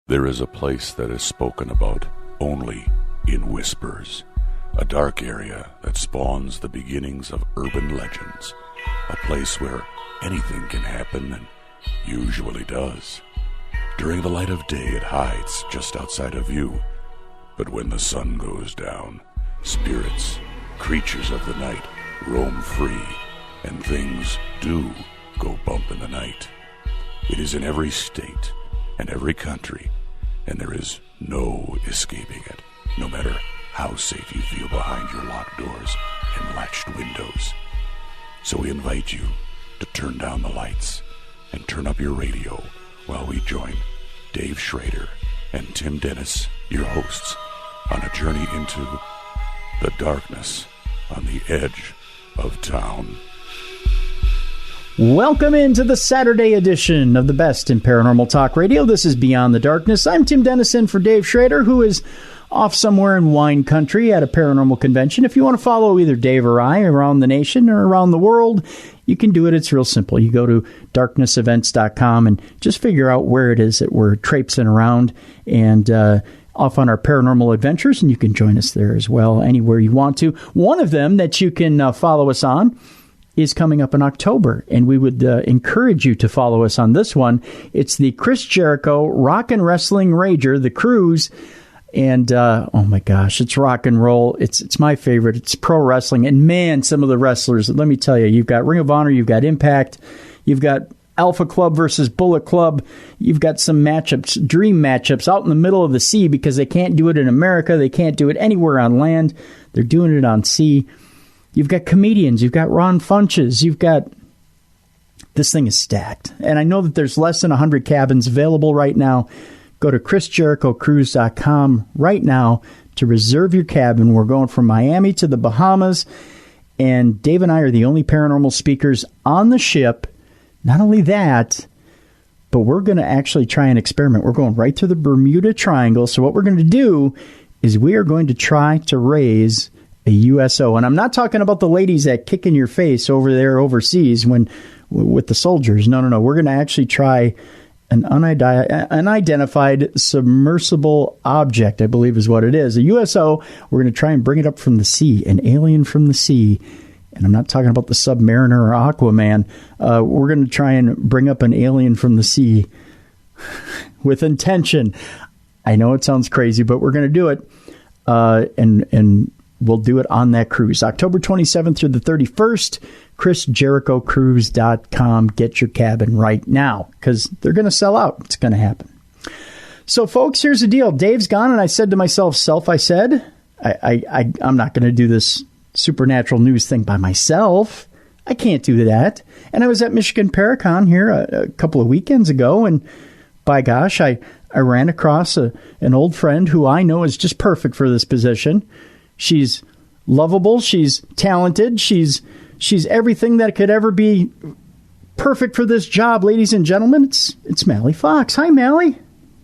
There is a place that is spoken about only in whispers, a dark area that spawns the beginnings of urban legends, a place where anything can happen and usually does. During the light of day, it hides just outside of view, but when the sun goes down, spirits, creatures of the night, roam free, and things do go bump in the night. It is in every state and every country, and there is no escaping it, no matter how safe you feel behind your locked doors and latched windows. So we invite you to turn down the lights and turn up your radio while we join Dave Schrader and Tim Dennis, your hosts, on a journey into the darkness on the edge of town. Welcome into the Saturday edition of the best in paranormal talk radio. This is Beyond the Darkness. I'm Tim Dennison for Dave Schrader, who is off somewhere in wine country at a paranormal convention. If you want to follow either Dave or I around the nation or around the world, you can do it. It's real simple. You go to darknessevents.com and just figure out where it is that we're traipsing around and off on our paranormal adventures, and you can join us there as well, anywhere you want to. One of them that you can follow us on is coming up in October, and we would encourage you to follow us on this one. It's the Chris Jericho Rock and Wrestling Rager, the Cruise, and oh my gosh, it's rock and roll. It's my favorite. It's pro wrestling, and man, some of the wrestlers, let me tell you, you've got Ring of Honor, you've got Impact, you've got Alpha Club versus Bullet Club, you've got some matchups, dream matchups out in the middle of the sea because they can't do it in America, they can't do it anywhere on land, they're doing it on sea. You've got comedians, you've got Ron Funches, you've got... This thing is stacked. And I know that there's less than 100 cabins available right now. Go to chrisjerichocruise.com right now to reserve your cabin. We're going from Miami to the Bahamas, and Dave and I are the only paranormal speakers on the ship. Not only that, but we're going to actually try an experiment. We're going right through the Bermuda Triangle. So what we're going to do is we are going to try to raise a USO. And I'm not talking about the ladies that kick in your face over there overseas with the soldiers. No. We're going to actually try an unidentified submersible object, I believe is what it is. A USO, we're going to try and bring it up from the sea, an alien from the sea. And I'm not talking about the Submariner or Aquaman. We're going to try and bring up an alien from the sea with intention. I know it sounds crazy, but we're going to do it. And we'll do it on that cruise. October 27th through the 31st, chrisjerichocruise.com. Get your cabin right now because they're going to sell out. It's going to happen. So, folks, here's the deal. Dave's gone, and I said to myself, I'm not going to do this supernatural news thing by myself. I can't do that. And I was at Michigan Paracon here a couple of weekends ago, and by gosh, I ran across an old friend who I know is just perfect for this position. She's lovable. She's talented. She's everything that could ever be perfect for this job, ladies and gentlemen. It's Mallie Fox. Hi, Mallie.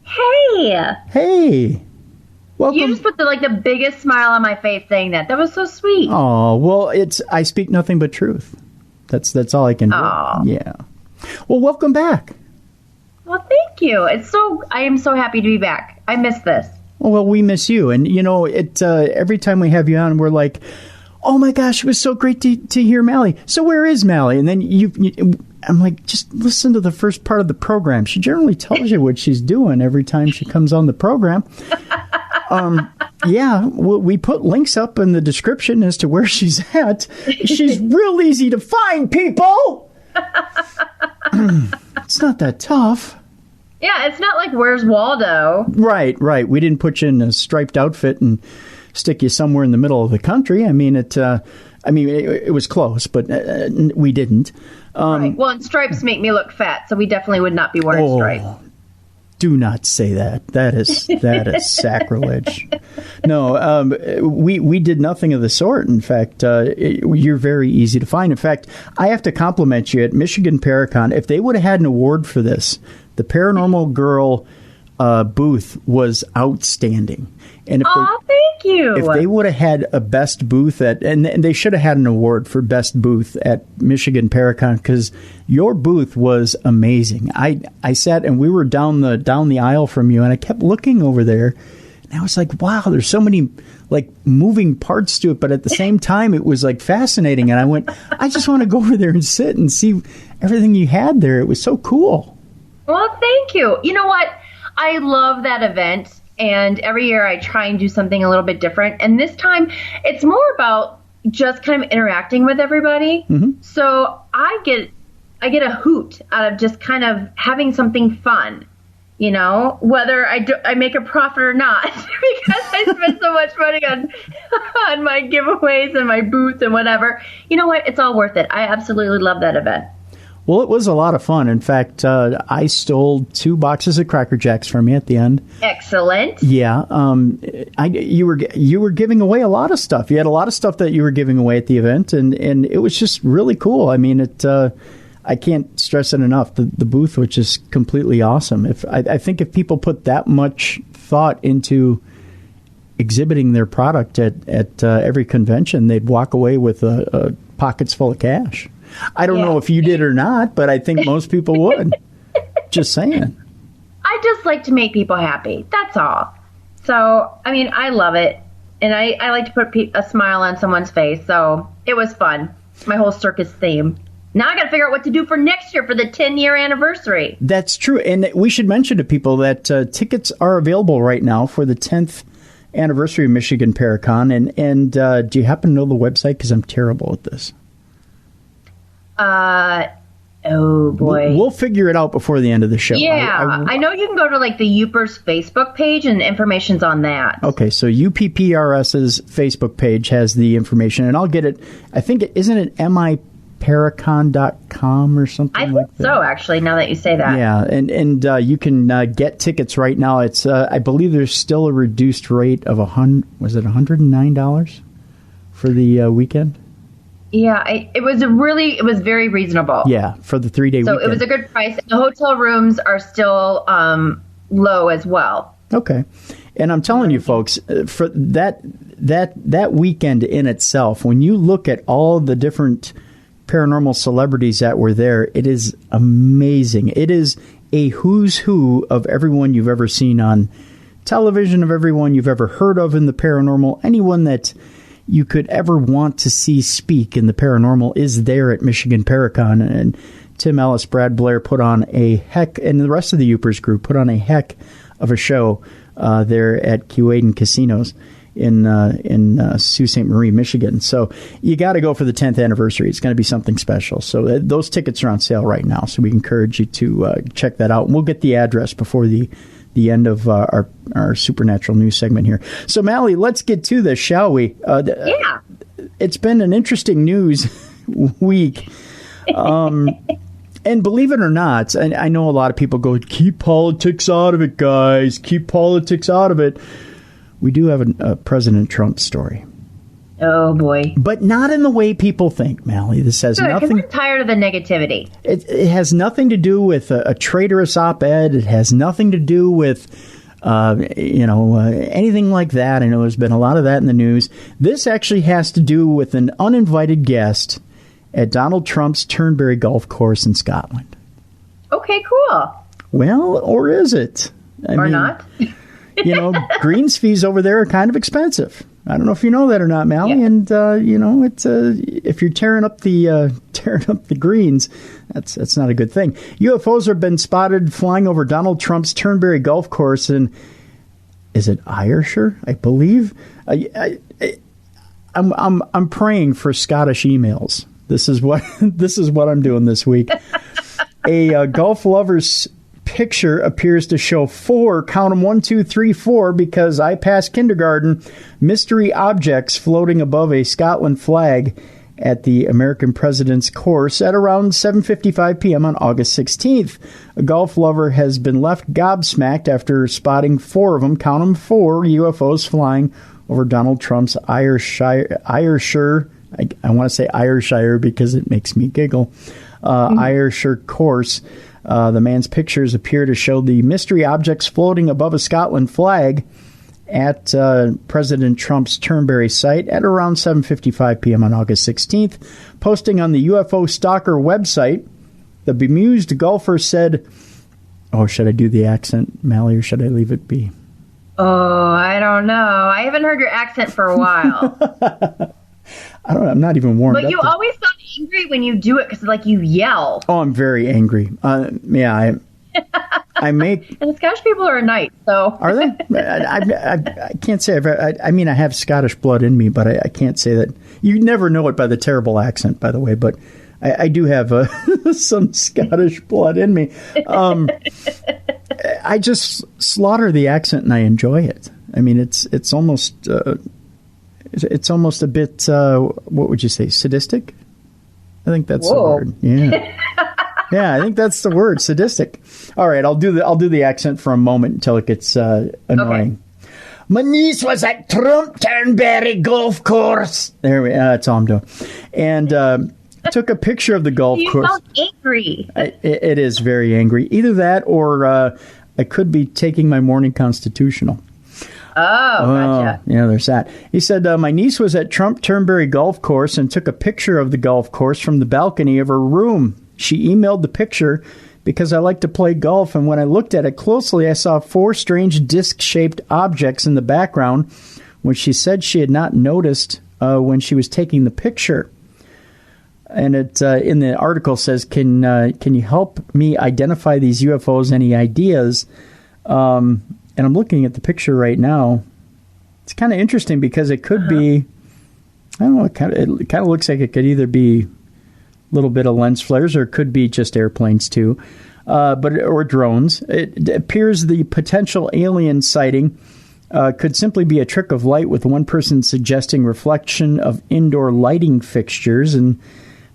Hey. Welcome. You just put the biggest smile on my face saying that. That was so sweet. Oh, well, I speak nothing but truth. That's all I can do. Yeah. Well, welcome back. Well, thank you. I am so happy to be back. I miss this. Well, we miss you. And, every time we have you on, we're like, oh, my gosh, it was so great to hear Mallie. So where is Mallie? And then I'm like, just listen to the first part of the program. She generally tells you what she's doing every time she comes on the program. Yeah, we put links up in the description as to where she's at. She's real easy to find, people. It's not that tough. Yeah, it's not like Where's Waldo? Right. We didn't put you in a striped outfit and stick you somewhere in the middle of the country. I mean, it was close, but we didn't. Right. Well, and stripes make me look fat, so we definitely would not be wearing stripes. Do not say that. That is sacrilege. No, we did nothing of the sort. In fact, you're very easy to find. In fact, I have to compliment you at Michigan Paracon. If they would have had an award for this, the Paranormal Girl booth was outstanding. And if thank thank you. If they would have had a best booth and they should have had an award for best booth at Michigan Paracon, because your booth was amazing. I sat and we were down the aisle from you, and I kept looking over there, and I was like, wow, there's so many like moving parts to it, but at the same time it was like fascinating, and I went, I just want to go over there and sit and see everything you had there. It was so cool. Well, thank you. You know what? I love that event, and every year I try and do something a little bit different. And this time it's more about just kind of interacting with everybody. Mm-hmm. So I get a hoot out of just kind of having something fun, you know, whether I make a profit or not, because I spend so much money on my giveaways and my booth and whatever. You know what? It's all worth it. I absolutely love that event. Well, it was a lot of fun. In fact, I stole 2 boxes of Cracker Jacks from you at the end. Excellent. Yeah. You were giving away a lot of stuff. You had a lot of stuff that you were giving away at the event, and it was just really cool. I mean, I can't stress it enough. The booth was just completely awesome. I think if people put that much thought into exhibiting their product at every convention, they'd walk away with pockets full of cash. I don't know if you did or not, but I think most people would. Just saying. I just like to make people happy. That's all. So, I mean, I love it. And I like to put a smile on someone's face. So it was fun. My whole circus theme. Now I got to figure out what to do for next year for the 10-year anniversary. That's true. And we should mention to people that tickets are available right now for the 10th anniversary of Michigan Paracon. And do you happen to know the website? Because I'm terrible at this. Oh boy. We'll figure it out before the end of the show. Yeah. I know you can go to like the Youpers Facebook page and information's on that. Okay, so UPPRS's Facebook page has the information, and I'll get it. I think, isn't it miparacon.com or something like that? So actually, now that you say that. Yeah, and you can get tickets right now. It's I believe there's still a reduced rate of $109 for the weekend? Yeah, it was very reasonable. Yeah, for the 3-day weekend. So it was a good price. The hotel rooms are still low as well. Okay. And I'm telling you, folks, for that weekend in itself, when you look at all the different paranormal celebrities that were there, it is amazing. It is a who's who of everyone you've ever seen on television, of everyone you've ever heard of in the paranormal, anyone that you could ever want to see speak in the paranormal is there at Michigan Paracon. And Tim Ellis, Brad Blair and the rest of the Youpers group put on a heck of a show there at Keewaydin Casinos in Sault Ste. Marie, Michigan. So you got to go for the 10th anniversary. It's going to be something special. So those tickets are on sale right now. So we encourage you to check that out. And we'll get the address before the end of our Supernatural News segment here. So, Mallie, let's get to this, shall we? Yeah. It's been an interesting news week. And believe it or not, I know a lot of people go, keep politics out of it, guys. Keep politics out of it. We do have a President Trump story. Oh, boy. But not in the way people think, Mallie. This has nothing... I'm tired of the negativity. It has nothing to do with a traitorous op-ed. It has nothing to do with, anything like that. I know there's been a lot of that in the news. This actually has to do with an uninvited guest at Donald Trump's Turnberry Golf Course in Scotland. Okay, cool. Well, or is it? I mean, not? Greens fees over there are kind of expensive. I don't know if you know that or not, Mallie. Yeah. And it's if you're tearing up the greens, that's not a good thing. UFOs have been spotted flying over Donald Trump's Turnberry Golf Course in, is it Ayrshire? I believe. I'm praying for Scottish emails. This is what I'm doing this week. A golf lover's picture appears to show 4, count them 1, 2, 3, 4, because I passed kindergarten, mystery objects floating above a Scotland flag at the American president's course at around 7:55 p.m. on August 16th. A golf lover has been left gobsmacked after spotting 4 of them, count them 4, UFOs flying over Donald Trump's Ayrshire. I want to say Ayrshire because it makes me giggle. Ayrshire course. The man's pictures appear to show the mystery objects floating above a Scotland flag at President Trump's Turnberry site at around 7:55 p.m. on August 16th. Posting on the UFO Stalker website, the bemused golfer said, oh, should I do the accent, Mallie, or should I leave it be? Oh, I don't know. I haven't heard your accent for a while. I don't know. I'm not even warmed up. But you always sound angry when you do it because, like, you yell. Oh, I'm very angry. I make... And the Scottish people are nice, so... Are they? I can't say. I mean, I have Scottish blood in me, but I can't say that. You never know it by the terrible accent, by the way, but I do have some Scottish blood in me. I just slaughter the accent and I enjoy it. I mean, it's almost a bit, what would you say, sadistic? I think that's the word. Yeah. Yeah, I think that's the word, sadistic. All right, I'll do the accent for a moment until it gets annoying. Okay. My niece was at Trump Turnberry Golf Course. That's all I'm doing. And took a picture of the golf course. You sound angry. It is very angry. Either that or I could be taking my morning constitutional. Oh, gotcha. Yeah, there's that. He said, my niece was at Trump Turnberry Golf Course and took a picture of the golf course from the balcony of her room. She emailed the picture because I like to play golf, and when I looked at it closely, I saw 4 strange disc-shaped objects in the background, which she said she had not noticed when she was taking the picture. And it in the article says, can you help me identify these UFOs? Any ideas? And I'm looking at the picture right now. It's kind of interesting because it could be, I don't know, it kind of looks like it could either be a little bit of lens flares or it could be just airplanes too, or drones. It appears the potential alien sighting could simply be a trick of light, with one person suggesting reflection of indoor lighting fixtures. And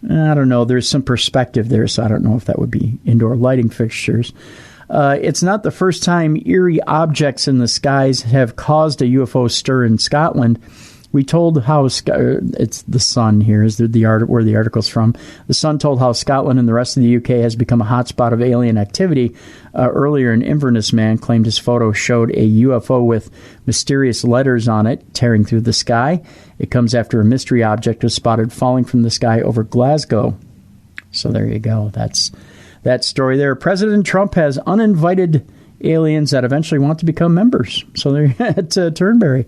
I don't know, there's some perspective there, so I don't know if that would be indoor lighting fixtures. It's not the first time eerie objects in the skies have caused a UFO stir in Scotland. We told how it's the Sun here is where the article's from. The Sun told how Scotland and the rest of the UK has become a hotspot of alien activity. Earlier, an Inverness man claimed his photo showed a UFO with mysterious letters on it tearing through the sky. It comes after a mystery object was spotted falling from the sky over Glasgow. So there you go. That's that story there. President Trump has uninvited aliens that eventually want to become members. So they're at Turnberry.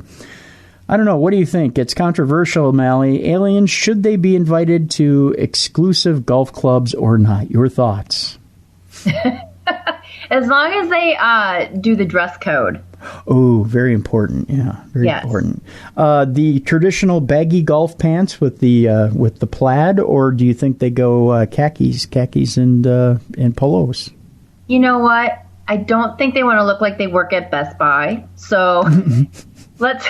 I don't know. What do you think? It's controversial, Mallie. Aliens, should they be invited to exclusive golf clubs or not? Your thoughts? As long as they do the dress code. Oh, very important. Yeah, very important. The traditional baggy golf pants with the plaid, or do you think they go khakis and polos? You know what? I don't think they want to look like they work at Best Buy. So let's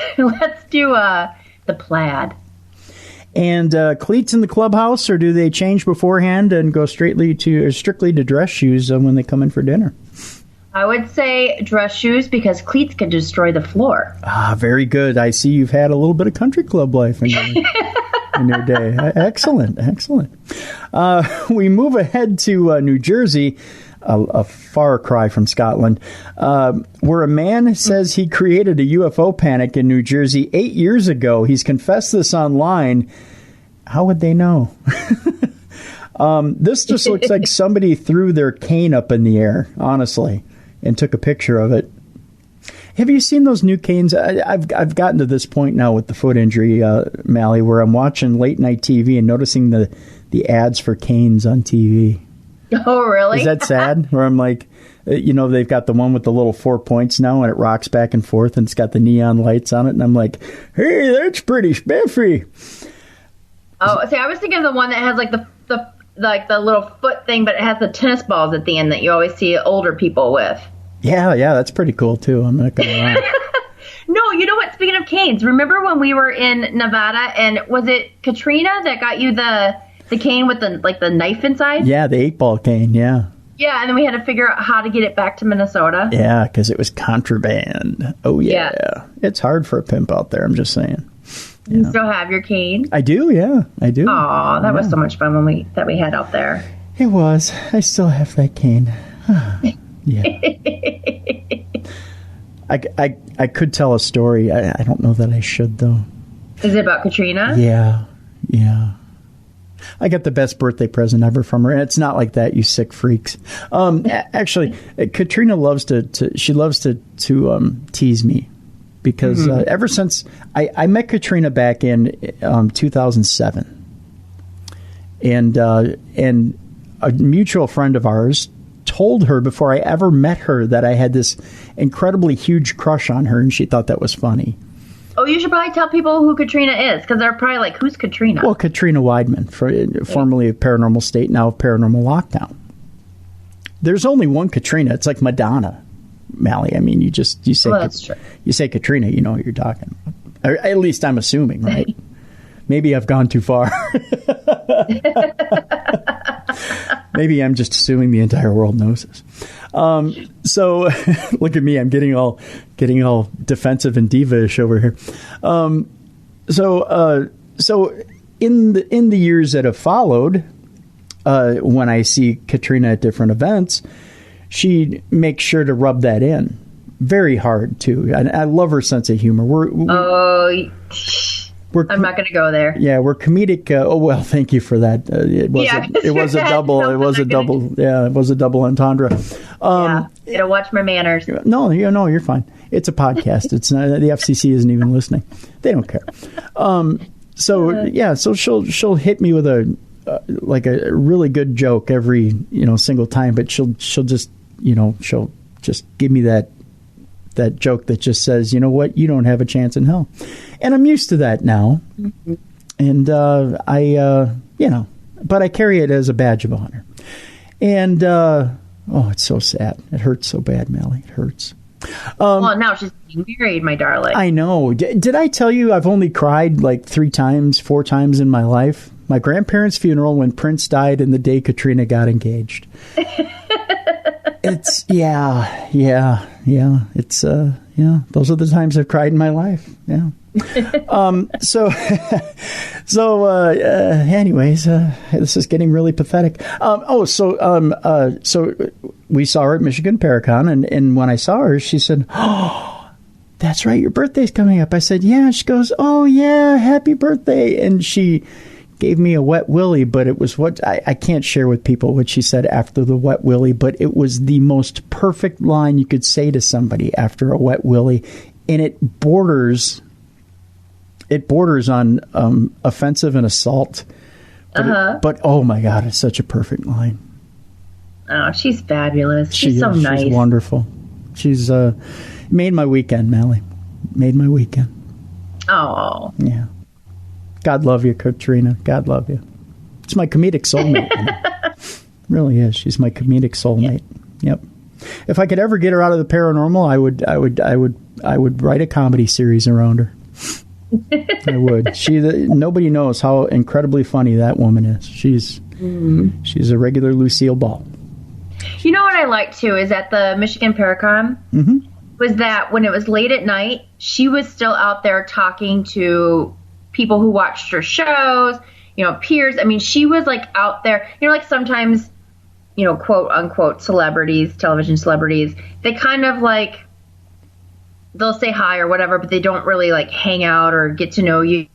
do the plaid. And cleats in the clubhouse, or do they change beforehand and go strictly to dress shoes when they come in for dinner? I would say dress shoes, because cleats can destroy the floor. Ah, very good. I see you've had a little bit of country club life in your day. Excellent. We move ahead to New Jersey, a far cry from Scotland, where a man says he created a UFO panic in New Jersey 8 years ago. He's confessed this online. How would they know? This just looks like somebody threw their cane up in the air, honestly, and took a picture of it. Have you seen those new canes? I've gotten to this point now with the foot injury, Mallie, where I'm watching late night TV and noticing the ads for canes on TV. Oh, really? Is that sad? Where I'm like, they've got the one with the little 4 points now, and it rocks back and forth, and it's got the neon lights on it, and I'm like, hey, that's pretty spiffy. Oh, see, I was thinking of the one that has like the little foot thing, but it has the tennis balls at the end that you always see older people with. Yeah, that's pretty cool too. I'm not gonna lie. No, you know what? Speaking of canes, remember when we were in Nevada, and was it Katrina that got you the cane with the knife inside? Yeah, the 8-ball cane. Yeah. Yeah, and then we had to figure out how to get it back to Minnesota. Yeah, because it was contraband. Oh yeah, it's hard for a pimp out there. I'm just saying. You still have your cane? I do, yeah. I do. Aw, that was so much fun when we had out there. It was. I still have that cane. Yeah. I could tell a story. I don't know that I should, though. Is it about Katrina? Yeah. I got the best birthday present ever from her, and it's not like that, you sick freaks. Actually, Katrina loves to tease me because ever since I met Katrina back in 2007, and a mutual friend of ours told her before I ever met her that I had this incredibly huge crush on her, and she thought that was funny. Oh, you should probably tell people who Katrina is, because they're probably like, who's Katrina? Well, Katrina Weidman, formerly of Paranormal State, now of Paranormal Lockdown. There's only one Katrina. It's like Madonna, Mallie. I mean, you say that's true. You say Katrina, you know what you're talking about. Or at least I'm assuming, right? Maybe I've gone too far. Maybe I'm just assuming the entire world knows this. So look at me. I'm getting all defensive and diva-ish over here. So in the years that have followed, when I see Katrina at different events, she makes sure to rub that in very hard too. And I love her sense of humor. I'm not going to go there. Yeah, we're comedic. Oh well, thank you for that. It was a double. It was a double. Yeah, it was a double entendre. Watch my manners. No, you're fine. It's a podcast. It's not, the FCC isn't even listening. They don't care. So she'll hit me with a really good joke every single time, but she'll just give me that joke that just says, you know what, you don't have a chance in hell. And I'm used to that now. Mm-hmm. And but I carry it as a badge of honor. And, it's so sad. It hurts so bad, Mallie. It hurts. Well, now she's getting married, my darling. I know. Did I tell you I've only cried like 4 times in my life? My grandparents' funeral, when Prince died, and the day Katrina got engaged. It's It's those are the times I've cried in my life. Yeah. Anyways, this is getting really pathetic. So we saw her at Michigan Paracon, and when I saw her, she said, "Oh, that's right, your birthday's coming up." I said, "Yeah." She goes, "Oh yeah, happy birthday!" And she gave me a wet willy, but it was what I can't share with people what she said after the wet willy, but it was the most perfect line you could say to somebody after a wet willy, and it borders on offensive and assault. But oh my God, it's such a perfect line. Oh, she's fabulous. She's so nice. She's wonderful. She's made my weekend, Mallie. Made my weekend. Oh. Yeah. God love you, Katrina. God love you. It's my comedic soulmate. Really is. She's my comedic soulmate. Yep. If I could ever get her out of the paranormal, I would write a comedy series around her. I would. Nobody knows how incredibly funny that woman is. She's a regular Lucille Ball. You know what I like too is at the Michigan Paracon was that when it was late at night, she was still out there talking to people who watched her shows, peers. I mean, she was like out there, like sometimes, quote unquote celebrities, television celebrities, they kind of like, they'll say hi or whatever, but they don't really like hang out or get to know you.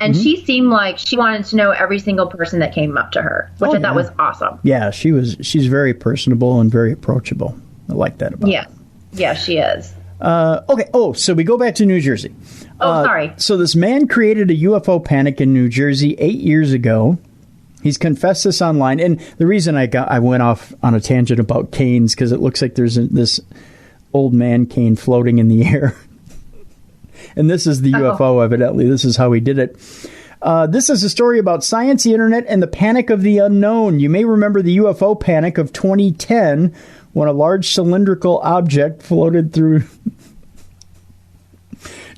And she seemed like she wanted to know every single person that came up to her, which I thought was awesome. Yeah, she's very personable and very approachable. I like that about her. Yeah, she is. Okay. Oh, so we go back to New Jersey. Sorry. So this man created a UFO panic in New Jersey 8 years ago. He's confessed this online. And the reason I went off on a tangent about canes, because it looks like there's this old man cane floating in the air. And this is the UFO, evidently. This is how he did it. This is a story about science, the internet, and the panic of the unknown. You may remember the UFO panic of 2010, when a large cylindrical object floated through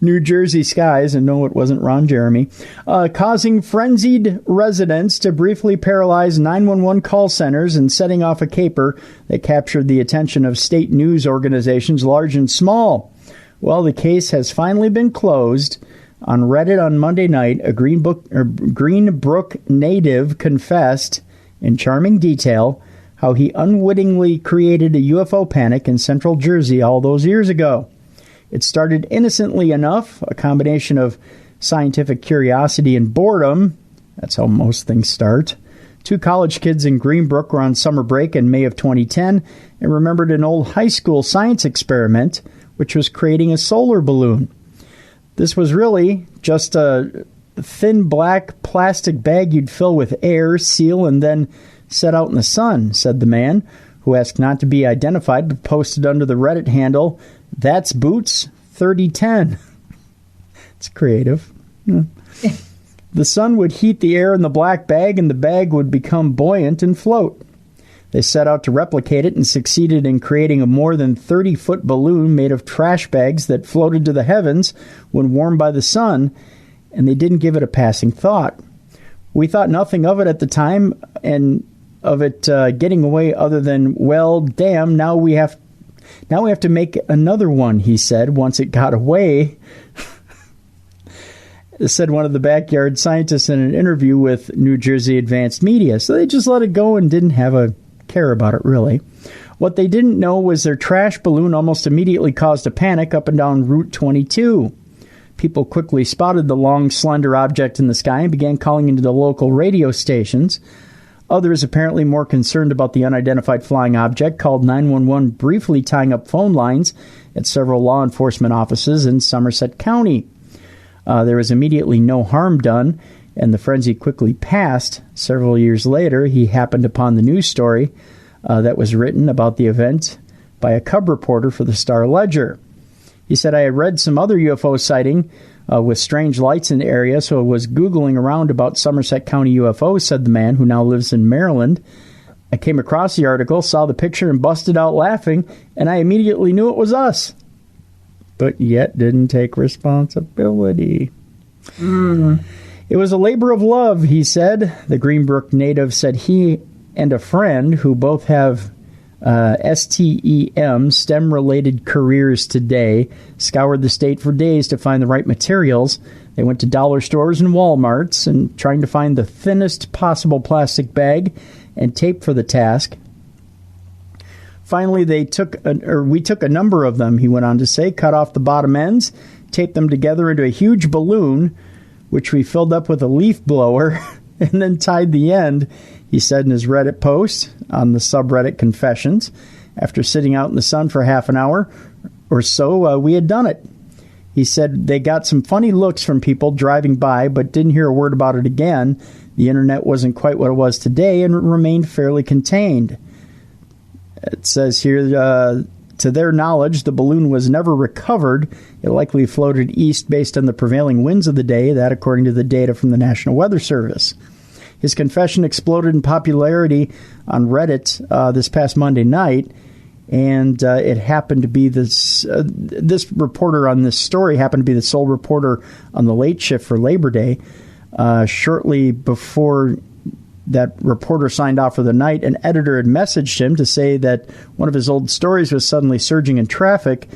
New Jersey skies, and no, it wasn't Ron Jeremy, causing frenzied residents to briefly paralyze 911 call centers and setting off a caper that captured the attention of state news organizations, large and small. Well, the case has finally been closed. On Reddit on Monday night, a Greenbrook native confessed in charming detail how he unwittingly created a UFO panic in central Jersey all those years ago. It started innocently enough, a combination of scientific curiosity and boredom. That's how most things start. 2 college kids in Greenbrook were on summer break in May of 2010 and remembered an old high school science experiment, which was creating a solar balloon. This was really just a thin black plastic bag you'd fill with air, seal, and then set out in the sun, said the man, who asked not to be identified but posted under the Reddit handle, "That's Boots 3010. It's creative. The sun would heat the air in the black bag, and the bag would become buoyant and float. They set out to replicate it and succeeded in creating a more than 30-foot balloon made of trash bags that floated to the heavens when warmed by the sun, and they didn't give it a passing thought. We thought nothing of it at the time, and of it getting away other than, well, damn, now we have to make another one, he said, once it got away," said one of the backyard scientists in an interview with New Jersey Advanced Media. So they just let it go and didn't have a care about it, really. What they didn't know was their trash balloon almost immediately caused a panic up and down Route 22. People quickly spotted the long, slender object in the sky and began calling into the local radio stations. Others, apparently more concerned about the unidentified flying object, called 911, briefly tying up phone lines at several law enforcement offices in Somerset County. There was immediately no harm done, and the frenzy quickly passed. Several years later, he happened upon the news story that was written about the event by a cub reporter for the Star-Ledger. He said, "I had read some other UFO sighting with strange lights in the area, so I was Googling around about Somerset County UFOs," said the man, who now lives in Maryland. "I came across the article, saw the picture, and busted out laughing, and I immediately knew it was us. But yet didn't take responsibility." "It was a labor of love," he said. The Greenbrook native said he and a friend, who both have STEM, STEM-related careers today, scoured the state for days to find the right materials. They went to dollar stores and Walmarts and trying to find the thinnest possible plastic bag and tape for the task. Finally, we took a number of them, he went on to say, cut off the bottom ends, taped them together into a huge balloon, which we filled up with a leaf blower, and then tied the end, he said in his Reddit post on the subreddit Confessions. After sitting out in the sun for half an hour or so, we had done it. He said they got some funny looks from people driving by, but didn't hear a word about it again. The internet wasn't quite what it was today and remained fairly contained. It says here, to their knowledge, the balloon was never recovered. It likely floated east based on the prevailing winds of the day, that according to the data from the National Weather Service. His confession exploded in popularity on Reddit this past Monday night, and it happened to be this reporter on this story happened to be the sole reporter on the late shift for Labor Day. Shortly before that reporter signed off for the night, an editor had messaged him to say that one of his old stories was suddenly surging in traffic.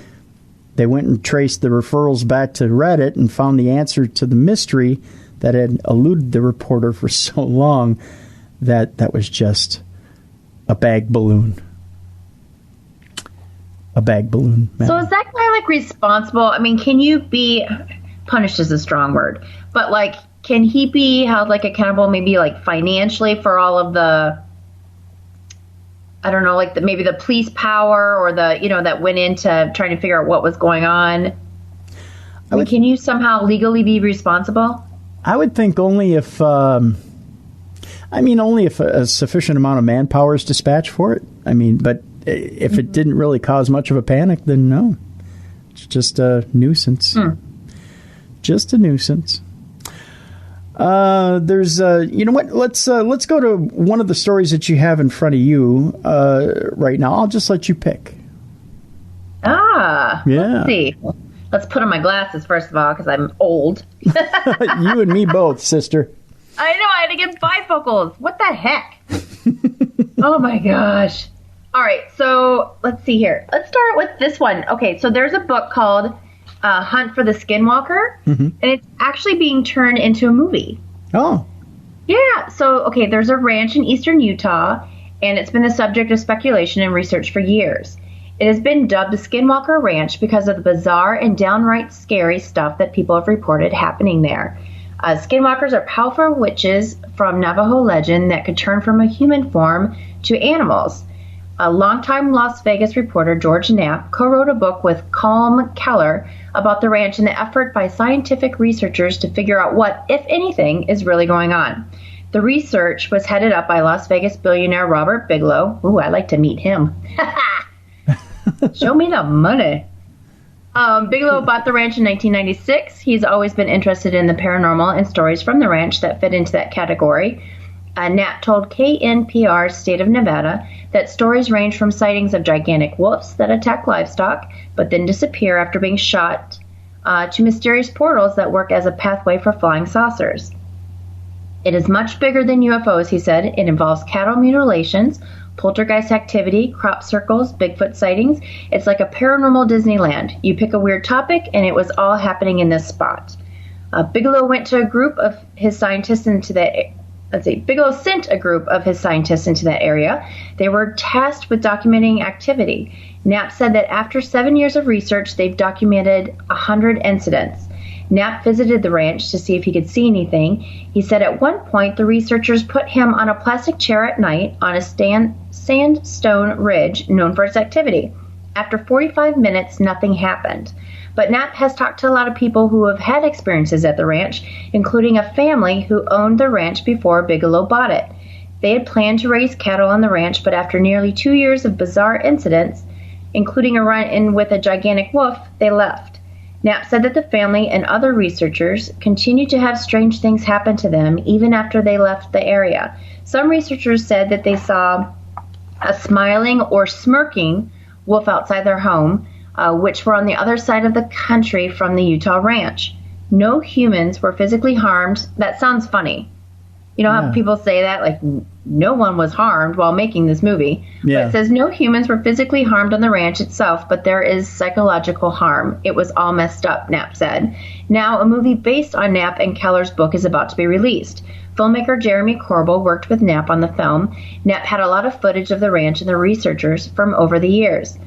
They went and traced the referrals back to Reddit and found the answer to the mystery that had eluded the reporter for so long, that was just a bag balloon. A bag balloon. So is that kind of like responsible? I mean, can you be punished is a strong word, but like, can he be held like accountable, maybe like financially for all of the, I don't know, like maybe the police power or the, that went into trying to figure out what was going on? Can you somehow legally be responsible? I would think only if a sufficient amount of manpower is dispatched for it. But if it didn't really cause much of a panic, then no. It's just a nuisance. Just a nuisance. There's, you know what? Let's go to one of the stories that you have in front of you right now. I'll just let you pick. Yeah. Let's see. Let's put on my glasses first of all, because I'm old. You and me both, sister. I know. I had to get bifocals. What the heck? Oh my gosh. All right. So let's see here. Let's start with this one. Okay. So there's a book called Hunt for the Skinwalker, and it's actually being turned into a movie. Oh. Yeah. So, okay, there's a ranch in eastern Utah, and it's been the subject of speculation and research for years. It has been dubbed the Skinwalker Ranch because of the bizarre and downright scary stuff that people have reported happening there. Skinwalkers are powerful witches from Navajo legend that could turn from a human form to animals. A longtime Las Vegas reporter, George Knapp, co-wrote a book with Colm Keller about the ranch and the effort by scientific researchers to figure out what, if anything, is really going on. The research was headed up by Las Vegas billionaire Robert Bigelow. Ooh, I'd like to meet him. Show me the money. Bigelow bought the ranch in 1996. He's always been interested in the paranormal and stories from the ranch that fit into that category. Knapp told KNPR's State of Nevada that stories range from sightings of gigantic wolves that attack livestock but then disappear after being shot to mysterious portals that work as a pathway for flying saucers. It is much bigger than UFOs, he said. It involves cattle mutilations, poltergeist activity, crop circles, Bigfoot sightings. It's like a paranormal Disneyland. You pick a weird topic, and it was all happening in this spot. Bigelow went to a group of his scientists into that. Bigelow sent a group of his scientists into that area. They were tasked with documenting activity. Knapp said that after 7 years of research, they've documented 100 incidents. Knapp visited the ranch to see if he could see anything. He said at one point the researchers put him on a plastic chair at night on a sandstone ridge known for its activity. After 45 minutes, nothing happened. But Knapp has talked to a lot of people who have had experiences at the ranch, including a family who owned the ranch before Bigelow bought it. They had planned to raise cattle on the ranch, but after nearly 2 years of bizarre incidents, including a run-in with a gigantic wolf, they left. Knapp said that the family and other researchers continued to have strange things happen to them even after they left the area. Some researchers said that they saw a smiling or smirking wolf outside their home, which were on the other side of the country from the Utah ranch. No humans were physically harmed. That sounds funny. You know how people say that? Like, no one was harmed while making this movie. Yeah. But it says no humans were physically harmed on the ranch itself, but there is psychological harm. It was all messed up, Knapp said. Now, a movie based on Knapp and Keller's book is about to be released. Filmmaker Jeremy Corbell worked with Knapp on the film. Knapp had a lot of footage of the ranch and the researchers from over the years.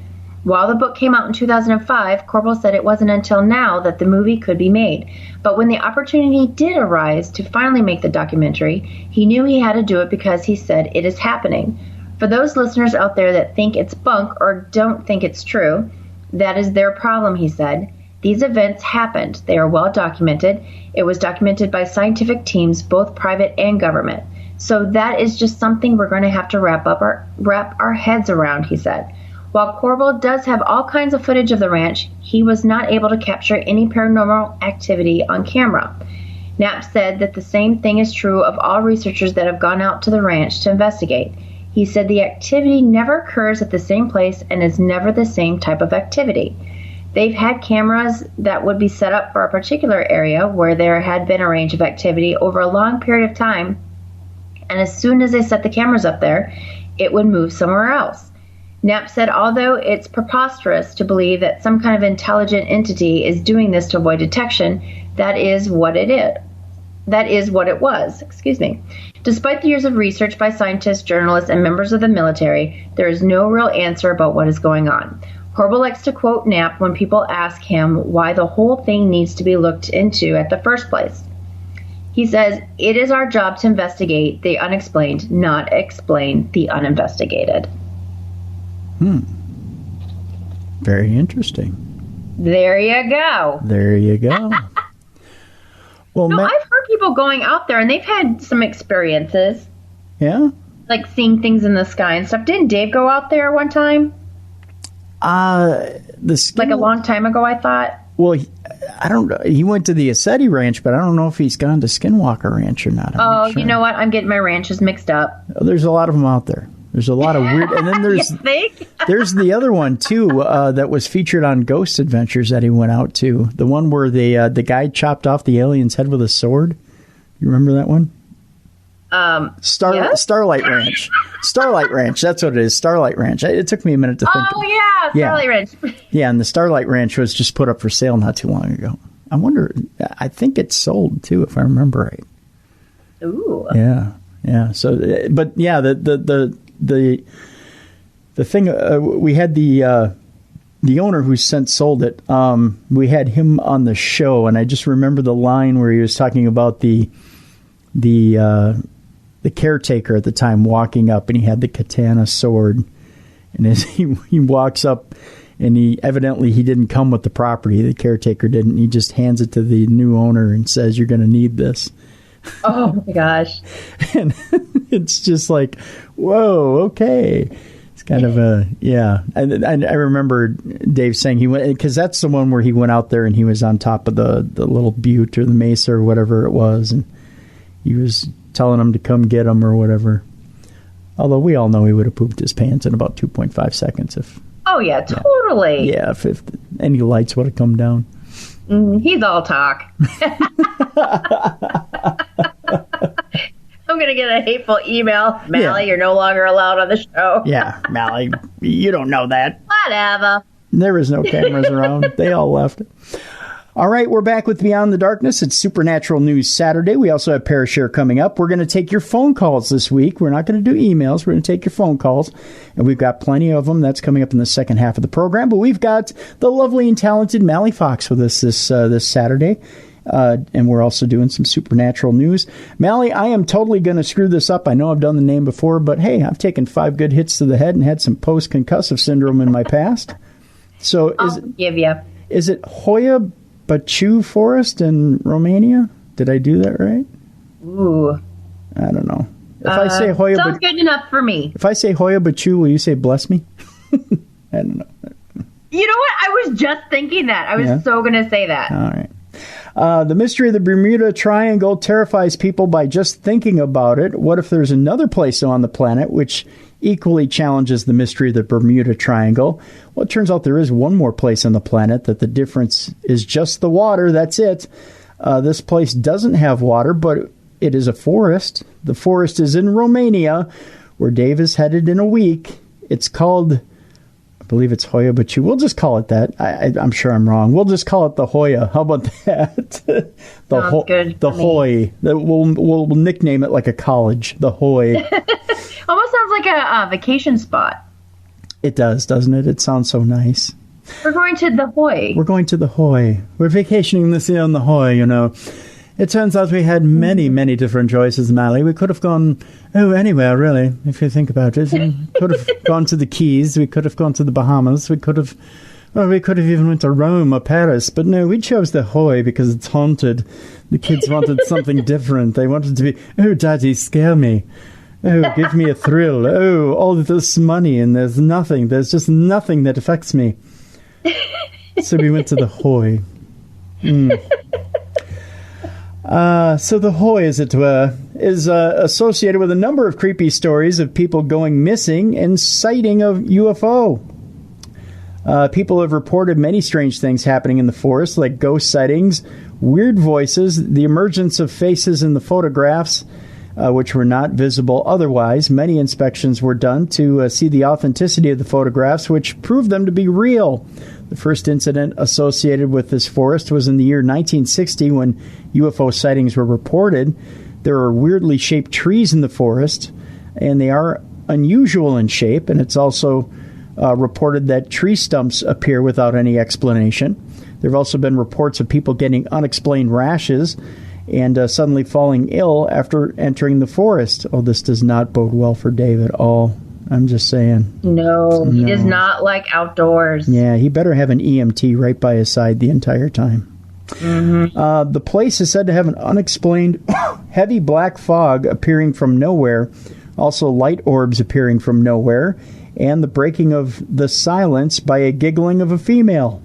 While the book came out in 2005, Corbell said it wasn't until now that the movie could be made. But when the opportunity did arise to finally make the documentary, he knew he had to do it because he said it is happening. For those listeners out there that think it's bunk or don't think it's true, that is their problem, he said. These events happened. They are well documented. It was documented by scientific teams, both private and government. So that is just something we're going to have to wrap our heads around, he said. While Corbell does have all kinds of footage of the ranch, he was not able to capture any paranormal activity on camera. Knapp said that the same thing is true of all researchers that have gone out to the ranch to investigate. He said the activity never occurs at the same place and is never the same type of activity. They've had cameras that would be set up for a particular area where there had been a range of activity over a long period of time, and as soon as they set the cameras up there, it would move somewhere else. Knapp said although it's preposterous to believe that some kind of intelligent entity is doing this to avoid detection, that is what it was. Despite the years of research by scientists, journalists, and members of the military, there is no real answer about what is going on. Corbell likes to quote Knapp when people ask him why the whole thing needs to be looked into at the first place. He says, "It is our job to investigate the unexplained, not explain the uninvestigated." Very interesting. There you go. There you go. Well, no, I've heard people going out there and they've had some experiences. Yeah? Like seeing things in the sky and stuff. Didn't Dave go out there one time? Like a long time ago, I thought. Well, I don't know. He went to the Assetti Ranch, but I don't know if he's gone to Skinwalker Ranch or not. Oh, sure. You know what? I'm getting my ranches mixed up. There's a lot of them out there. There's a lot of weird, and then there's there's the other one too that was featured on Ghost Adventures that he went out to. The one where the guy chopped off the alien's head with a sword. You remember that one? Starlight Ranch. Starlight Ranch. That's what it is. Starlight Ranch. It took me a minute to think. Oh yeah, Starlight Ranch. Yeah, and the Starlight Ranch was just put up for sale not too long ago. I wonder. I think it's sold too, if I remember right. Ooh. Yeah. So, but yeah, the the thing, we had the owner who since sold it. We had him on the show, and I just remember the line where he was talking about the caretaker at the time walking up, and he had the katana sword, and as he walks up, and he didn't come with the property. The caretaker didn't. He just hands it to the new owner and says, "You're going to need this." Oh my gosh! And it's just like, whoa, okay. It's kind of And I remember Dave saying he went, because that's the one where he went out there and he was on top of the little butte or the mesa or whatever it was, and he was telling him to come get him or whatever. Although we all know he would have pooped his pants in about 2.5 seconds if. Oh yeah, totally. Yeah, if any lights would have come down. He's all talk. I'm going to get a hateful email. Mallie, you're no longer allowed on the show. Yeah, Mallie, you don't know that. Whatever. There was no cameras around. They all left. All right, we're back with Beyond the Darkness. It's Supernatural News Saturday. We also have Parashare coming up. We're going to take your phone calls this week. We're not going to do emails. We're going to take your phone calls, and we've got plenty of them. That's coming up in the second half of the program. But we've got the lovely and talented Mallie Fox with us this Saturday, and we're also doing some supernatural news. Mallie, I am totally going to screw this up. I know I've done the name before, but hey, I've taken 5 good hits to the head and had some post-concussive syndrome in my past. So is it Hoya Baciu Forest in Romania? Did I do that right? Ooh. I don't know. If I say Hoya sounds good enough for me. If I say Hoya Baciu, will you say bless me? I don't know. You know what? I was just thinking that. I was so going to say that. All right. The mystery of the Bermuda Triangle terrifies people by just thinking about it. What if there's another place on the planet which equally challenges the mystery of the Bermuda Triangle? Well, it turns out there is one more place on the planet that the difference is just the water. That's it. This place doesn't have water, but it is a forest. The forest is in Romania, where Dave is headed in a week. It's called, I believe it's Hoya Baciu. We'll just call it that. I'm sure I'm wrong. We'll just call it the Hoya. How about that? The Hoy. We'll nickname it like a college. The Hoy. Almost sounds like a vacation spot. It does, doesn't it? It sounds so nice. We're going to the Hoy. We're going to the Hoy. We're vacationing this year on the Hoy, you know. It turns out we had many, many different choices, Mallie. We could have gone, anywhere, really, if you think about it. We could have gone to the Keys. We could have gone to the Bahamas. We could have even went to Rome or Paris. But no, we chose the Hoy because it's haunted. The kids wanted something different. They wanted to be, Daddy, scare me. Give me a thrill. All this money, and there's just nothing that affects me. So we went to the Hoy. So the Hoy, as it were, is associated with a number of creepy stories of people going missing and sighting of UFO. People have reported many strange things happening in the forest, like ghost sightings, weird voices, the emergence of faces in the photographs, which were not visible otherwise. Many inspections were done to see the authenticity of the photographs, which proved them to be real. The first incident associated with this forest was in the year 1960 when UFO sightings were reported. There are weirdly shaped trees in the forest, and they are unusual in shape, and it's also reported that tree stumps appear without any explanation. There have also been reports of people getting unexplained rashes and suddenly falling ill after entering the forest. Oh, this does not bode well for Dave at all. I'm just saying. No, he does not like outdoors. Yeah, he better have an EMT right by his side the entire time. Mm-hmm. The place is said to have an unexplained heavy black fog appearing from nowhere, also light orbs appearing from nowhere, and the breaking of the silence by a giggling of a female.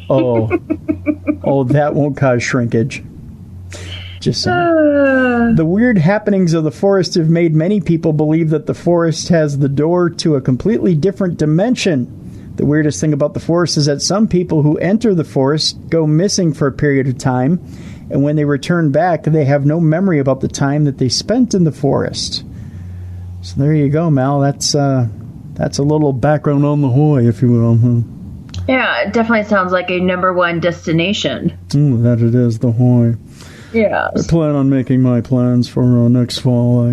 Oh, that won't cause shrinkage. Just saying. The weird happenings of the forest have made many people believe that the forest has the door to a completely different dimension. The weirdest thing about the forest is that some people who enter the forest go missing for a period of time, and when they return back, they have no memory about the time that they spent in the forest. So there you go, Mal. That's a little background on the Hoy, if you will. Yeah, it definitely sounds like a number one destination. That it is, the Hoy. Yeah. I plan on making my plans for next fall.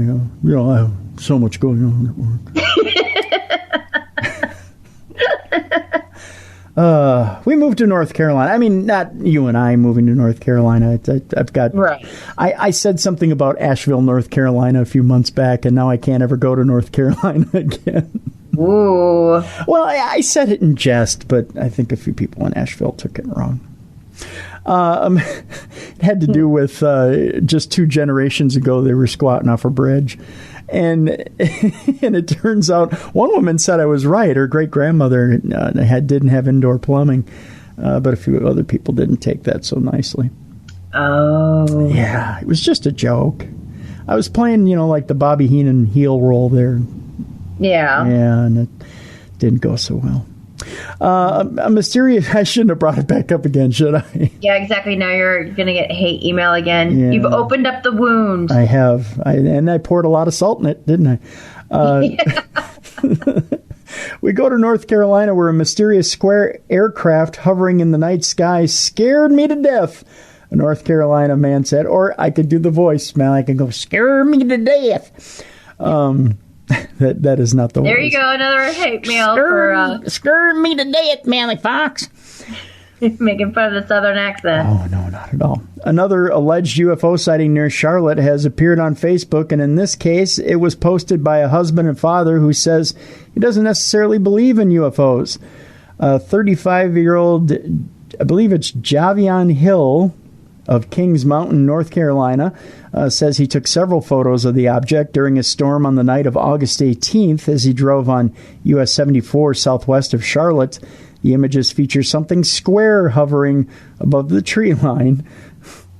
So much going on at work. We moved to North Carolina. I mean, not you and I moving to North Carolina. I've got. Right. I said something about Asheville, North Carolina a few months back, and now I can't ever go to North Carolina again. Ooh. Well, I said it in jest, but I think a few people in Asheville took it wrong. It had to do with just 2 generations ago, they were squatting off a bridge. And it turns out one woman said I was right. Her great-grandmother didn't have indoor plumbing, but a few other people didn't take that so nicely. Oh. Yeah, it was just a joke. I was playing, like the Bobby Heenan heel roll there. Yeah. Yeah, and it didn't go so well. A mysterious... I shouldn't have brought it back up again, should I? Yeah, exactly. Now you're going to get hate email again. Yeah. You've opened up the wound. I have. And I poured a lot of salt in it, didn't I? We go to North Carolina where a mysterious square aircraft hovering in the night sky scared me to death. A North Carolina man said, or I could do the voice, man. I can go, scare me to death. That is not the There voice. you go, another hate mail Scare me to death, Mallie Fox. making fun of the Southern accent. Oh, no, not at all. Another alleged UFO sighting near Charlotte has appeared on Facebook, and in this case, it was posted by a husband and father who says he doesn't necessarily believe in UFOs. A 35-year-old, I believe it's Javion Hill of Kings Mountain, North Carolina, says he took several photos of the object during a storm on the night of August 18th as he drove on US 74 southwest of Charlotte. The images feature something square hovering above the tree line.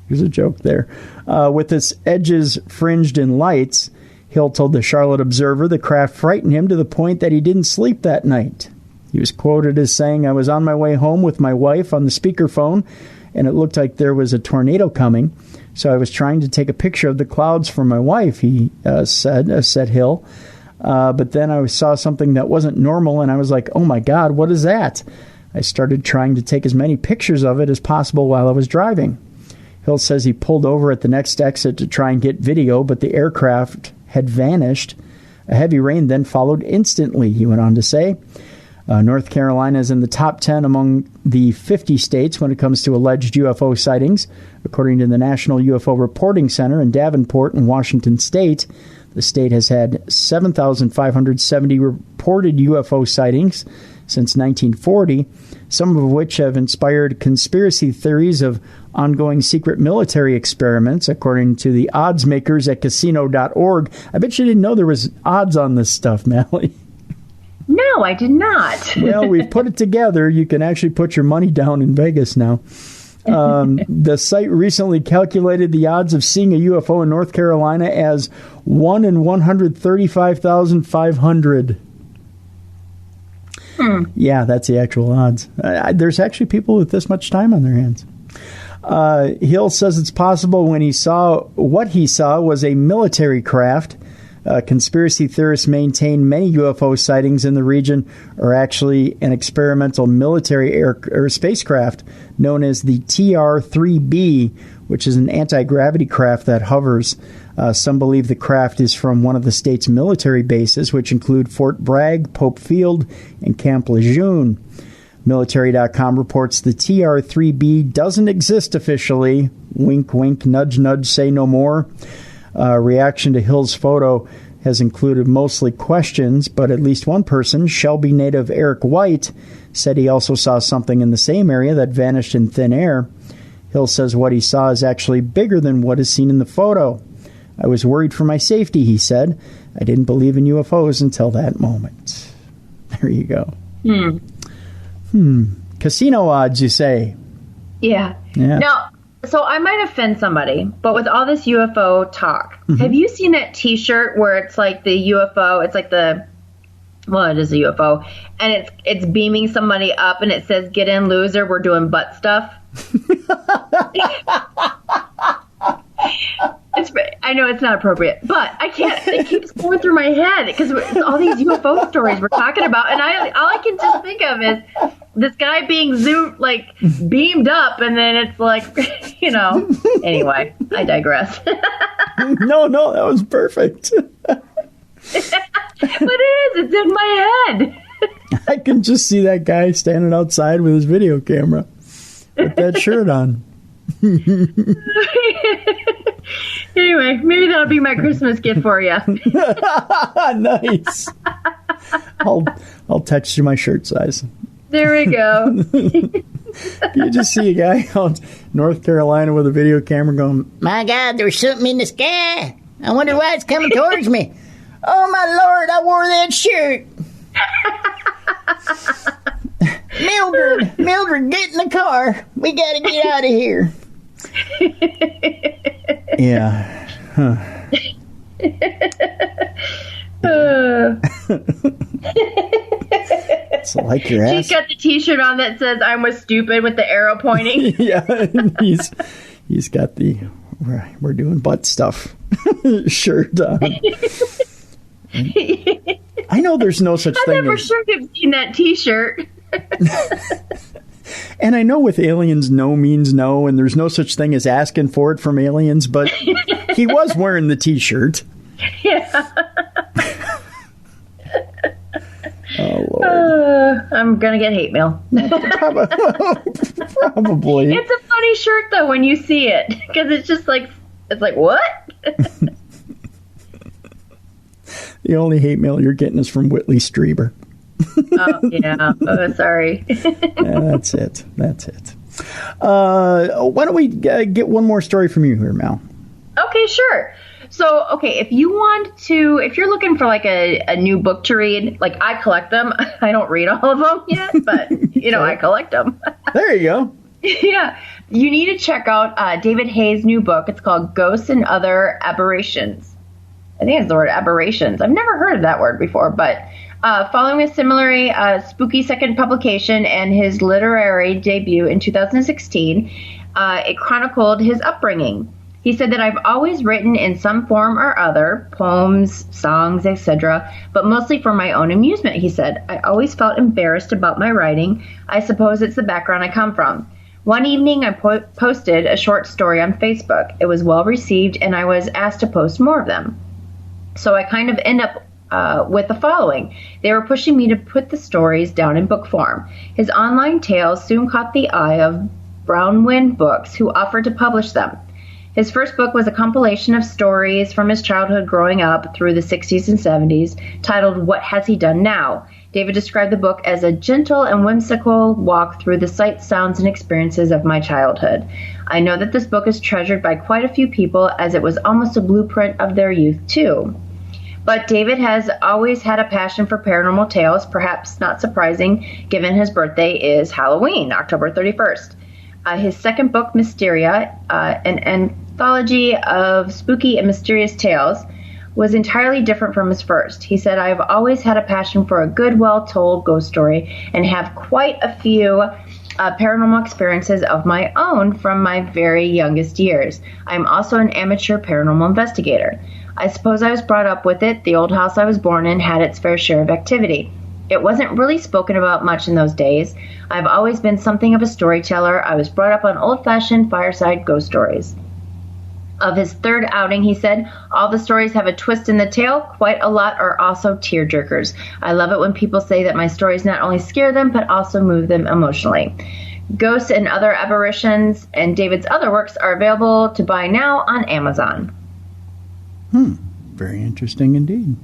There's a joke there. With its edges fringed in lights. Hill told the Charlotte Observer the craft frightened him to the point that he didn't sleep that night. He was quoted as saying, "I was on my way home with my wife on the speakerphone, and it looked like there was a tornado coming. So I was trying to take a picture of the clouds for my wife," he said Hill. But then I saw something that wasn't normal, and I was like, oh my God, what is that? I started trying to take as many pictures of it as possible while I was driving. Hill says he pulled over at the next exit to try and get video, but the aircraft had vanished. A heavy rain then followed instantly, he went on to say. North Carolina is in the top 10 among the 50 states when it comes to alleged UFO sightings. According to the National UFO Reporting Center in Davenport in Washington State, the state has had 7,570 reported UFO sightings since 1940, some of which have inspired conspiracy theories of ongoing secret military experiments, according to the odds makers at casino.org. I bet you didn't know there was odds on this stuff, Mallie. No, I did not. Well, we've put it together. You can actually put your money down in Vegas now. The site recently calculated the odds of seeing a UFO in North Carolina as 1 in 135,500. Yeah, that's the actual odds. There's actually people with this much time on their hands. Hill says it's possible what he saw was a military craft. Conspiracy theorists maintain many UFO sightings in the region are actually an experimental military air spacecraft known as the TR-3B, which is an anti-gravity craft that hovers. Some believe the craft is from one of the state's military bases, which include Fort Bragg, Pope Field, and Camp Lejeune. Military.com reports the TR-3B doesn't exist officially. Wink, wink, nudge, nudge, say no more. Reaction to Hill's photo has included mostly questions, but at least one person, Shelby native Eric White, said he also saw something in the same area that vanished in thin air. Hill says what he saw is actually bigger than what is seen in the photo. I was worried for my safety, he said. I didn't believe in UFOs until that moment. There you go. Casino odds, you say? Yeah. Now, so I might offend somebody, but with all this UFO talk, have you seen that T-shirt where it's like the UFO? It's like it is a UFO, and it's beaming somebody up, and it says "Get in, loser. We're doing butt stuff." I know it's not appropriate, but I can't. It keeps going through my head because all these UFO stories we're talking about, and all I can just think of is this guy being beamed up, and then it's like, Anyway, I digress. No, that was perfect. But it is. It's in my head. I can just see that guy standing outside with his video camera with that shirt on. Anyway, maybe that'll be my Christmas gift for you. Nice. I'll text you my shirt size. There we go. You just see a guy out in North Carolina with a video camera going, My God, there's something in the sky. I wonder why it's coming towards me. Oh, my Lord, I wore that shirt. Mildred, get in the car. We got to get out of here. Yeah. Huh. It's like your ass. She's got the T-shirt on that says "I'm was stupid" with the arrow pointing. Yeah, and he's got the we're doing butt stuff shirt on. I know there's no such thing. I'm never sure you've seen that T-shirt. And I know with aliens, no means no, and there's no such thing as asking for it from aliens, but he was wearing the T-shirt. Yeah. Oh, Lord. I'm going to get hate mail. Probably. It's a funny shirt, though, when you see it. Because it's just like, what? The only hate mail you're getting is from Whitley Strieber. Oh, yeah. Oh, sorry. Yeah, that's it. Why don't we get one more story from you here, Mal? Okay, sure. So, if you're looking for like a new book to read, like I collect them. I don't read all of them yet, but I collect them. There you go. Yeah. You need to check out David Hayes' new book. It's called Ghosts and Other Aberrations. I think it's the word aberrations. I've never heard of that word before, but following a similarly spooky second publication and his literary debut in 2016, it chronicled his upbringing. He said that I've always written in some form or other, poems, songs, etc., but mostly for my own amusement, he said. I always felt embarrassed about my writing. I suppose it's the background I come from. One evening, I posted a short story on Facebook. It was well received, and I was asked to post more of them. So I kind of end up with the following. They were pushing me to put the stories down in book form. His online tales soon caught the eye of Brownwind Books, who offered to publish them. His first book was a compilation of stories from his childhood growing up through the 60s and 70s, titled What Has He Done Now? David described the book as a gentle and whimsical walk through the sights, sounds, and experiences of my childhood. I know that this book is treasured by quite a few people, as it was almost a blueprint of their youth, too. But David has always had a passion for paranormal tales, perhaps not surprising, given his birthday is Halloween, October 31st. His second book, Mysteria, an anthology of spooky and mysterious tales, was entirely different from his first. He said, I've always had a passion for a good, well-told ghost story and have quite a few paranormal experiences of my own from my very youngest years. I'm also an amateur paranormal investigator. I suppose I was brought up with it. The old house I was born in had its fair share of activity. It wasn't really spoken about much in those days. I've always been something of a storyteller. I was brought up on old-fashioned fireside ghost stories. Of his third outing, he said, all the stories have a twist in the tale. Quite a lot are also tearjerkers. I love it when people say that my stories not only scare them, but also move them emotionally. Ghosts and Other Aberrations and David's other works are available to buy now on Amazon. Very interesting indeed.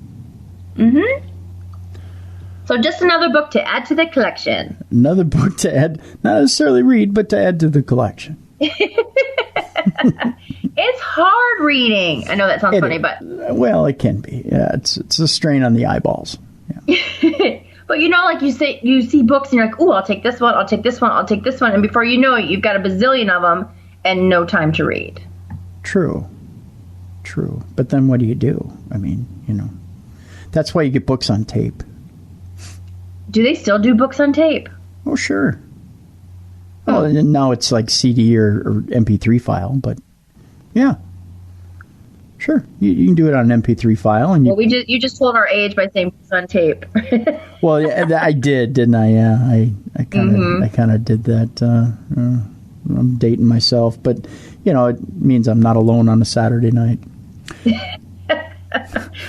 Mm-hmm. So just another book to add to the collection. Another book to add, not necessarily read, but to add to the collection. It's hard reading. I know that sounds funny, but... Well, it can be. Yeah, it's a strain on the eyeballs. Yeah. But like you see books and you're like, ooh, I'll take this one, I'll take this one, I'll take this one. And before you know it, you've got a bazillion of them and no time to read. True. But then what do you do? I mean, that's why you get books on tape. Do they still do books on tape? Oh, sure. Well, and now it's like CD or MP3 file, but yeah. Sure. You can do it on an MP3 file. And you just told our age by saying books on tape. Well, yeah, I did, didn't I? Yeah, I kind of did that. I'm dating myself, but, it means I'm not alone on a Saturday night.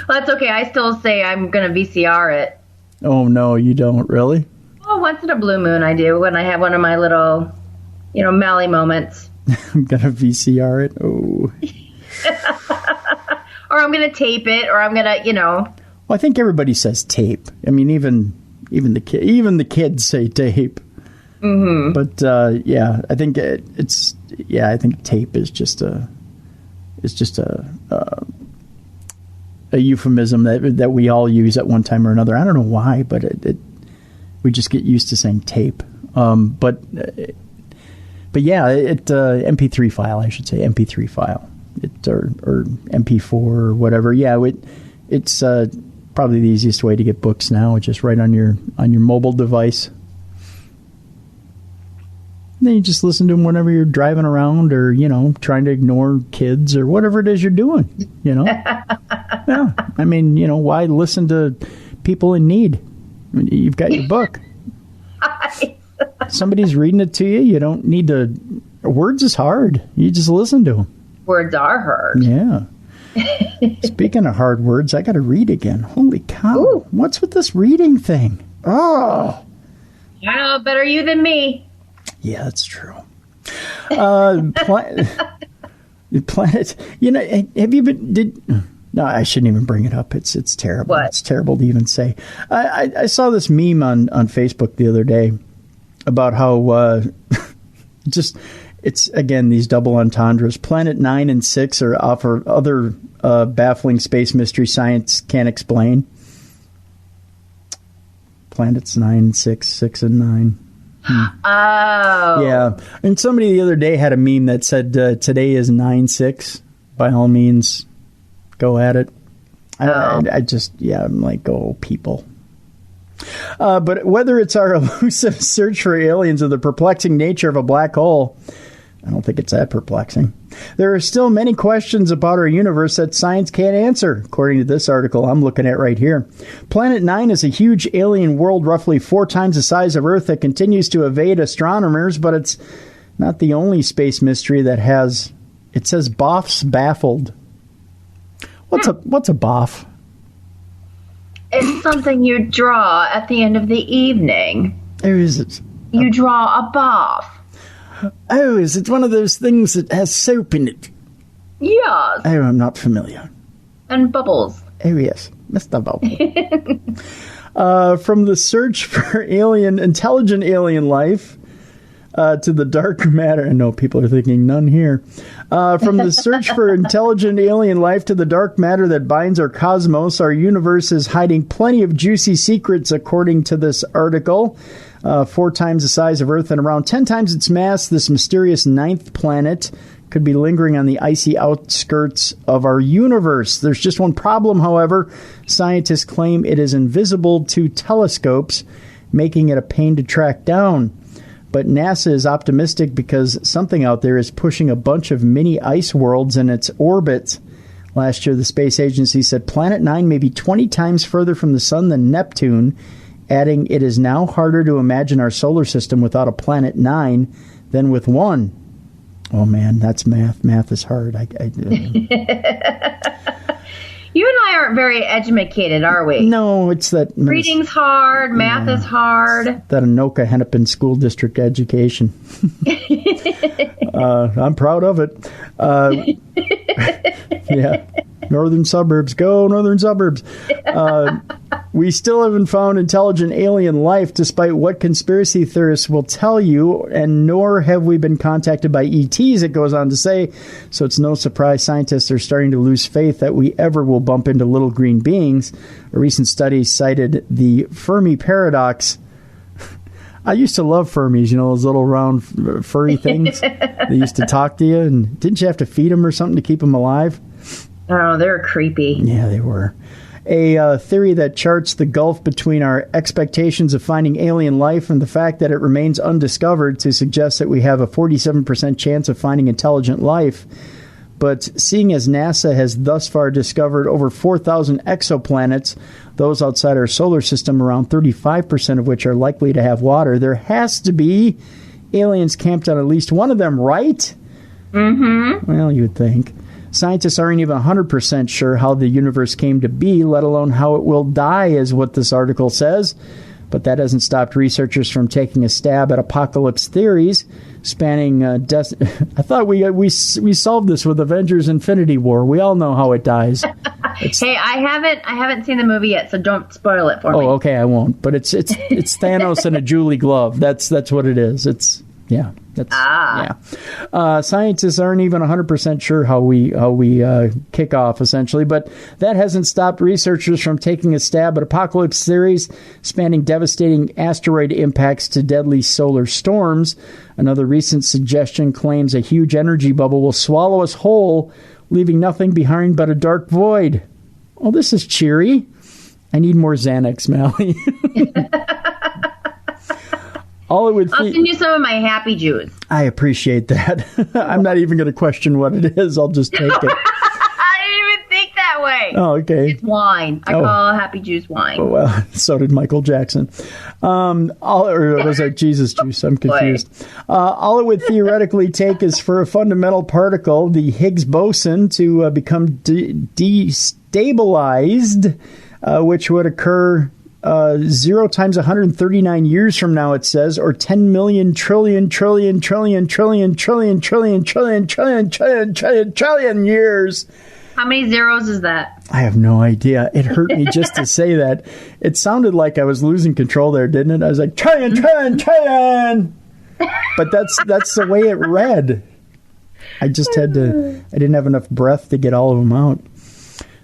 That's okay. I still say I'm going to VCR it. Oh, no, you don't, really? Oh, once in a blue moon I do when I have one of my little, Mallie moments. I'm going to VCR it? Oh. Or I'm going to tape it, or I'm going to, Well, I think everybody says tape. I mean, even the kids say tape. Mm-hmm. But, I think I think tape is just a euphemism that we all use at one time or another. I don't know why, but we just get used to saying tape. But yeah, MP3 file, I should say, MP3 file, or MP4 or whatever. Yeah, it's probably the easiest way to get books now. It's just right on your mobile device. Then you just listen to them whenever you're driving around, or trying to ignore kids or whatever it is you're doing. Yeah, I mean, why listen to people in need? I mean, you've got your book. Somebody's reading it to you. You don't need to. Words is hard. You just listen to them. Words are hard. Yeah. Speaking of hard words, I got to read again. Holy cow! Ooh. What's with this reading thing? Oh, I know, better you than me. Yeah, that's true. Planet. Have you been? No, I shouldn't even bring it up. It's terrible. What? It's terrible to even say. I saw this meme on Facebook the other day about how it's again these double entendres. Planet 9 and 6 are offer other baffling space mystery science can't explain. Planets 9 and 6, 6 and 9. Oh. Yeah. And somebody the other day had a meme that said, today is 9/6. By all means, go at it. I'm like, oh, people. But whether it's our elusive search for aliens or the perplexing nature of a black hole, I don't think it's that perplexing. There are still many questions about our universe that science can't answer, according to this article I'm looking at right here. Planet 9 is a huge alien world roughly 4 times the size of Earth that continues to evade astronomers, but it's not the only space mystery that has, it says, BOFs baffled. What's a BOF? It's something you draw at the end of the evening. Or is it? You draw a BOF. Oh, is it one of those things that has soap in it? Yes. Oh, I'm not familiar. And bubbles. Oh, yes. Mr. Bubble. From the search for intelligent alien life to the dark matter. I know people are thinking, none here. From the search for intelligent alien life to the dark matter that binds our cosmos, our universe is hiding plenty of juicy secrets, according to this article. 4 times the size of Earth and around 10 times its mass, this mysterious 9th planet could be lingering on the icy outskirts of our universe. There's just one problem, however. Scientists claim it is invisible to telescopes, making it a pain to track down. But NASA is optimistic because something out there is pushing a bunch of mini ice worlds in its orbit. Last year, the space agency said Planet 9 may be 20 times further from the sun than Neptune, adding, it is now harder to imagine our solar system without a Planet 9 than with one. Oh, man, that's math. Math is hard. You and I aren't very educated, are we? No, it's that... Reading's hard. Math is hard. That Anoka Hennepin School District education. I'm proud of it. Yeah. Northern suburbs. Go, northern suburbs. We still haven't found intelligent alien life, despite what conspiracy theorists will tell you, and nor have we been contacted by ETs, it goes on to say. So it's no surprise scientists are starting to lose faith that we ever will bump into little green beings. A recent study cited the Fermi paradox. I used to love Fermis, those little round furry things. They used to talk to you, and didn't you have to feed them or something to keep them alive? Oh, they were creepy. Yeah, they were. A theory that charts the gulf between our expectations of finding alien life and the fact that it remains undiscovered to suggest that we have a 47% chance of finding intelligent life. But seeing as NASA has thus far discovered over 4,000 exoplanets, those outside our solar system, around 35% of which are likely to have water, there has to be aliens camped on at least one of them, right? Mm-hmm. Well, you would think. Scientists aren't even 100% sure how the universe came to be, let alone how it will die, is what this article says. But that hasn't stopped researchers from taking a stab at apocalypse theories spanning I thought we solved this with Avengers Infinity War. We all know how it dies. Hey, I haven't seen the movie yet, so don't spoil it for me. Oh, okay, I won't. But it's Thanos and a Julie glove. That's what it is. Scientists aren't even 100% sure how we kick off, essentially, but that hasn't stopped researchers from taking a stab at apocalypse theories spanning devastating asteroid impacts to deadly solar storms. Another recent suggestion claims a huge energy bubble will swallow us whole, leaving nothing behind but a dark void. Oh, this is cheery. I need more Xanax, Mallie. I'll send you some of my happy juice. I appreciate that. I'm not even going to question what it is. I'll just take it. I didn't even think that way. Oh, okay. It's wine. I call happy juice wine. Oh, well, so did Michael Jackson. Or was that Jesus juice? I'm confused. All it would theoretically take is for a fundamental particle, the Higgs boson, to become destabilized, which would occur 0 times 139 years from now, it says, or 10 million trillion years. How many zeros is that? I have no idea. It hurt me just to say that. It sounded like I was losing control there, didn't it? I was like, trillion. But that's the way it read. I didn't have enough breath to get all of them out.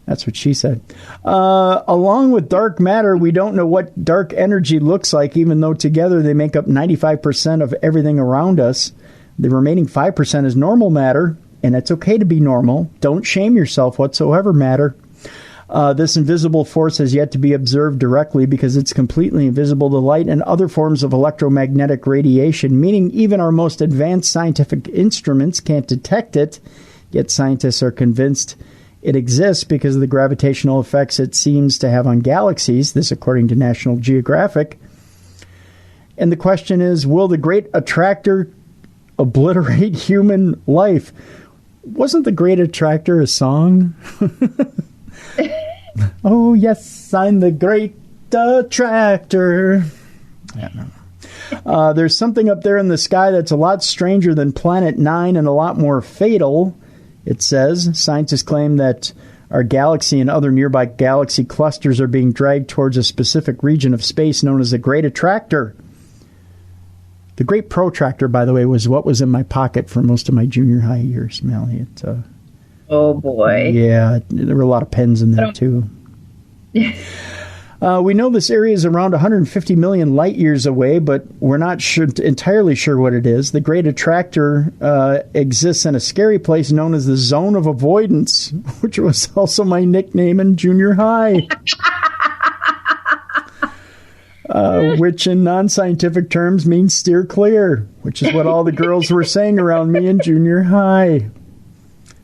That's what she said. Along with dark matter, we don't know what dark energy looks like, even though together they make up 95% of everything around us. The remaining 5% is normal matter, and it's okay to be normal. Don't shame yourself whatsoever, matter. This invisible force has yet to be observed directly because it's completely invisible to light and other forms of electromagnetic radiation, meaning even our most advanced scientific instruments can't detect it. Yet scientists are convinced it exists because of the gravitational effects it seems to have on galaxies, this according to National Geographic. And the question is, will the Great Attractor obliterate human life? Wasn't the Great Attractor a song? Oh, yes, I'm the Great Attractor. I don't know. There's something up there in the sky that's a lot stranger than Planet 9 and a lot more fatal. It says scientists claim that our galaxy and other nearby galaxy clusters are being dragged towards a specific region of space known as the Great Attractor. The Great Protractor, by the way, was what was in my pocket for most of my junior high years, Mallie. Oh, boy. Yeah, there were a lot of pens in there, too. We know this area is around 150 million light years away, but we're not entirely sure what it is. The Great Attractor exists in a scary place known as the Zone of Avoidance, which was also my nickname in junior high. Which in non-scientific terms means steer clear, which is what all the girls were saying around me in junior high.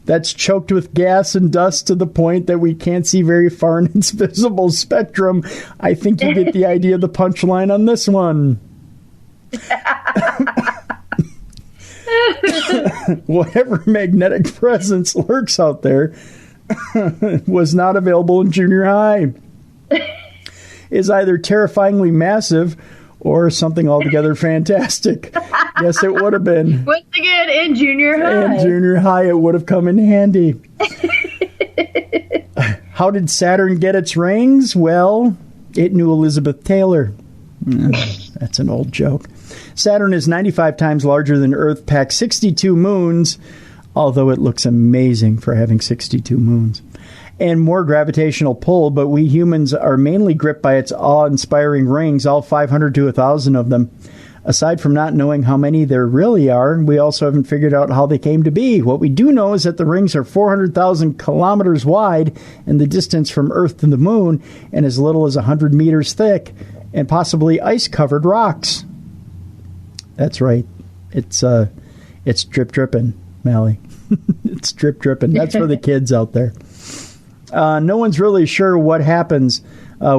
That's choked with gas and dust to the point that we can't see very far in its visible spectrum. I think you get the idea of the punchline on this one. Whatever magnetic presence lurks out there was not available in junior high. Is either terrifyingly massive or something altogether fantastic. Yes, it would have been. Once again, in junior high. In junior high, it would have come in handy. How did Saturn get its rings? Well, it knew Elizabeth Taylor. That's an old joke. Saturn is 95 times larger than Earth, packs 62 moons, although it looks amazing for having 62 moons. And more gravitational pull, but we humans are mainly gripped by its awe-inspiring rings, all 500 to 1,000 of them. Aside from not knowing how many there really are, we also haven't figured out how they came to be. What we do know is that the rings are 400,000 kilometers wide, and the distance from Earth to the moon, and as little as 100 meters thick, and possibly ice-covered rocks. That's right. It's drip-dripping, Mallie. It's drip-dripping. That's for the kids out there. No one's really sure what happens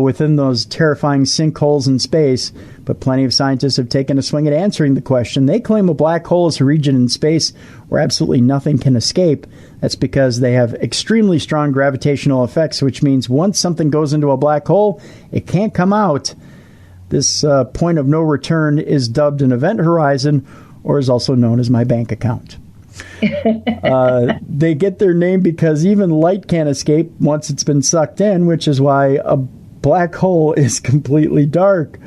within those terrifying sinkholes in space, but plenty of scientists have taken a swing at answering the question. They claim a black hole is a region in space where absolutely nothing can escape. That's because they have extremely strong gravitational effects, which means once something goes into a black hole, it can't come out. This point of no return is dubbed an event horizon, or is also known as my bank account. They get their name because even light can't escape once it's been sucked in, which is why a black hole is completely dark.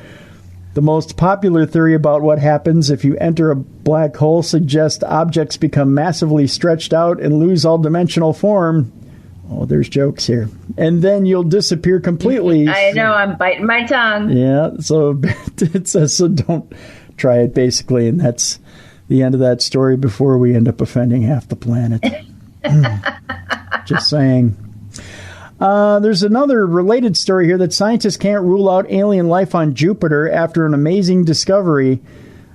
The most popular theory about what happens if you enter a black hole suggests objects become massively stretched out and lose all dimensional form. Oh, there's jokes here. And then you'll disappear completely. I know, I'm biting my tongue. Yeah, so it says, so don't try it, basically. And that's the end of that story before we end up offending half the planet. Just saying. There's another related story here that scientists can't rule out alien life on Jupiter after an amazing discovery.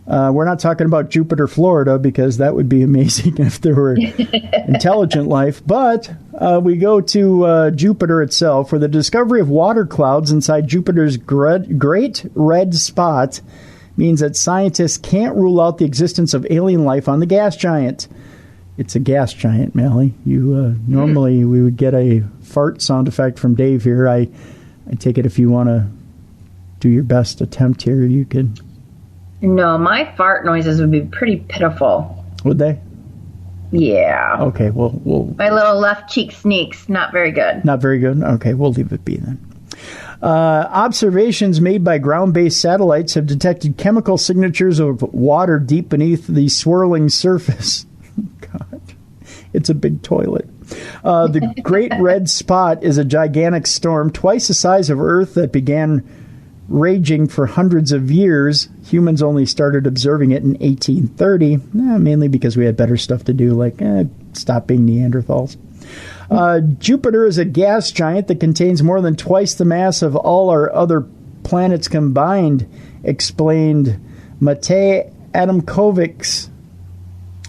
We're not talking about Jupiter, Florida, because that would be amazing if there were intelligent life. But we go to Jupiter itself, where the discovery of water clouds inside Jupiter's great red spot means that scientists can't rule out the existence of alien life on the gas giant. It's a gas giant, Mallie. Normally we would get a fart sound effect from Dave here. I take it if you want to do your best attempt here, you could. No, my fart noises would be pretty pitiful. Would they? Yeah. Okay, well, my little left cheek sneaks. Not very good. Not very good? Okay, we'll leave it be then. Observations made by ground-based satellites have detected chemical signatures of water deep beneath the swirling surface. God, it's a big toilet. The Great Red Spot is a gigantic storm twice the size of Earth that began raging for hundreds of years. Humans only started observing it in 1830, mainly because we had better stuff to do, like stop being Neanderthals. Jupiter is a gas giant that contains more than twice the mass of all our other planets combined, explained Matej Adamkovics.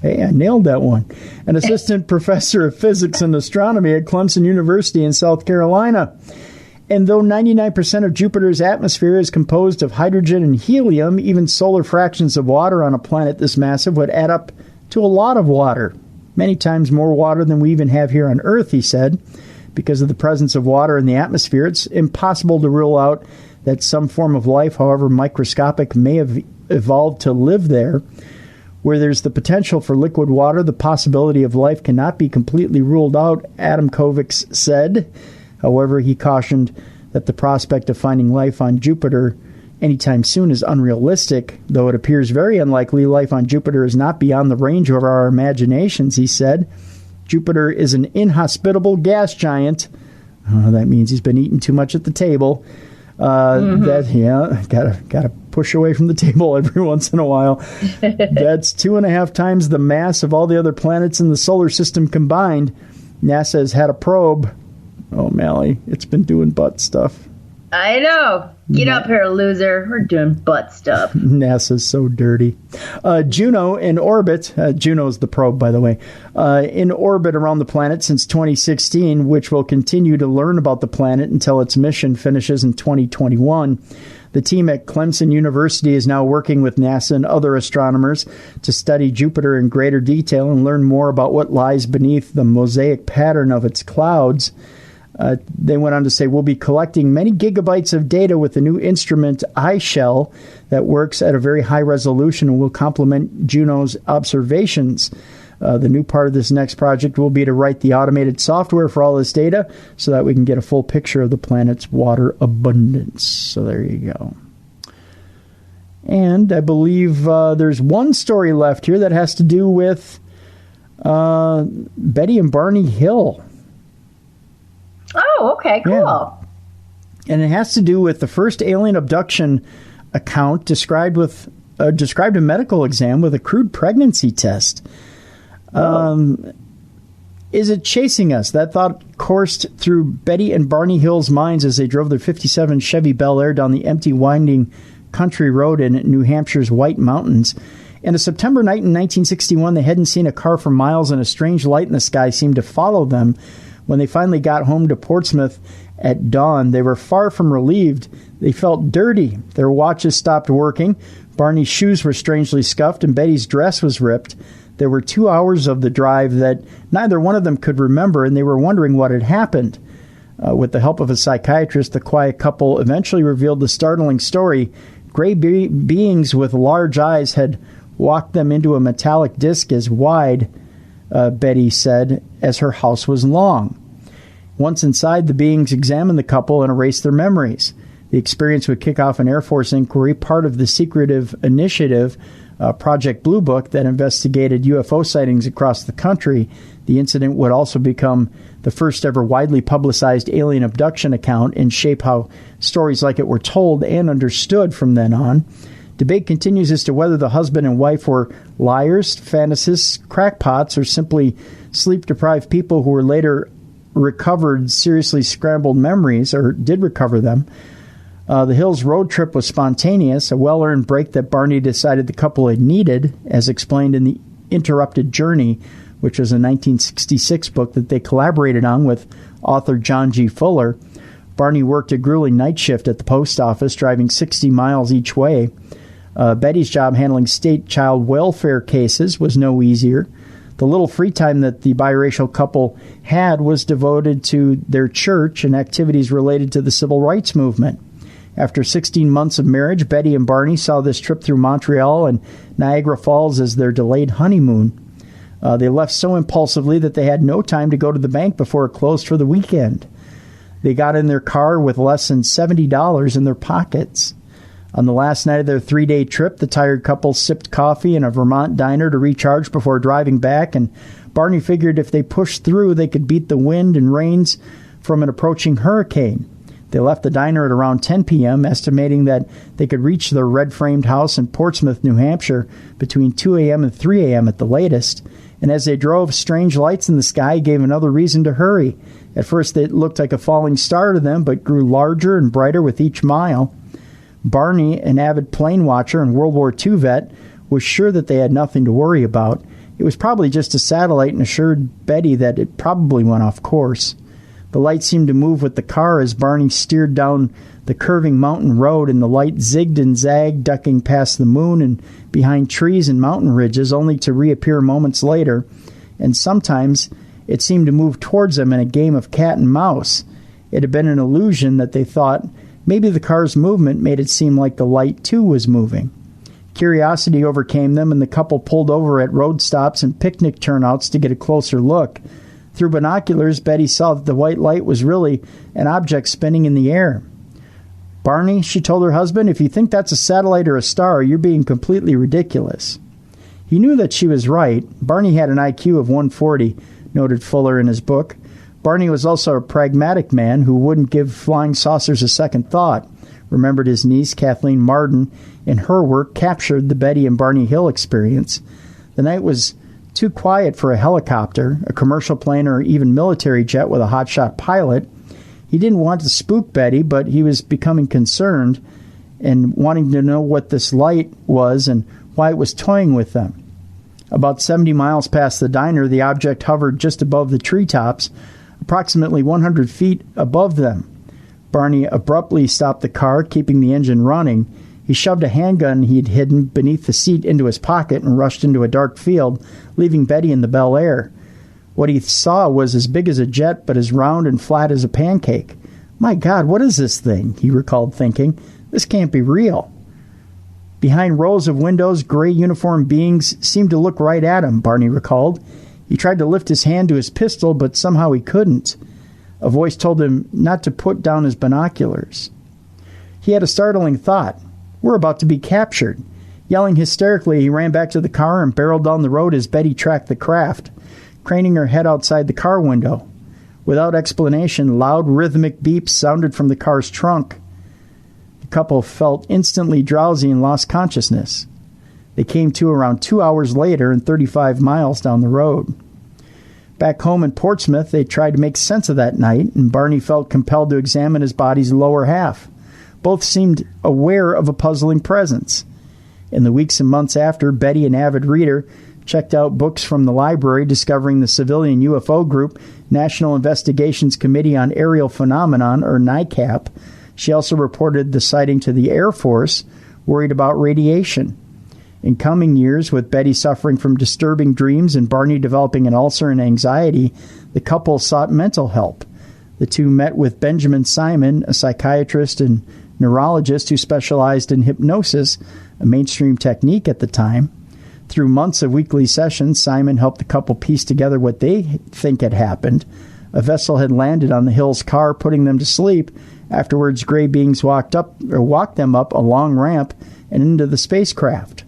Hey, I nailed that one. An assistant professor of physics and astronomy at Clemson University in South Carolina. And though 99% of Jupiter's atmosphere is composed of hydrogen and helium, even solar fractions of water on a planet this massive would add up to a lot of water. Many times more water than we even have here on Earth, he said. Because of the presence of water in the atmosphere, it's impossible to rule out that some form of life, however microscopic, may have evolved to live there. Where there's the potential for liquid water, the possibility of life cannot be completely ruled out, Adamkovics said. However, he cautioned that the prospect of finding life on Jupiter anytime soon is unrealistic. Though it appears very unlikely, life on Jupiter is not beyond the range of our imaginations, he said. Jupiter is an inhospitable gas giant. That means he's been eating too much at the table. Gotta push away from the table every once in a while. That's 2.5 times the mass of all the other planets in the solar system combined. NASA has had a probe. Oh, Mallie, it's been doing butt stuff. I know. Get up here, loser. We're doing butt stuff. NASA's so dirty. Juno in orbit. Juno's the probe, by the way. In orbit around the planet since 2016, which will continue to learn about the planet until its mission finishes in 2021. The team at Clemson University is now working with NASA and other astronomers to study Jupiter in greater detail and learn more about what lies beneath the mosaic pattern of its clouds. They went on to say, we'll be collecting many gigabytes of data with the new instrument iShell that works at a very high resolution and will complement Juno's observations. The new part of this next project will be to write the automated software for all this data so that we can get a full picture of the planet's water abundance. So there you go. And I believe there's one story left here that has to do with Betty and Barney Hill. Oh, okay, cool. Yeah. And it has to do with the first alien abduction account described a medical exam with a crude pregnancy test. Is it chasing us? That thought coursed through Betty and Barney Hill's minds as they drove their 57 Chevy Bel Air down the empty, winding country road in New Hampshire's White Mountains. And a September night in 1961, they hadn't seen a car for miles, and a strange light in the sky seemed to follow them. When they finally got home to Portsmouth At dawn, they were far from relieved. They felt dirty. Their watches stopped working. Barney's shoes were strangely scuffed, and Betty's dress was ripped. There were 2 hours of the drive that neither one of them could remember, and they were wondering what had happened. With the help of a psychiatrist, the quiet couple eventually revealed the startling story. Gray beings with large eyes had walked them into a metallic disc as wide, Betty said, as her house was long. Once inside, the beings examined the couple and erased their memories. The experience would kick off an Air Force inquiry, part of the secretive initiative, Project Blue Book, that investigated UFO sightings across the country. The incident would also become the first ever widely publicized alien abduction account and shape how stories like it were told and understood from then on. Debate continues as to whether the husband and wife were liars, fantasists, crackpots, or simply sleep-deprived people who were later recovered seriously scrambled memories, or did recover them. The Hills road trip was spontaneous, a well-earned break that Barney decided the couple had needed, as explained in The Interrupted Journey, which was a 1966 book that they collaborated on with author John G. Fuller. Barney worked a grueling night shift at the post office, driving 60 miles each way. Betty's job handling state child welfare cases was no easier. The little free time that the biracial couple had was devoted to their church and activities related to the civil rights movement. After 16 months of marriage, Betty and Barney saw this trip through Montreal and Niagara Falls as their delayed honeymoon. They left so impulsively that they had no time to go to the bank before it closed for the weekend. They got in their car with less than $70 in their pockets. On the last night of their 3-day trip, the tired couple sipped coffee in a Vermont diner to recharge before driving back, and Barney figured if they pushed through, they could beat the wind and rains from an approaching hurricane. They left the diner at around 10 p.m., estimating that they could reach their red-framed house in Portsmouth, New Hampshire, between 2 a.m. and 3 a.m. at the latest. And as they drove, strange lights in the sky gave another reason to hurry. At first, it looked like a falling star to them, but grew larger and brighter with each mile. Barney, an avid plane watcher and World War II vet, was sure that they had nothing to worry about. It was probably just a satellite, and assured Betty that it probably went off course. The light seemed to move with the car as Barney steered down the curving mountain road, and the light zigged and zagged, ducking past the moon and behind trees and mountain ridges, only to reappear moments later. And sometimes it seemed to move towards them in a game of cat and mouse. It had been an illusion that they thought maybe the car's movement made it seem like the light, too, was moving. Curiosity overcame them, and the couple pulled over at road stops and picnic turnouts to get a closer look. Through binoculars, Betty saw that the white light was really an object spinning in the air. "Barney," she told her husband, "if you think that's a satellite or a star, you're being completely ridiculous." He knew that she was right. Barney had an IQ of 140, noted Fuller in his book. Barney was also a pragmatic man who wouldn't give flying saucers a second thought. Remembered his niece, Kathleen Marden, in her work captured the Betty and Barney Hill experience. The night was too quiet for a helicopter, a commercial plane, or even military jet with a hotshot pilot. He didn't want to spook Betty, but he was becoming concerned and wanting to know what this light was and why it was toying with them. About 70 miles past the diner, the object hovered just above the treetops, approximately 100 feet above them. Barney abruptly stopped the car, keeping the engine running. He shoved a handgun he had hidden beneath the seat into his pocket and rushed into a dark field, leaving Betty in the Bel Air. What he saw was as big as a jet, but as round and flat as a pancake. "My God, what is this thing?" he recalled thinking. "This can't be real." Behind rows of windows, gray uniformed beings seemed to look right at him, Barney recalled. He tried to lift his hand to his pistol, but somehow he couldn't. A voice told him not to put down his binoculars. He had a startling thought. "We're about to be captured." Yelling hysterically, he ran back to the car and barreled down the road as Betty tracked the craft, craning her head outside the car window. Without explanation, loud rhythmic beeps sounded from the car's trunk. The couple felt instantly drowsy and lost consciousness. They came to around 2 hours later and 35 miles down the road. Back home in Portsmouth, they tried to make sense of that night, and Barney felt compelled to examine his body's lower half. Both seemed aware of a puzzling presence. In the weeks and months after, Betty, an avid reader, checked out books from the library discovering the civilian UFO group National Investigations Committee on Aerial Phenomenon, or NICAP. She also reported the sighting to the Air Force, worried about radiation. In coming years, with Betty suffering from disturbing dreams and Barney developing an ulcer and anxiety, the couple sought mental help. The two met with Benjamin Simon, a psychiatrist and neurologist who specialized in hypnosis, a mainstream technique at the time. Through months of weekly sessions, Simon helped the couple piece together what they think had happened. A vessel had landed on the Hills' car, putting them to sleep. Afterwards, gray beings walked them up a long ramp and into the spacecraft.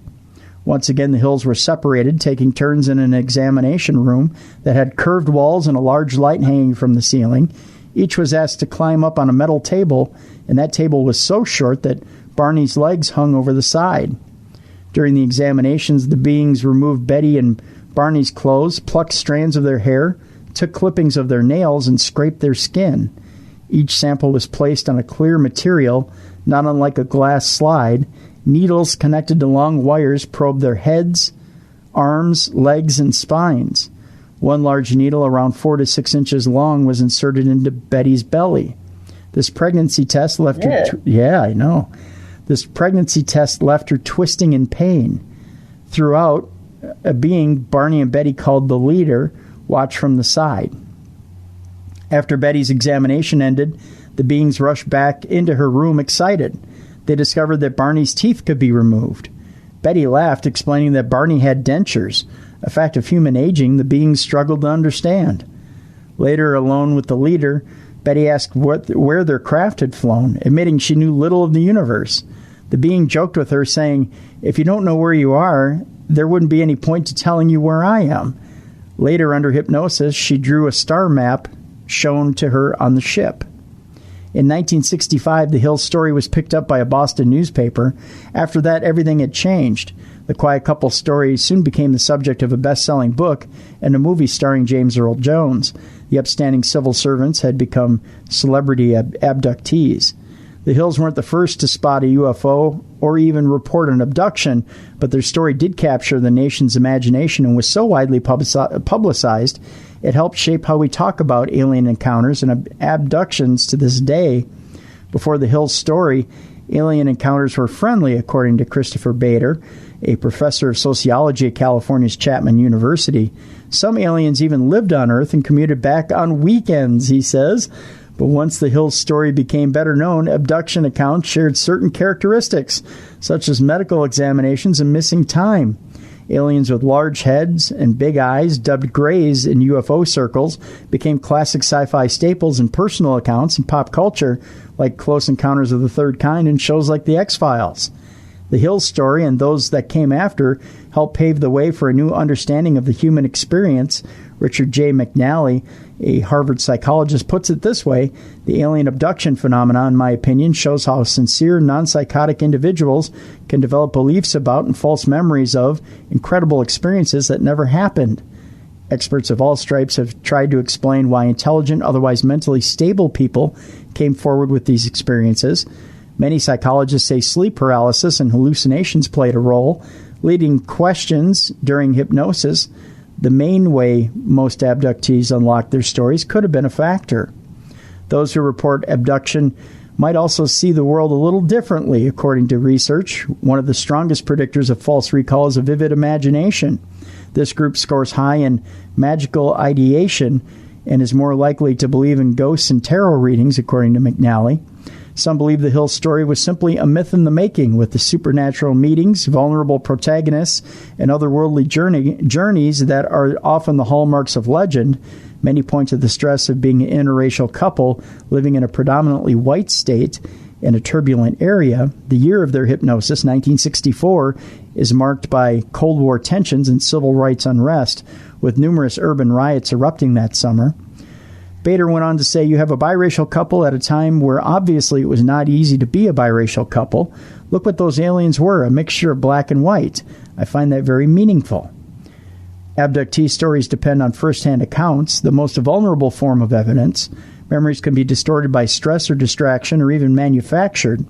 Once again, the Hills were separated, taking turns in an examination room that had curved walls and a large light hanging from the ceiling. Each was asked to climb up on a metal table, and that table was so short that Barney's legs hung over the side. During the examinations, the beings removed Betty and Barney's clothes, plucked strands of their hair, took clippings of their nails, and scraped their skin. Each sample was placed on a clear material, not unlike a glass slide. Needles connected to long wires probed their heads, arms, legs, and spines. One large needle, around 4 to 6 inches long, was inserted into Betty's belly. This pregnancy test left her... This pregnancy test left her twisting in pain. Throughout, a being Barney and Betty called the leader watched from the side. After Betty's examination ended, the beings rushed back into her room excited. They discovered that Barney's teeth could be removed. Betty laughed, explaining that Barney had dentures, a fact of human aging the beings struggled to understand. Later, alone with the leader, Betty asked where their craft had flown, admitting she knew little of the universe. The being joked with her, saying, "If you don't know where you are, there wouldn't be any point to telling you where I am." Later, under hypnosis, she drew a star map shown to her on the ship. In 1965, the Hill story was picked up by a Boston newspaper. After that, everything had changed. The Quiet Couple story soon became the subject of a best-selling book and a movie starring James Earl Jones. The upstanding civil servants had become celebrity abductees. The Hills weren't the first to spot a UFO or even report an abduction, but their story did capture the nation's imagination and was so widely publicized, it helped shape how we talk about alien encounters and abductions to this day. Before the Hills story, alien encounters were friendly, according to Christopher Bader, a professor of sociology at California's Chapman University. Some aliens even lived on Earth and commuted back on weekends, he says. But once the Hills story became better known, abduction accounts shared certain characteristics, such as medical examinations and missing time. Aliens with large heads and big eyes, dubbed grays in UFO circles, became classic sci-fi staples in personal accounts and pop culture, like Close Encounters of the Third Kind and shows like The X-Files. The Hills story and those that came after helped pave the way for a new understanding of the human experience. Richard J. McNally, a Harvard psychologist, puts it this way: the alien abduction phenomenon, in my opinion, shows how sincere, non-psychotic individuals can develop beliefs about and false memories of incredible experiences that never happened. Experts of all stripes have tried to explain why intelligent, otherwise mentally stable people came forward with these experiences. Many psychologists say sleep paralysis and hallucinations played a role, leading questions during hypnosis. The main way most abductees unlock their stories could have been a factor. Those who report abduction might also see the world a little differently, according to research. One of the strongest predictors of false recall is a vivid imagination. This group scores high in magical ideation and is more likely to believe in ghosts and tarot readings, according to McNally. Some believe the Hill story was simply a myth in the making, with the supernatural meetings, vulnerable protagonists, and otherworldly journeys that are often the hallmarks of legend. Many point to the stress of being an interracial couple living in a predominantly white state in a turbulent area. The year of their hypnosis, 1964, is marked by Cold War tensions and civil rights unrest, with numerous urban riots erupting that summer. Bader went on to say, you have a biracial couple at a time where obviously it was not easy to be a biracial couple. Look what those aliens were, a mixture of black and white. I find that very meaningful. Abductee stories depend on first-hand accounts, the most vulnerable form of evidence. Memories can be distorted by stress or distraction or even manufactured.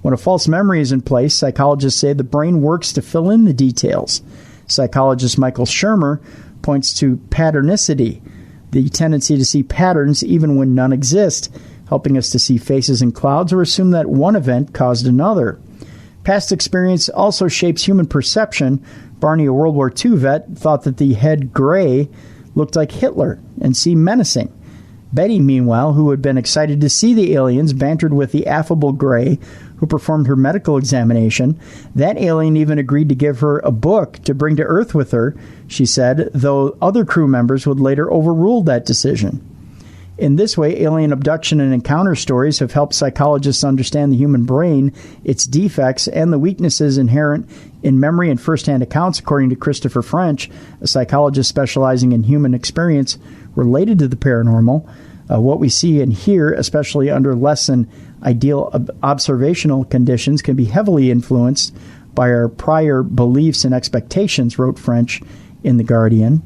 When a false memory is in place, psychologists say the brain works to fill in the details. Psychologist Michael Shermer points to patternicity, the tendency to see patterns even when none exist, helping us to see faces in clouds or assume that one event caused another. Past experience also shapes human perception. Barney, a World War II vet, thought that the head gray looked like Hitler and seemed menacing. Betty, meanwhile, who had been excited to see the aliens, bantered with the affable Gray, who performed her medical examination. That alien even agreed to give her a book to bring to Earth with her, she said, though other crew members would later overrule that decision. In this way, alien abduction and encounter stories have helped psychologists understand the human brain, its defects, and the weaknesses inherent in memory and first-hand accounts, according to Christopher French, a psychologist specializing in human experience related to the paranormal. What we see and hear, especially under less than ideal observational conditions, can be heavily influenced by our prior beliefs and expectations, wrote French in The Guardian.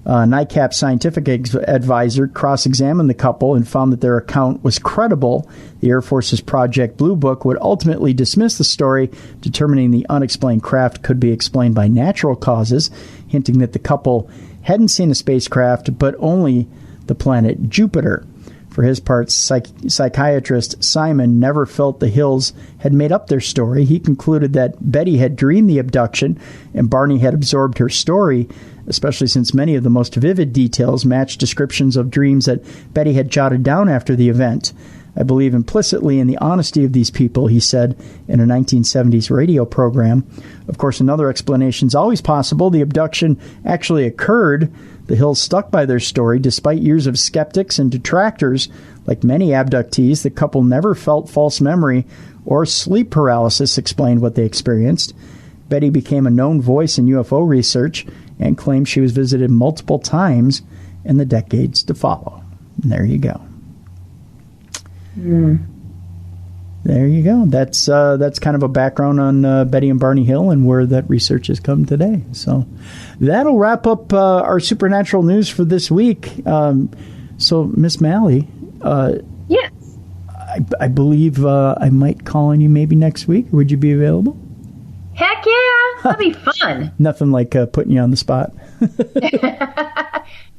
NICAP scientific advisor cross-examined the couple and found that their account was credible. The Air Force's Project Blue Book would ultimately dismiss the story, determining the unexplained craft could be explained by natural causes, hinting that the couple hadn't seen a spacecraft, but only the planet Jupiter. For his part, psychiatrist Simon never felt the Hills had made up their story. He concluded that Betty had dreamed the abduction and Barney had absorbed her story, especially since many of the most vivid details matched descriptions of dreams that Betty had jotted down after the event. I believe implicitly in the honesty of these people, he said in a 1970s radio program. Of course, another explanation is always possible. The abduction actually occurred. The Hills stuck by their story despite years of skeptics and detractors. Like many abductees, the couple never felt false memory or sleep paralysis, explained what they experienced. Betty became a known voice in UFO research and claimed she was visited multiple times in the decades to follow. And there you go. There you go. That's kind of a background on Betty and Barney Hill and where that research has come today. So that'll wrap up our supernatural news for this week. So, Miss Mallie, yes, I believe I might call on you maybe next week. Would you be available? Heck yeah, that'd be fun. Nothing like putting you on the spot. No,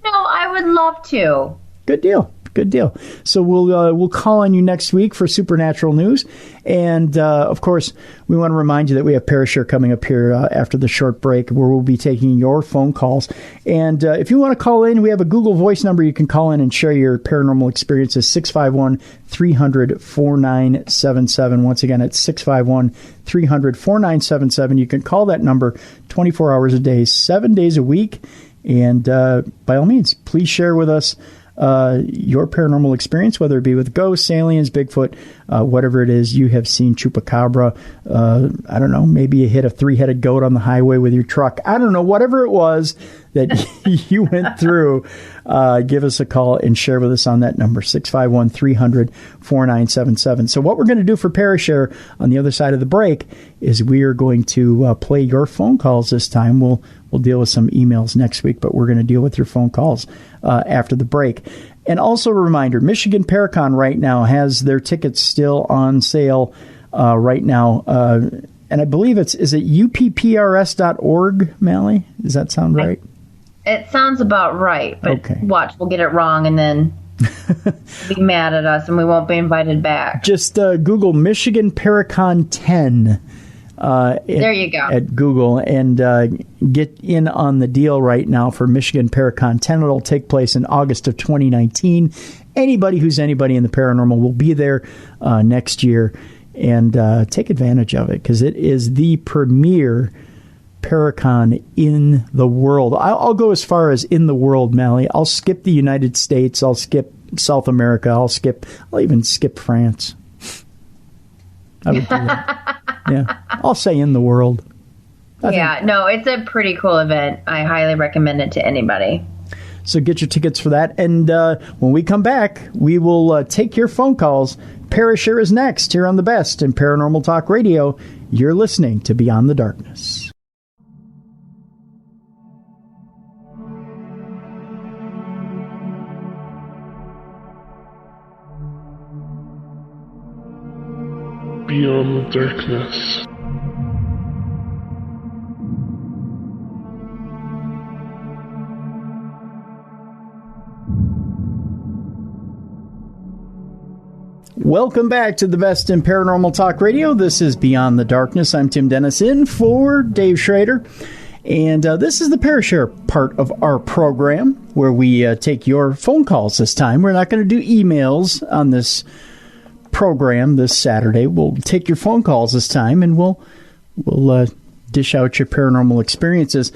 I would love to. Good deal. Good deal. So we'll call on you next week for supernatural news, and of course we want to remind you that we have Parashare coming up here after the short break, where we'll be taking your phone calls. And if you want to call in, we have a Google Voice number you can call in and share your paranormal experiences. 651-300-4977. Once again, it's 651-300-4977. You can call that number 24 hours a day, 7 days a week, and by all means, please share with us your paranormal experience, whether it be with ghosts, aliens, Bigfoot, whatever it is you have seen, chupacabra, I don't know, maybe you hit a 3-headed goat on the highway with your truck. I don't know, whatever it was that you went through, give us a call and share with us on that number, 651-300-4977. So what we're going to do for Parashare on the other side of the break is we are going to play your phone calls this time. We'll deal with some emails next week, but we're going to deal with your phone calls after the break. And also a reminder, Michigan Paracon right now has their tickets still on sale right now. And I believe is it UPPRS.org, Mallie? Does that sound right? It sounds about right, but okay. Watch, we'll get it wrong and then be mad at us and we won't be invited back. Just Google Michigan Paracon 10. There you go. At Google, and get in on the deal right now for Michigan Paracon 10. It'll take place in August of 2019. Anybody who's anybody in the paranormal will be there next year, and take advantage of it, because it is the premier Paracon in the world. I'll go as far as in the world, Mallie. I'll skip the United States. I'll skip South America. I'll even skip France. I would do that. Yeah, I'll say in the world. No, it's a pretty cool event. I highly recommend it to anybody. So get your tickets for that. And when we come back, we will take your phone calls. Parashare is next here on the best in Paranormal Talk Radio. You're listening to Beyond the Darkness. Beyond the darkness. Welcome back to the best in paranormal talk radio. This is Beyond the Darkness. I'm Tim Dennis in for Dave Schrader. And this is the Parashare part of our program where we take your phone calls this time. We're not going to do emails on this program this Saturday. We'll take your phone calls this time, and we'll dish out your paranormal experiences.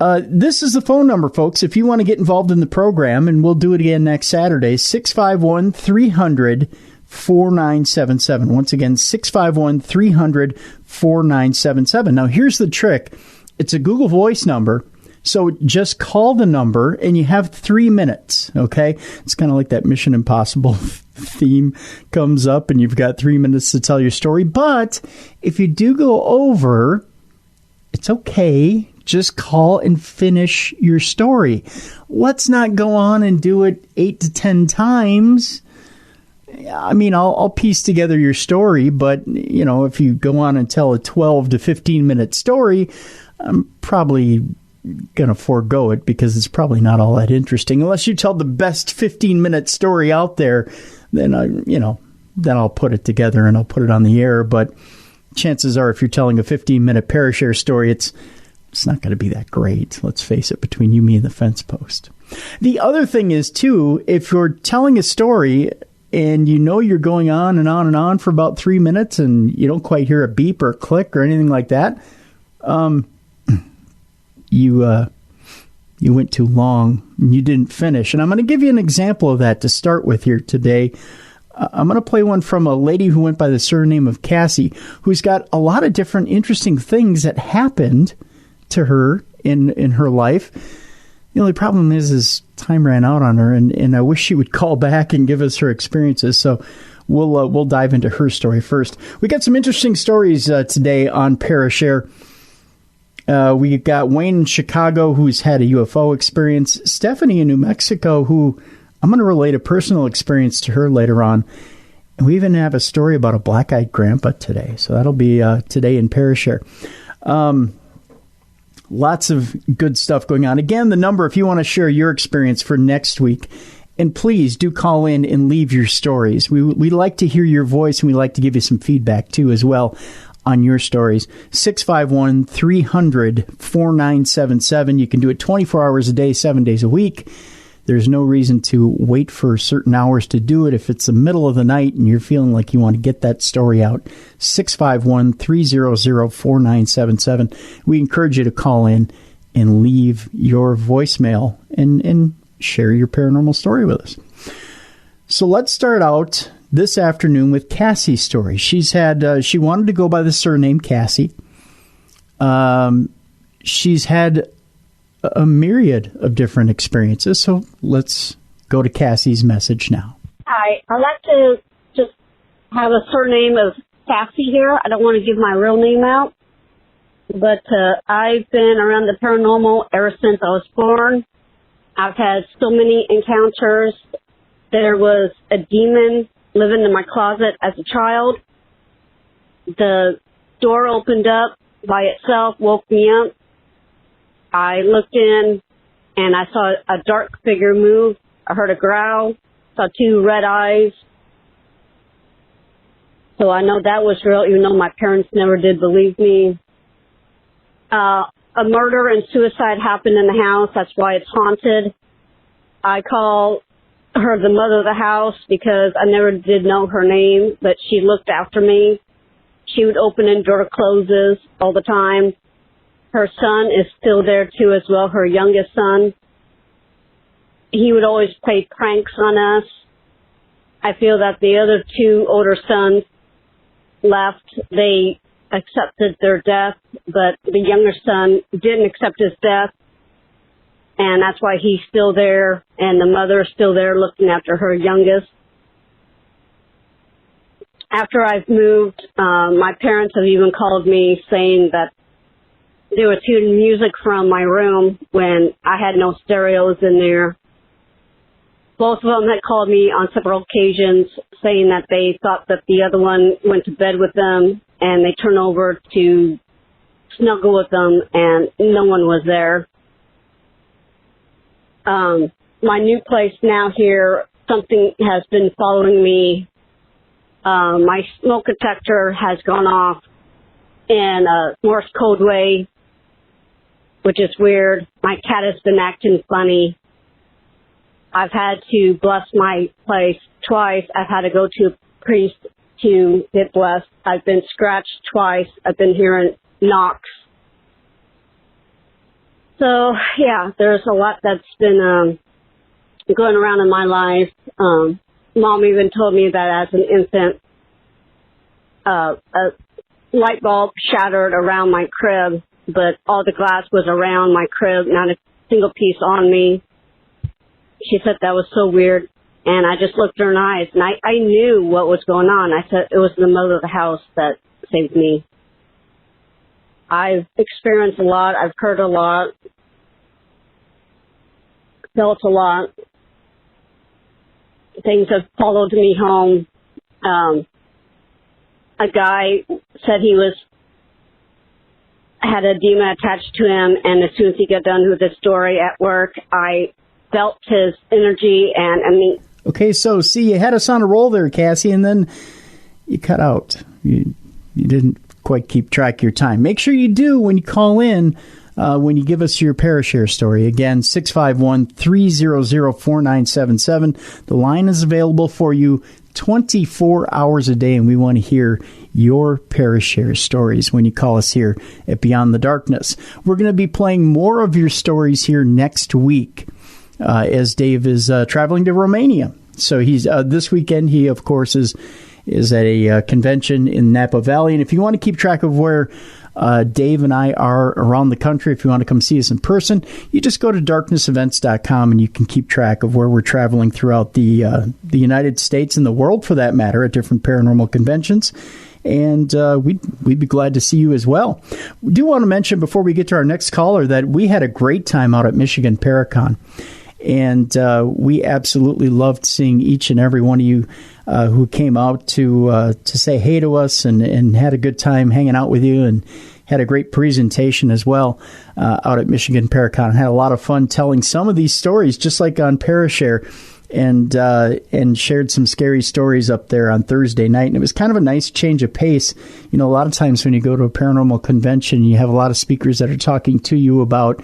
This is the phone number, folks, if you want to get involved in the program, and we'll do it again next Saturday, 651-300-4977. Once again, 651-300-4977. Now, here's the trick. It's a Google Voice number, so just call the number, and you have 3 minutes, okay? It's kind of like that Mission Impossible theme comes up, and you've got 3 minutes to tell your story. But if you do go over, it's okay. Just call and finish your story. Let's not go on and do it 8 to 10 times. I mean, I'll piece together your story, but, you know, if you go on and tell a 12 to 15-minute story, I'm probably going to forego it because it's probably not all that interesting. Unless you tell the best 15-minute story out there, then I'll put it together and I'll put it on the air. But chances are, if you're telling a 15-minute Parashare story, it's not going to be that great. Let's face it, between you, me, and the fence post. The other thing is, too, if you're telling a story and you know you're going on and on and on for about 3 minutes and you don't quite hear a beep or a click or anything like that, you went too long and you didn't finish. And I'm going to give you an example of that to start with here today. I'm going to play one from a lady who went by the surname of Cassie, who's got a lot of different interesting things that happened to her in her life. The only problem is time ran out on her, and I wish she would call back and give us her experiences. So we'll dive into her story first. We got some interesting stories today on Parashare. We got Wayne in Chicago, who's had a UFO experience. Stephanie in New Mexico, who I'm going to relate a personal experience to her later on. And we even have a story about a black-eyed grandpa today. So that'll be today in Parashare. Lots of good stuff going on. Again, the number, if you want to share your experience for next week, and please do call in and leave your stories. We like to hear your voice, and we like to give you some feedback, too, as well, on your stories. 651-300-4977. You can do it 24 hours a day, 7 days a week. There's no reason to wait for certain hours to do it. If it's the middle of the night and you're feeling like you want to get that story out, 651-300-4977. We encourage you to call in and leave your voicemail and share your paranormal story with us. So let's start out this afternoon with Cassie's story. She's had she wanted to go by the surname Cassie. She's had a myriad of different experiences. So let's go to Cassie's message now. Hi, I'd like to just have a surname of Cassie here. I don't want to give my real name out, but I've been around the paranormal ever since I was born. I've had so many encounters. There was a demon living in my closet as a child. The door opened up by itself, woke me up. I looked in, and I saw a dark figure move. I heard a growl, saw two red eyes. So I know that was real, even though my parents never did believe me. A murder and suicide happened in the house. That's why it's haunted. I call her the mother of the house because I never did know her name, but she looked after me. She would open and door closes all the time. Her son is still there, too, as well, her youngest son. He would always play pranks on us. I feel that the other two older sons left. They accepted their death, but the younger son didn't accept his death, and that's why he's still there, and the mother is still there looking after her youngest. After I've moved, my parents have even called me saying that they were tuning music from my room when I had no stereos in there. Both of them had called me on several occasions saying that they thought that the other one went to bed with them, and they turned over to snuggle with them, and no one was there. My new place now here, something has been following me My smoke detector has gone off in a Morse code way, which is weird. My cat has been acting funny. I've had to bless my place twice. I've had to go to a priest to get blessed. I've been scratched twice. I've been hearing knocks. So, yeah, there's a lot that's been going around in my life. Mom even told me that as an infant, a light bulb shattered around my crib, but all the glass was around my crib, not a single piece on me. She said that was so weird, and I just looked her in the eyes, and I knew what was going on. I said it was the mother of the house that saved me. I've experienced a lot. I've heard a lot, felt a lot. Things have followed me home. A guy said he had a demon attached to him, and as soon as he got done with the story at work, I felt his energy, and I mean... Okay, so see, you had us on a roll there, Cassie, and then you cut out. You didn't quite keep track of your time. Make sure you do when you call in, when you give us your Parashare story. Again, 651-300-4977. The line is available for you 24 hours a day, and we want to hear your Parashare stories when you call us here at Beyond the Darkness. We're going to be playing more of your stories here next week as Dave is traveling to Romania. So he's this weekend. He, of course, is at a convention in Napa Valley. And if you want to keep track of where Dave and I are around the country, if you want to come see us in person, you just go to darknessevents.com and you can keep track of where we're traveling throughout the United States and the world, for that matter, at different paranormal conventions. And we'd be glad to see you as well. We do want to mention before we get to our next caller that we had a great time out at Michigan Paracon. And we absolutely loved seeing each and every one of you who came out to say hey to us and had a good time hanging out with you, and had a great presentation as well out at Michigan Paracon. Had a lot of fun telling some of these stories, just like on Parashare, and shared some scary stories up there on Thursday night. And it was kind of a nice change of pace. You know, a lot of times when you go to a paranormal convention, you have a lot of speakers that are talking to you about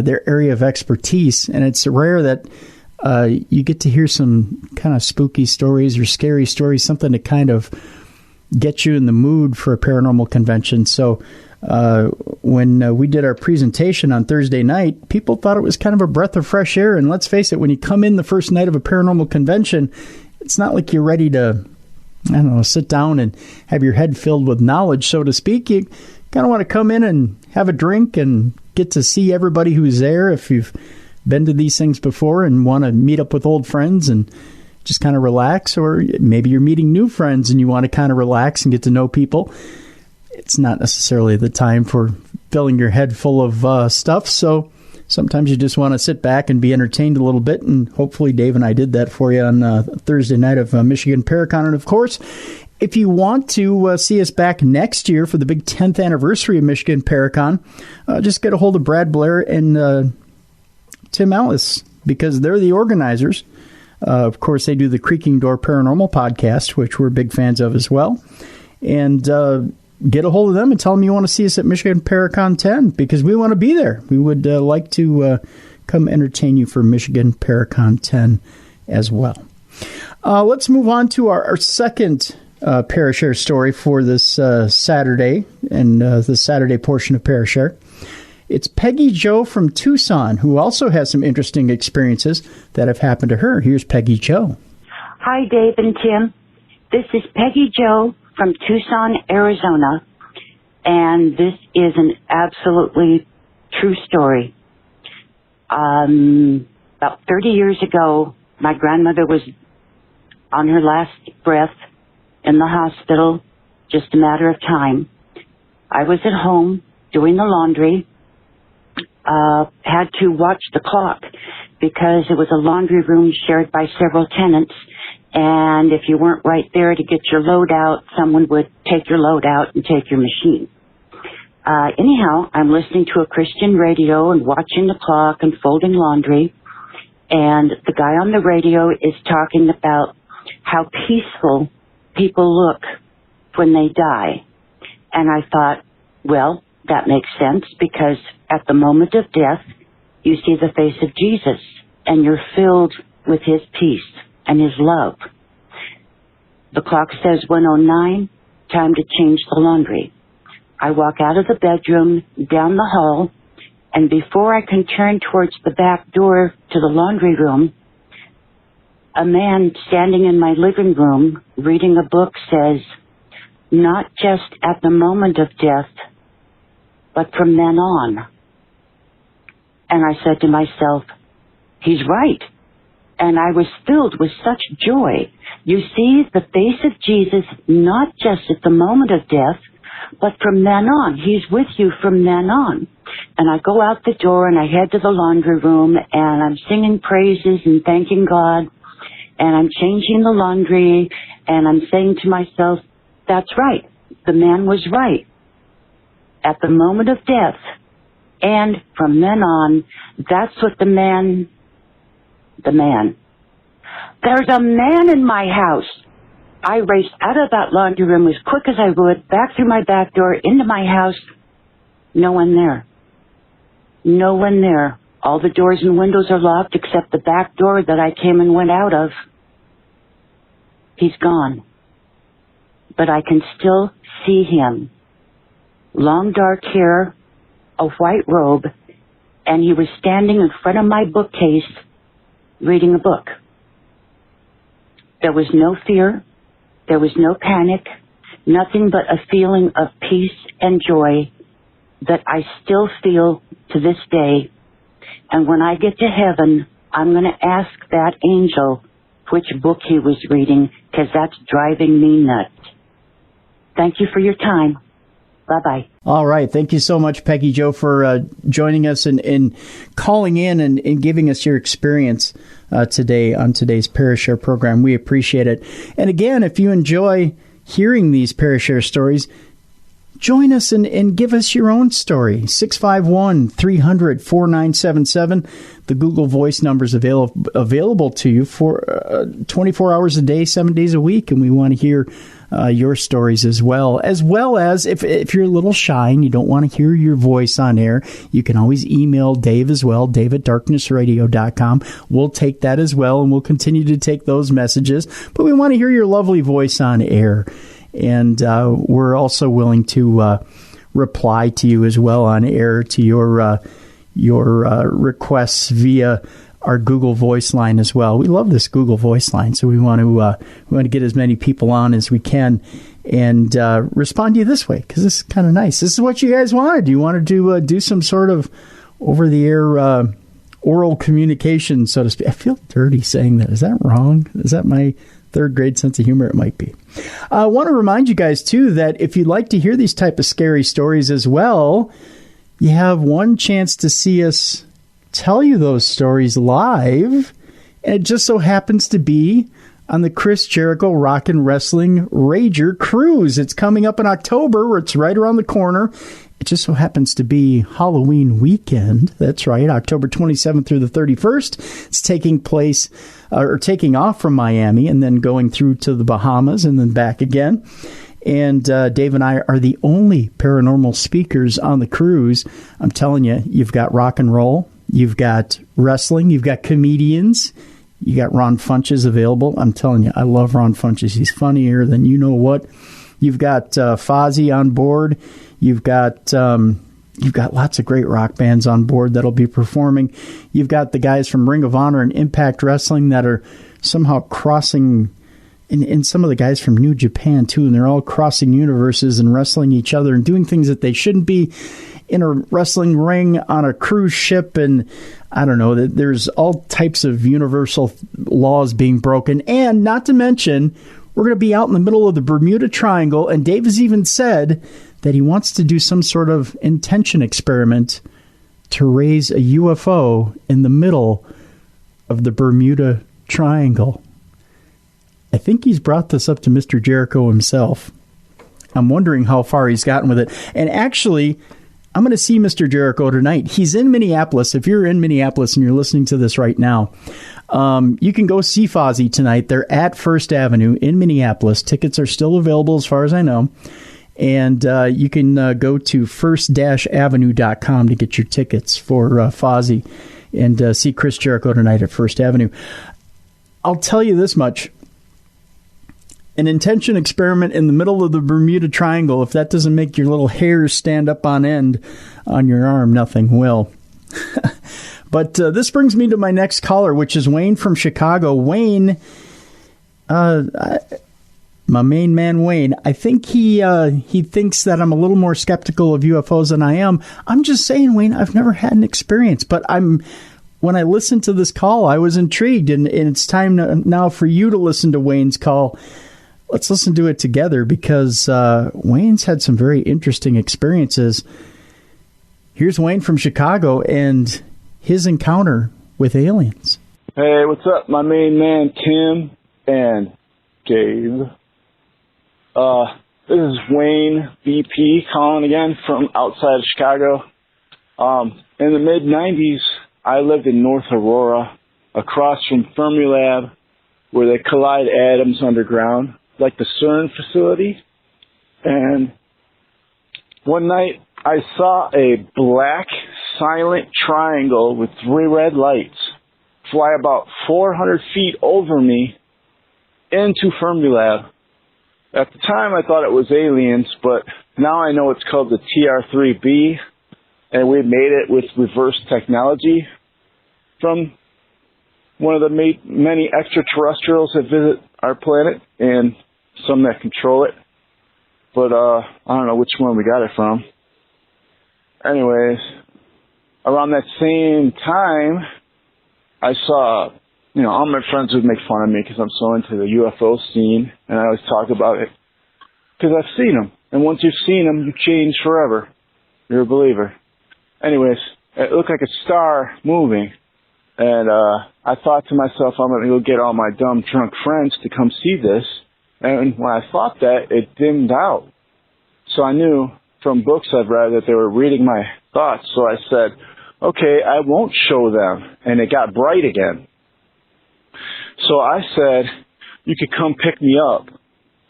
their area of expertise, and it's rare that you get to hear some kind of spooky stories or scary stories, something to kind of get you in the mood for a paranormal convention. So when we did our presentation on Thursday night, people thought it was kind of a breath of fresh air. And let's face it, when you come in the first night of a paranormal convention, it's not like you're ready to, I don't know, sit down and have your head filled with knowledge, so to speak. You kind of want to come in and have a drink and get to see everybody who's there if you've been to these things before and want to meet up with old friends and just kind of relax. Or maybe you're meeting new friends and you want to kind of relax and get to know people. It's not necessarily the time for filling your head full of stuff. So sometimes you just want to sit back and be entertained a little bit. And hopefully Dave and I did that for you on Thursday night of Michigan Paracon. And of course, if you want to see us back next year for the big 10th anniversary of Michigan Paracon, just get a hold of Brad Blair and Tim Ellis, because they're the organizers. Of course, they do the Creaking Door Paranormal podcast, which we're big fans of as well. And get a hold of them and tell them you want to see us at Michigan Paracon 10, because we want to be there. We would like to come entertain you for Michigan Paracon 10 as well. Let's move on to our second Parashare story for this Saturday, and the Saturday portion of Parashare. It's Peggy Jo from Tucson, who also has some interesting experiences that have happened to her. Here's Peggy Jo. Hi, Dave and Tim. This is Peggy Jo from Tucson, Arizona, and this is an absolutely true story. About 30 years ago, my grandmother was on her last breath in the hospital, just a matter of time. I was at home doing the laundry, had to watch the clock because it was a laundry room shared by several tenants, and if you weren't right there to get your load out, someone would take your load out and take your machine. Anyhow, I'm listening to a Christian radio and watching the clock and folding laundry, and the guy on the radio is talking about how peaceful people look when they die. And I thought, well, that makes sense, because at the moment of death, you see the face of Jesus, and you're filled with his peace and his love. The clock says 1:09, time to change the laundry. I walk out of the bedroom, down the hall, and before I can turn towards the back door to the laundry room, a man standing in my living room reading a book says, "Not just at the moment of death, but from then on." And I said to myself, he's right. And I was filled with such joy. You see the face of Jesus, not just at the moment of death, but from then on. He's with you from then on. And I go out the door and I head to the laundry room, and I'm singing praises and thanking God, and I'm changing the laundry, and I'm saying to myself, that's right. The man was right. At the moment of death, and from then on, that's what the man. There's a man in my house. I raced out of that laundry room as quick as I would, back through my back door, into my house. No one there. No one there. All the doors and windows are locked except the back door that I came and went out of. He's gone. But I can still see him. Long dark hair, a white robe, and he was standing in front of my bookcase reading a book. There was no fear. There was no panic. Nothing but a feeling of peace and joy that I still feel to this day. And when I get to heaven, I'm going to ask that angel which book he was reading, because that's driving me nuts. Thank you for your time. Bye-bye. All right. Thank you so much, Peggy Jo, for joining us and calling in and giving us your experience today on today's Parashare program. We appreciate it. And again, if you enjoy hearing these Parashare stories, join us and give us your own story. 651-300-4977. The Google Voice number is available to you for 24 hours a day, 7 days a week, and we want to hear your stories as well as if you're a little shy and you don't want to hear your voice on air, you can always email Dave as well, dave@darknessradio.com. We'll take that as well, and we'll continue to take those messages, but we want to hear your lovely voice on air. And we're also willing to reply to you as well on air to your requests via our Google Voice line as well. We love this Google Voice line, so we want to get as many people on as we can and respond to you this way, because this is kind of nice. This is what you guys wanted. You wanted to do some sort of over-the-air oral communication, so to speak. I feel dirty saying that. Is that wrong? Is that my third grade sense of humor? It might be. I want to remind you guys, too, that if you'd like to hear these type of scary stories as well, you have one chance to see us tell you those stories live, and it just so happens to be on the Chris Jericho Rock and Wrestling Rager Cruise. It's coming up in October, where it's right around the corner. It just so happens to be Halloween weekend. That's right, October 27th through the 31st. It's taking off from Miami and then going through to the Bahamas and then back again. And Dave and I are the only paranormal speakers on the cruise. I'm telling you, you've got rock and roll, you've got wrestling, you've got comedians, you got Ron Funches available. I'm telling you, I love Ron Funches. He's funnier than you know what. You've got Fozzy on board. You've got lots of great rock bands on board that'll be performing. You've got the guys from Ring of Honor and Impact Wrestling that are somehow crossing, and some of the guys from New Japan too, and they're all crossing universes and wrestling each other and doing things that they shouldn't be in a wrestling ring on a cruise ship. And I don't know, that there's all types of universal laws being broken. And not to mention, we're going to be out in the middle of the Bermuda Triangle, and Dave has even said that he wants to do some sort of intention experiment to raise a UFO in the middle of the Bermuda Triangle. I think he's brought this up to Mr. Jericho himself. I'm wondering how far he's gotten with it. And actually, I'm going to see Mr. Jericho tonight. He's in Minneapolis. If you're in Minneapolis and you're listening to this right now, you can go see Fozzy tonight. They're at First Avenue in Minneapolis. Tickets are still available as far as I know. And you can go to first-avenue.com to get your tickets for Fozzy and see Chris Jericho tonight at First Avenue. I'll tell you this much. An intention experiment in the middle of the Bermuda Triangle, if that doesn't make your little hairs stand up on end on your arm, nothing will. But this brings me to my next caller, which is Wayne from Chicago. Wayne, my main man, Wayne, I think he thinks that I'm a little more skeptical of UFOs than I am. I'm just saying, Wayne, I've never had an experience, but when I listened to this call, I was intrigued, and it's time now for you to listen to Wayne's call. Let's listen to it together because Wayne's had some very interesting experiences. Here's Wayne from Chicago and his encounter with aliens. Hey, what's up, my main man, Tim and Gabe. This is Wayne BP calling again from outside of Chicago. In the mid-90s, I lived in North Aurora, across from Fermilab, where they collide atoms underground, like the CERN facility. And one night, I saw a black, silent triangle with 3 red lights fly about 400 feet over me into Fermilab. At the time, I thought it was aliens, but now I know it's called the TR-3B, and we made it with reverse technology from one of the many extraterrestrials that visit our planet, and some that control it. But I don't know which one we got it from. Anyways, around that same time, I saw, all my friends would make fun of me because I'm so into the UFO scene, and I always talk about it because I've seen them. And once you've seen them, you change forever. You're a believer. Anyways, it looked like a star moving, and I thought to myself, I'm going to go get all my dumb, drunk friends to come see this. And when I thought that, it dimmed out. So I knew from books I've read that they were reading my thoughts. So I said, okay, I won't show them. And it got bright again. So I said, you could come pick me up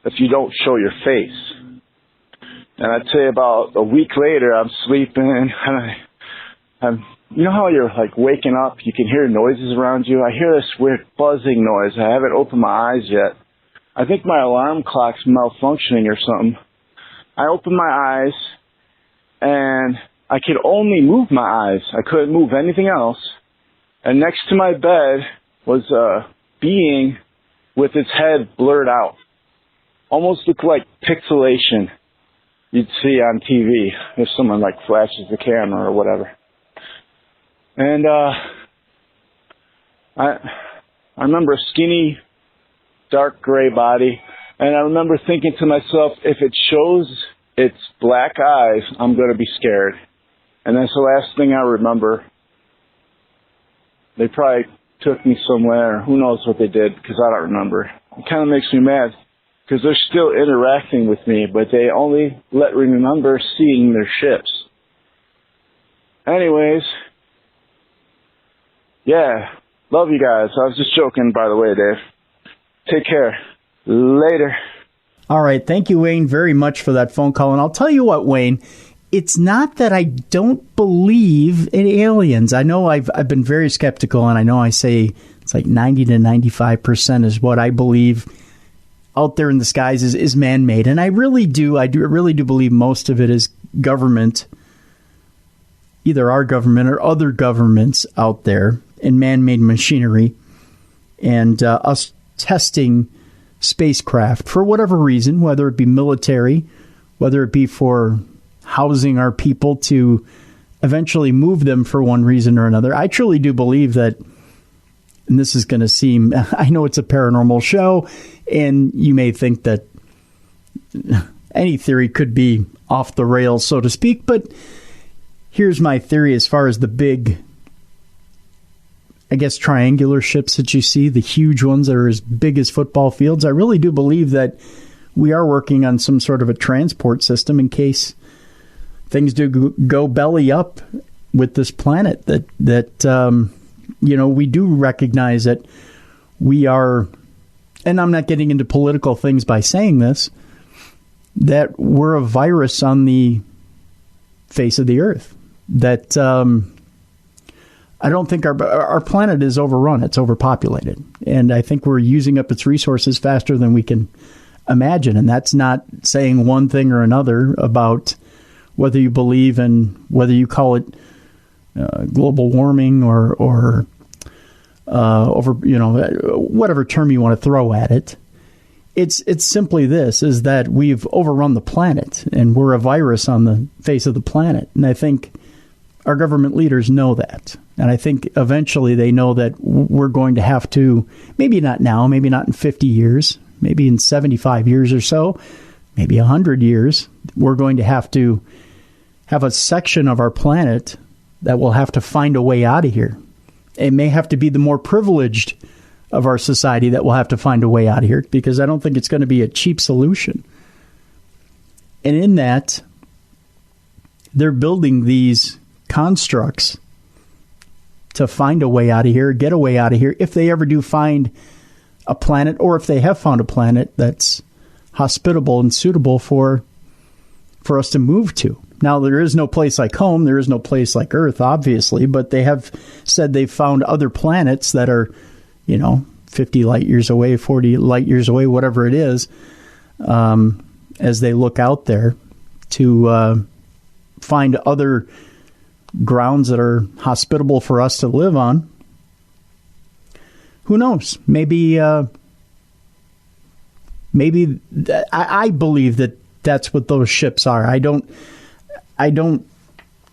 if you don't show your face. And I'd say about a week later, I'm sleeping, and I'm, you know how you're like waking up, you can hear noises around you? I hear this weird buzzing noise. I haven't opened my eyes yet. I think my alarm clock's malfunctioning or something. I open my eyes, and I could only move my eyes. I couldn't move anything else. And next to my bed was a being with its head blurred out. Almost looked like pixelation you'd see on TV if someone like flashes the camera or whatever. And I remember a skinny, dark gray body, and I remember thinking to myself, if it shows its black eyes, I'm going to be scared. And that's the last thing I remember. They probably took me somewhere. Who knows what they did, because I don't remember. It kind of makes me mad, because they're still interacting with me, but they only let me remember seeing their ships. Anyways, yeah, love you guys. I was just joking, by the way, Dave. Take care. Later. All right. Thank you, Wayne, very much for that phone call. And I'll tell you what, Wayne, it's not that I don't believe in aliens. I know I've been very skeptical, and I know I say it's like 90 to 95% is what I believe out there in the skies is man-made. And I really do believe most of it is government, either our government or other governments out there, and man-made machinery, and us testing spacecraft for whatever reason, whether it be military, whether it be for housing our people to eventually move them for one reason or another. I truly do believe that, and this is going to seem, I know it's a paranormal show, and you may think that any theory could be off the rails, so to speak, but here's my theory as far as the big, I guess, triangular ships that you see, the huge ones that are as big as football fields. I really do believe that we are working on some sort of a transport system in case things do go belly up with this planet, that we do recognize that we are, and I'm not getting into political things by saying this, that we're a virus on the face of the earth. That I don't think our planet is overrun. It's overpopulated. And I think we're using up its resources faster than we can imagine. And that's not saying one thing or another about whether you believe in, whether you call it global warming or over, whatever term you want to throw at it. It's simply this, is that we've overrun the planet and we're a virus on the face of the planet. And I think our government leaders know that. And I think eventually they know that we're going to have to, maybe not now, maybe not in 50 years, maybe in 75 years or so, maybe 100 years, we're going to have a section of our planet that will have to find a way out of here. It may have to be the more privileged of our society that will have to find a way out of here, because I don't think it's going to be a cheap solution. And in that, they're building these constructs to find a way out of here, get a way out of here, if they ever do find a planet, or if they have found a planet that's hospitable and suitable for us to move to. Now, there is no place like home. There is no place like Earth, obviously, but they have said they've found other planets that are, 50 light years away, 40 light years away, whatever it is, as they look out there to find other grounds that are hospitable for us to live on. Who knows? Maybe I believe that that's what those ships are. I don't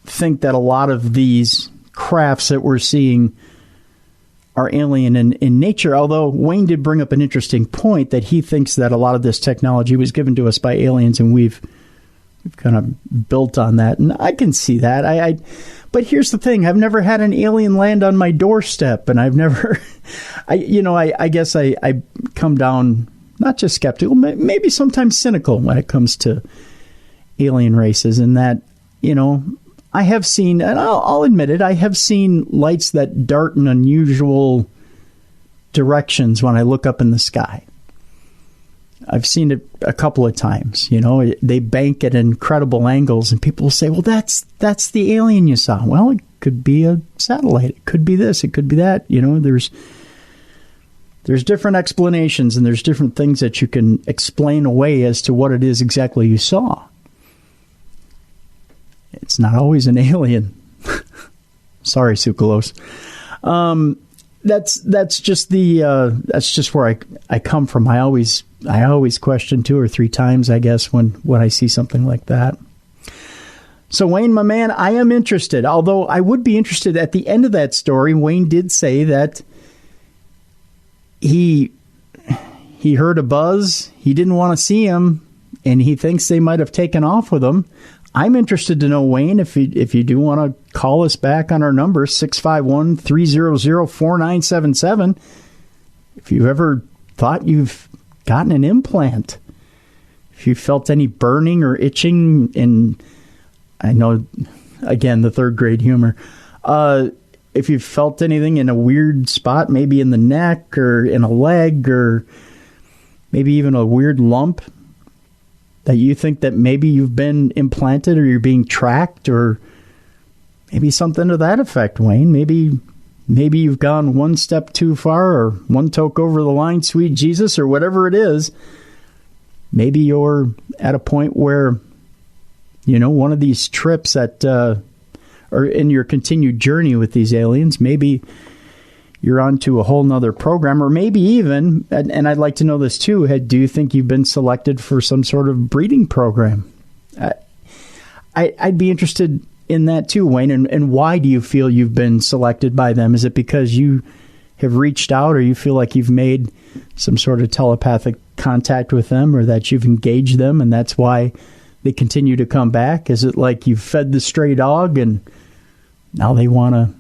think that a lot of these crafts that we're seeing are alien in nature, although Wayne did bring up an interesting point that he thinks that a lot of this technology was given to us by aliens, and we've kind of built on that. And I can see that. But here's the thing. I've never had an alien land on my doorstep, and I've never, I guess I come down not just skeptical, maybe sometimes cynical when it comes to alien races, and that, I have seen, and I'll admit it, I have seen lights that dart in unusual directions when I look up in the sky. I've seen it a couple of times. They bank at incredible angles, and people will say, well, that's the alien you saw. Well, it could be a satellite. It could be this. It could be that. There's different explanations, and there's different things that you can explain away as to what it is exactly you saw. It's not always an alien. Sorry, Sukalos. That's just where I come from. I always question 2 or 3 times, I guess, when I see something like that. So Wayne, my man, I am interested. Although I would be interested at the end of that story. Wayne did say that he heard a buzz. He didn't want to see him, and he thinks they might have taken off with him. I'm interested to know, Wayne, if you do want to call us back on our number, 651-300-4977. If you've ever thought you've gotten an implant, if you felt any burning or itching, and I know, again, the third grade humor, if you felt anything in a weird spot, maybe in the neck or in a leg, or maybe even a weird lump, that you think that maybe you've been implanted or you're being tracked, or maybe something to that effect, Wayne. Maybe you've gone one step too far, or one toke over the line, sweet Jesus, or whatever it is. Maybe you're at a point where, one of these trips that, or in your continued journey with these aliens, maybe you're onto a whole nother program, or maybe even, and I'd like to know this too, do you think you've been selected for some sort of breeding program? I'd be interested in that too, Wayne, and why do you feel you've been selected by them? Is it because you have reached out, or you feel like you've made some sort of telepathic contact with them, or that you've engaged them and that's why they continue to come back? Is it like you've fed the stray dog and now they want to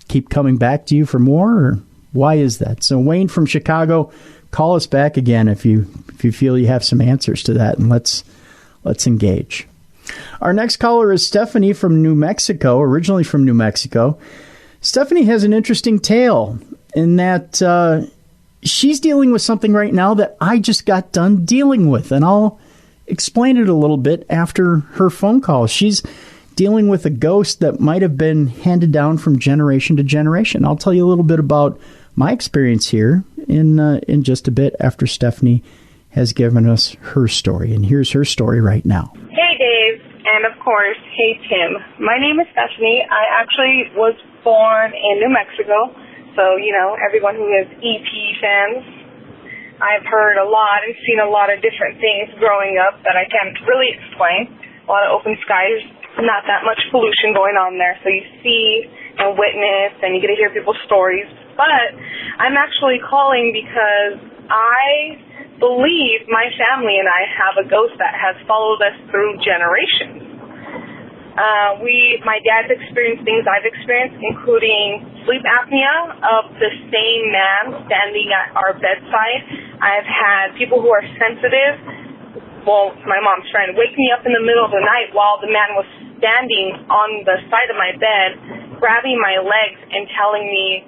keep coming back to you for more, or why is that? So Wayne from Chicago, call us back again if you feel you have some answers to that, and let's engage. Our next caller is Stephanie from New Mexico, originally from New Mexico. Stephanie has an interesting tale in that she's dealing with something right now that I just got done dealing with, and I'll explain it a little bit after her phone call. She's dealing with a ghost that might have been handed down from generation to generation. I'll tell you a little bit about my experience here in just a bit after Stephanie has given us her story. And here's her story right now. Hey, Dave. And, of course, hey, Tim. My name is Stephanie. I actually was born in New Mexico. So, you know, everyone who is EP fans, I've heard a lot and seen a lot of different things growing up that I can't really explain. A lot of open skies, not that much pollution going on there. So you see and witness and you get to hear people's stories. But I'm actually calling because I believe my family and I have a ghost that has followed us through generations. My dad's experienced things I've experienced, including sleep apnea of the same man standing at our bedside. I've had people who are sensitive, well, my mom's friend, wake me up in the middle of the night while the man was standing on the side of my bed, grabbing my legs and telling me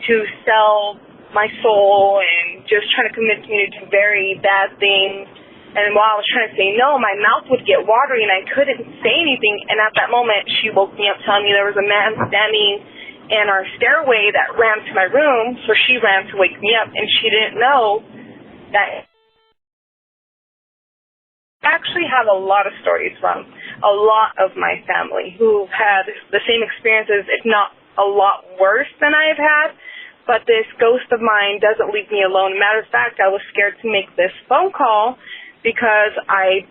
to sell my soul and just trying to convince me to do very bad things. And while I was trying to say no, my mouth would get watery and I couldn't say anything. And at that moment, she woke me up telling me there was a man standing in our stairway that ran to my room. So she ran to wake me up, and she didn't know that. I actually have a lot of stories from a lot of my family who've had the same experiences, if not a lot worse than I've had. But this ghost of mine doesn't leave me alone. Matter of fact, I was scared to make this phone call because I've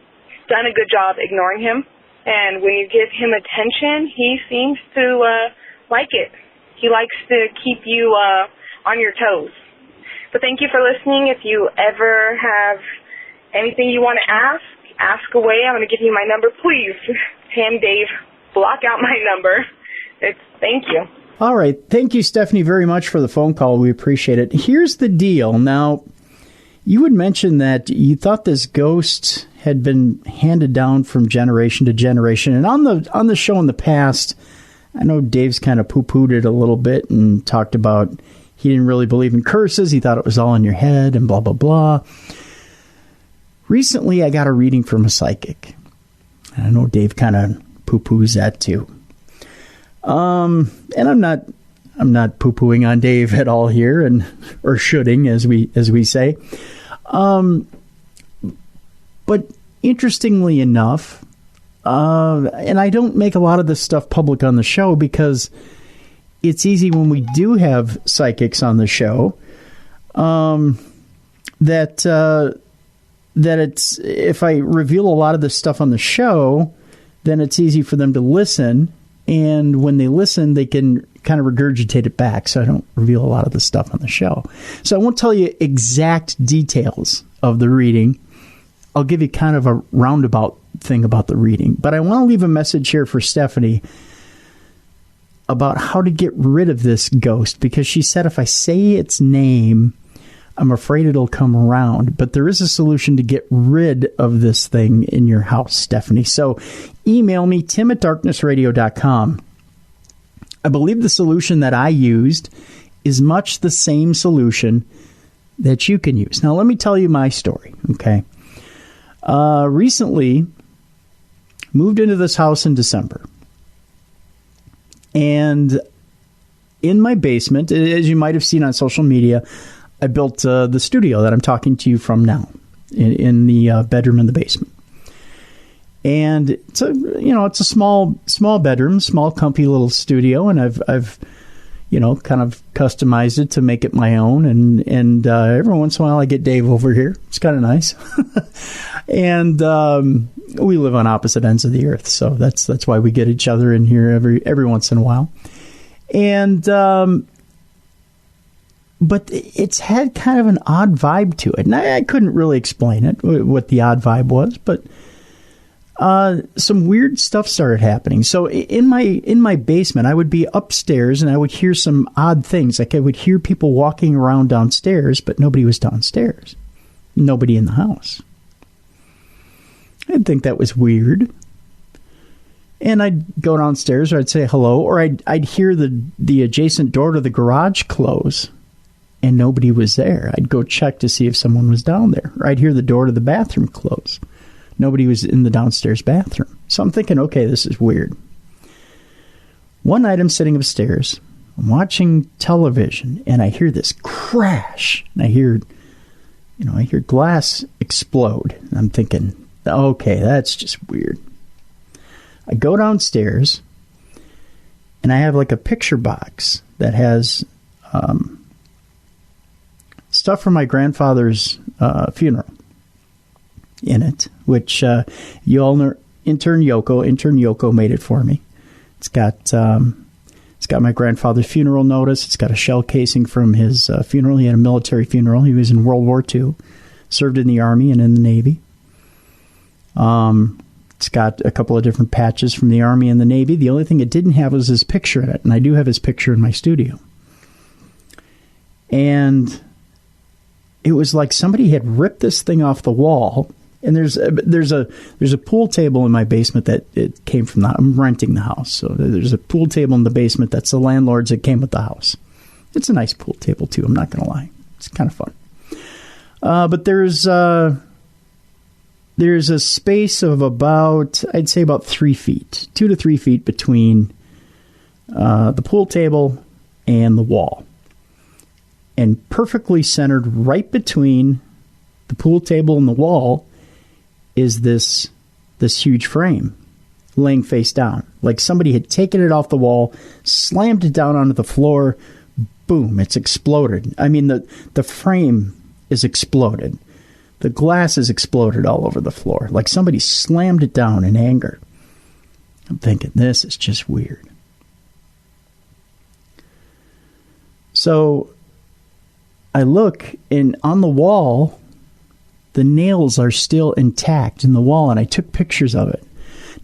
done a good job ignoring him. And when you give him attention, he seems to like it. He likes to keep you on your toes. But thank you for listening. If you ever have anything you want to ask away. I'm going to give you my number. Please, Tim, Dave, block out my number. Thank you. All right. Thank you, Stephanie, very much for the phone call. We appreciate it. Here's the deal. Now, you had mentioned that you thought this ghost had been handed down from generation to generation. And on the show in the past, I know Dave's kind of poo-pooed it a little bit and talked about he didn't really believe in curses. He thought it was all in your head and blah, blah, blah. Recently, I got a reading from a psychic. And I know Dave kind of poo-poos that too. And I'm not poo-pooing on Dave at all here, or shoulding, as we say. But interestingly enough, and I don't make a lot of this stuff public on the show because it's easy when we do have psychics on the show, that it's, if I reveal a lot of this stuff on the show, then it's easy for them to listen. And when they listen, they can kind of regurgitate it back. So I don't reveal a lot of the stuff on the show. So I won't tell you exact details of the reading. I'll give you kind of a roundabout thing about the reading. But I want to leave a message here for Stephanie about how to get rid of this ghost. Because she said if I say its name, I'm afraid it'll come around. But there is a solution to get rid of this thing in your house, Stephanie. So email me, tim@darknessradio.com. I believe the solution that I used is much the same solution that you can use. Now, let me tell you my story, okay? Recently, moved into this house in December. And in my basement, as you might have seen on social media, I built the studio that I'm talking to you from now in the bedroom in the basement. And it's a small bedroom, small comfy little studio, and I've kind of customized it to make it my own. And every once in a while I get Dave over here. It's kind of nice. And we live on opposite ends of the earth, so that's why we get each other in here every once in a while. And but it's had kind of an odd vibe to it. And I couldn't really explain it, what the odd vibe was, but some weird stuff started happening. So in my basement, I would be upstairs and I would hear some odd things. Like I would hear people walking around downstairs, but nobody was downstairs. Nobody in the house. I'd think that was weird. And I'd go downstairs, or I'd say hello, or I'd hear the adjacent door to the garage close, and nobody was there. I'd go check to see if someone was down there. Or I'd hear the door to the bathroom close. Nobody was in the downstairs bathroom. So I'm thinking, okay, this is weird. One night I'm sitting upstairs, I'm watching television, and I hear this crash. And I hear glass explode. And I'm thinking, okay, that's just weird. I go downstairs, and I have like a picture box that has stuff from my grandfather's funeral in it, which you all know, Intern Yoko made it for me. It's got my grandfather's funeral notice. It's got a shell casing from his funeral. He had a military funeral. He was in World War II, served in the Army and in the Navy. It's got a couple of different patches from the Army and the Navy. The only thing it didn't have was his picture in it, and I do have his picture in my studio. And it was like somebody had ripped this thing off the wall. And there's a pool table in my basement that it came from that. I'm renting the house, so there's a pool table in the basement that's the landlord's that came with the house. It's a nice pool table too. I'm not going to lie. It's kind of fun. But there's a space of about, I'd say about 3 feet, 2 to 3 feet between the pool table and the wall. And perfectly centered right between the pool table and the wall is this huge frame laying face down. Like somebody had taken it off the wall, slammed it down onto the floor, boom, it's exploded. I mean, the frame is exploded. The glass is exploded all over the floor. Like somebody slammed it down in anger. I'm thinking, this is just weird. So I look, and on the wall, the nails are still intact in the wall, and I took pictures of it.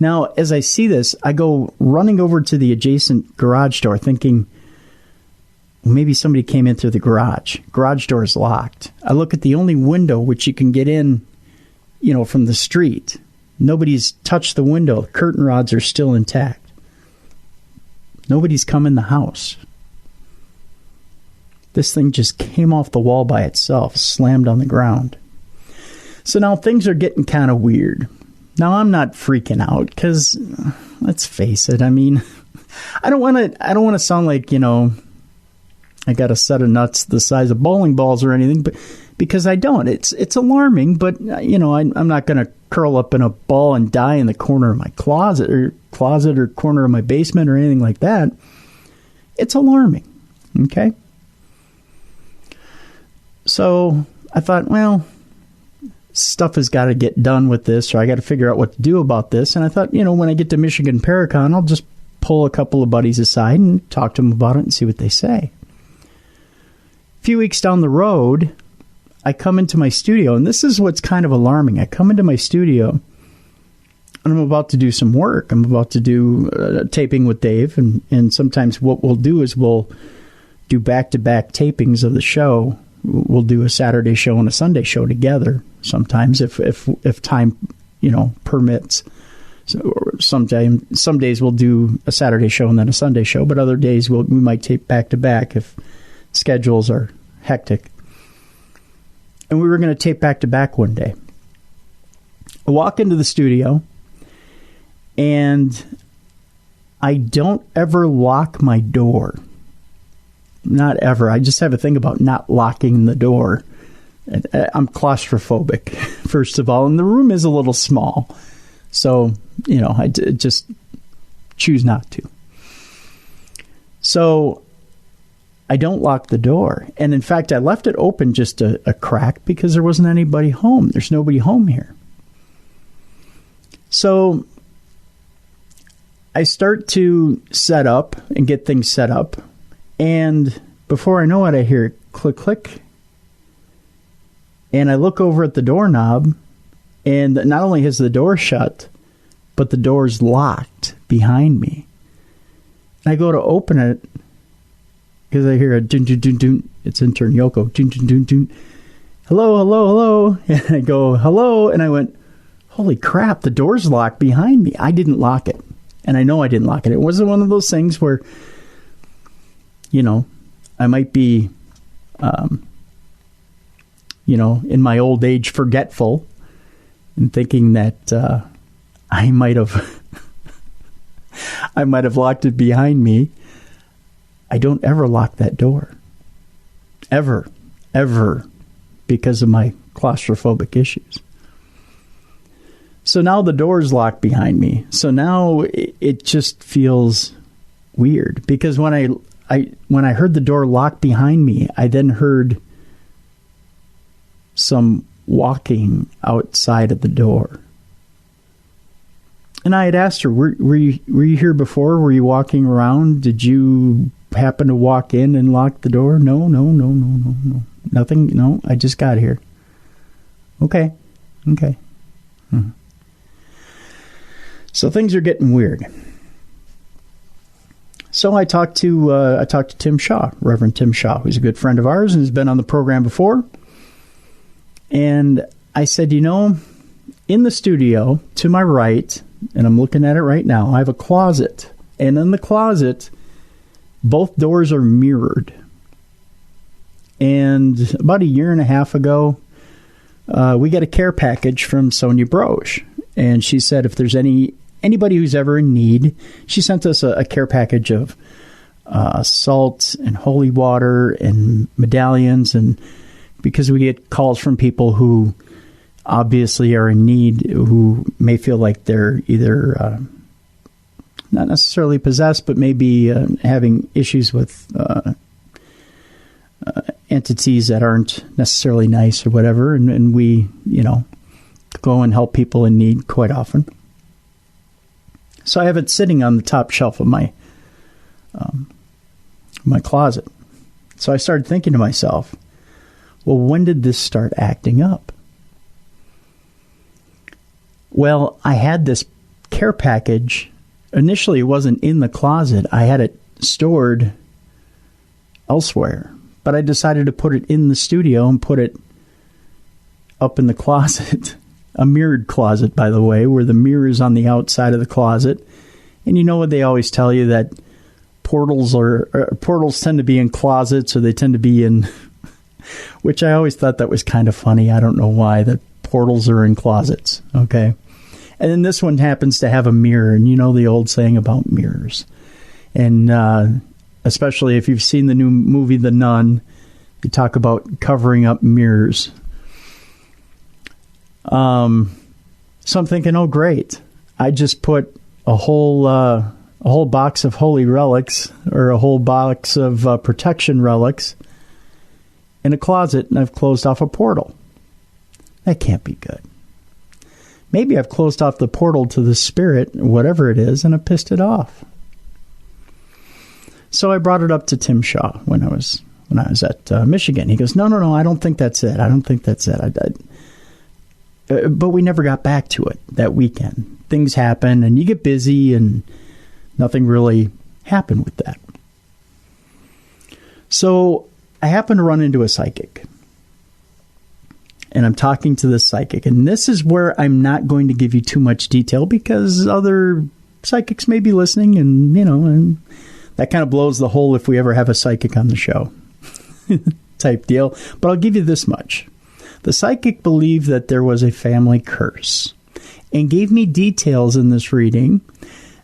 Now, as I see this, I go running over to the adjacent garage door thinking, well, maybe somebody came in through the garage. Garage door is locked. I look at the only window which you can get in, from the street. Nobody's touched the window. Curtain rods are still intact. Nobody's come in the house. This thing just came off the wall by itself, slammed on the ground. So now things are getting kind of weird. Now I'm not freaking out because, let's face it, I mean, I don't want to sound like, I got a set of nuts the size of bowling balls or anything, but because I don't. It's alarming, but I'm not going to curl up in a ball and die in the corner of my closet or corner of my basement or anything like that. It's alarming. Okay? So I thought, well, stuff has got to get done with this, or I got to figure out what to do about this. And I thought, when I get to Michigan Paracon, I'll just pull a couple of buddies aside and talk to them about it and see what they say. A few weeks down the road, I come into my studio, and this is what's kind of alarming. I come into my studio, and I'm about to do some work. I'm about to do taping with Dave, and sometimes what we'll do is we'll do back-to-back tapings of the show. We'll do a Saturday show and a Sunday show together sometimes if time, permits. So some days we'll do a Saturday show and then a Sunday show, but other days we might tape back to back if schedules are hectic. And we were going to tape back to back one day. I walk into the studio, and I don't ever lock my door. Not ever. I just have a thing about not locking the door. I'm claustrophobic, first of all, and the room is a little small. So, I just choose not to. So, I don't lock the door. And in fact, I left it open just a crack because there wasn't anybody home. There's nobody home here. So, I start to set up and get things set up. And before I know it, I hear click, click. And I look over at the doorknob, and not only is the door shut, but the door's locked behind me. And I go to open it because I hear a dun dun dun dun. It's intern Yoko. Dun dun dun dun. Hello, hello, hello. And I go, hello. And I went, holy crap, the door's locked behind me. I didn't lock it. And I know I didn't lock it. It wasn't one of those things where, I might be, in my old age forgetful and thinking that I might have locked it behind me. I don't ever lock that door. Ever, because of my claustrophobic issues. So now the door's locked behind me. So now it just feels weird, because when I heard the door locked behind me, I then heard some walking outside of the door. And I had asked her, were you here before? Were you walking around? Did you happen to walk in and lock the door? No. Nothing. No, I just got here. Okay. Mm-hmm. So things are getting weird. So I talked to Tim Shaw, Reverend Tim Shaw, who's a good friend of ours and has been on the program before. And I said, in the studio to my right, and I'm looking at it right now, I have a closet. And in the closet, both doors are mirrored. And about a year and a half ago, we got a care package from Sonia Broche. And she said if there's anybody who's ever in need, she sent us a care package of salt and holy water and medallions. And because we get calls from people who obviously are in need, who may feel like they're either not necessarily possessed, but maybe having issues with entities that aren't necessarily nice or whatever. And we, go and help people in need quite often. So I have it sitting on the top shelf of my closet. So I started thinking to myself, well, when did this start acting up? Well, I had this care package. Initially, it wasn't in the closet. I had it stored elsewhere. But I decided to put it in the studio and put it up in the closet. A mirrored closet, by the way, where the mirror is on the outside of the closet. And you know what they always tell you, that portals tend to be in closets, or they tend to be in, which I always thought that was kind of funny. I don't know why, that portals are in closets. Okay. And then this one happens to have a mirror, and you know the old saying about mirrors. And especially if you've seen the new movie The Nun, you talk about covering up mirrors. So I'm thinking, oh great, I just put a whole box of holy relics, or a whole box of protection relics, in a closet, and I've closed off a portal. That can't be good. Maybe I've closed off the portal to the spirit, whatever it is, and I pissed it off. So I brought it up to Tim Shaw when I was at Michigan. He goes, no, I don't think that's it. But we never got back to it that weekend. Things happen, and you get busy, and nothing really happened with that. So I happened to run into a psychic. And I'm talking to this psychic. And this is where I'm not going to give you too much detail, because other psychics may be listening, and, and that kind of blows the whole if we ever have a psychic on the show type deal. But I'll give you this much. The psychic believed that there was a family curse and gave me details in this reading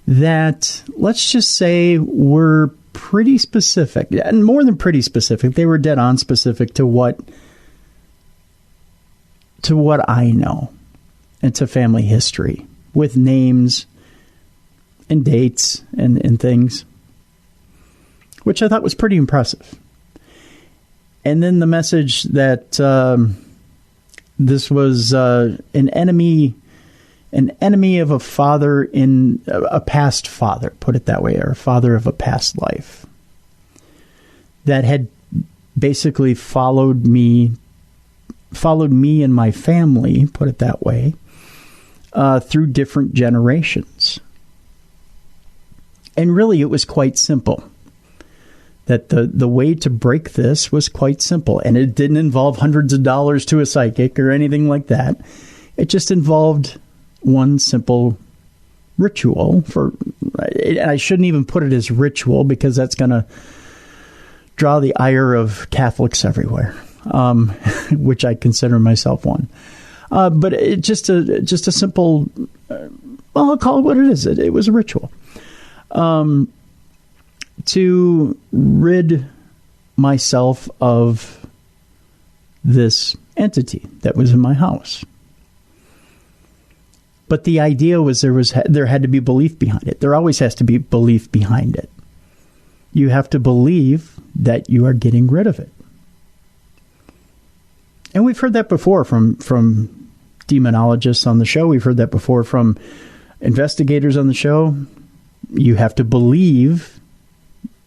that, let's just say, were pretty specific. And more than pretty specific, they were dead on specific to what I know, and to family history, with names and dates and things, which I thought was pretty impressive. And then the message that this was an enemy of a father in a past father, put it that way, or a father of a past life, that had basically followed me and my family, put it that way, through different generations. And really, it was quite simple. That the way to break this was quite simple. And it didn't involve hundreds of dollars to a psychic or anything like that. It just involved one simple ritual and I shouldn't even put it as ritual because that's going to draw the ire of Catholics everywhere, which I consider myself one. But just a simple, I'll call it what it is. It was a ritual to rid myself of this entity that was in my house. But the idea was there had to be belief behind it. There always has to be belief behind it. You have to believe that you are getting rid of it. And we've heard that before from demonologists on the show. We've heard that before from investigators on the show. You have to believe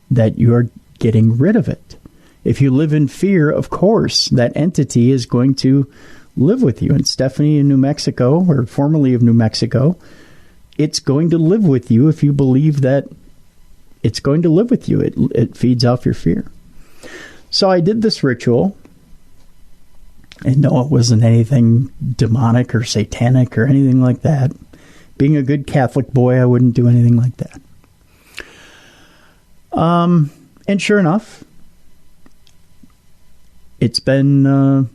that you are getting rid of it. If you live in fear, of course, that entity is going to live with you. And Stephanie in New Mexico, or formerly of New Mexico, it's going to live with you if you believe that it's going to live with you. It feeds off your fear. So I did this ritual. And no, it wasn't anything demonic or satanic or anything like that. Being a good Catholic boy, I wouldn't do anything like that. And sure enough, it's been about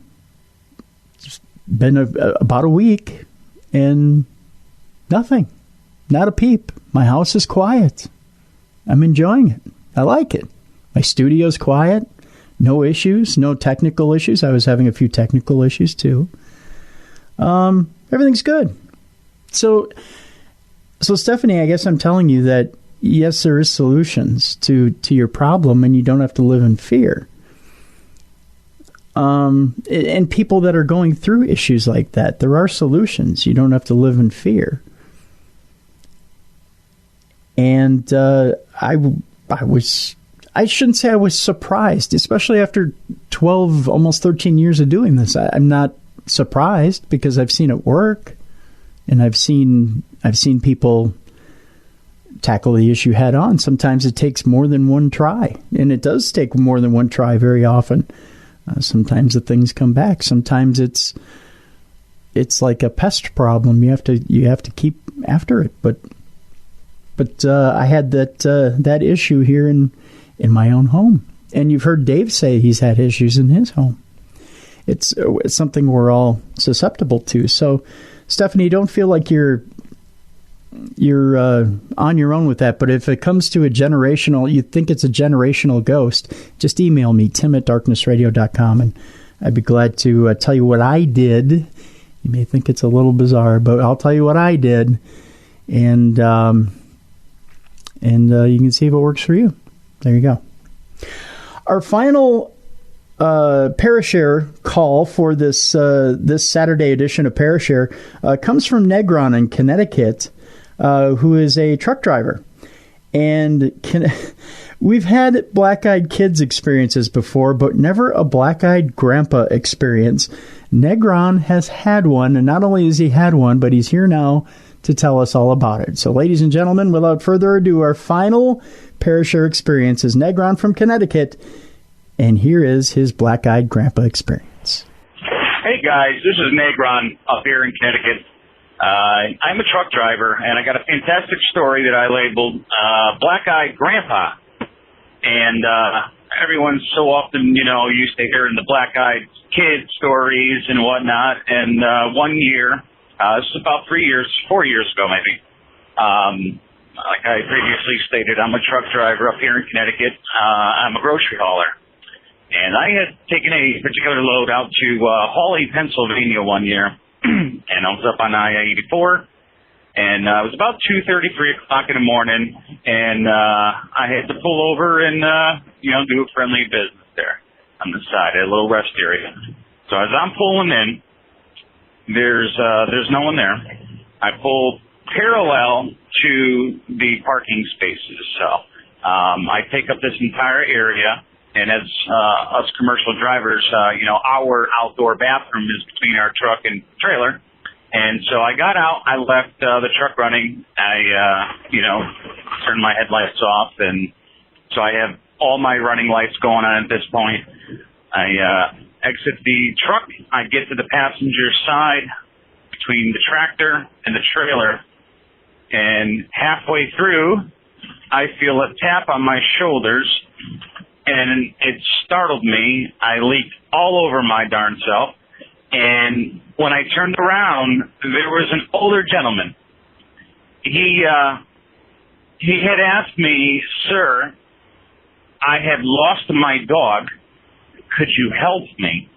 a week and nothing. Not a peep. My house is quiet. I'm enjoying it. I like it. My studio's quiet. No issues, no technical issues. I was having a few technical issues too. Everything's good. So Stephanie, I guess I'm telling you that yes, there is solutions to your problem, and you don't have to live in fear. And people that are going through issues like that, there are solutions. You don't have to live in fear. And I shouldn't say I was surprised, especially after 12, almost 13 years of doing this. I'm not surprised because I've seen it work, and I've seen people tackle the issue head on. Sometimes it takes more than one try, and it does take more than one try very often. Sometimes the things come back. Sometimes it's like a pest problem. You have to keep after it. But I had that issue here in my own home, and you've heard Dave say he's had issues in his home. It's something we're all susceptible to. So, Stephanie, don't feel like you're on your own with that. But if it comes to you think it's a generational ghost, just email me, tim@darknessradio.com, and I'd be glad to tell you what I did. You may think it's a little bizarre, but I'll tell you what I did, and you can see if it works for you. There you go. Our final Parashare call for this Saturday edition of Parashare comes from Negron in Connecticut, who is a truck driver. And we've had black-eyed kids experiences before, but never a black-eyed grandpa experience. Negron has had one, and not only has he had one, but he's here now to tell us all about it. So, ladies and gentlemen, without further ado, our final Parashare experience is Negron from Connecticut, and here is his black-eyed grandpa experience. Hey, guys, this is Negron up here in Connecticut. I'm a truck driver, and I got a fantastic story that I labeled Black-Eyed Grandpa. And everyone so often, used to hearing the black-eyed kid stories and whatnot. And 1 year, this is about 4 years ago maybe, like I previously stated, I'm a truck driver up here in Connecticut. I'm a grocery hauler. And I had taken a particular load out to Hawley, Pennsylvania 1 year. And I was up on I-84, and it was about 2:30, 3 o'clock in the morning, and I had to pull over and, do a friendly business there on the side, a little rest area. So as I'm pulling in, there's no one there. I pull parallel to the parking spaces, so I take up this entire area. And as us commercial drivers, our outdoor bathroom is between our truck and trailer. And so I got out, I left the truck running, I, turned my headlights off, and so I have all my running lights going on at this point. I exit the truck, I get to the passenger side between the tractor and the trailer, and halfway through, I feel a tap on my shoulders, and it startled me. I leaped all over my darn self, and when I turned around, there was an older gentleman. He had asked me, "Sir, I have lost my dog. Could you help me?"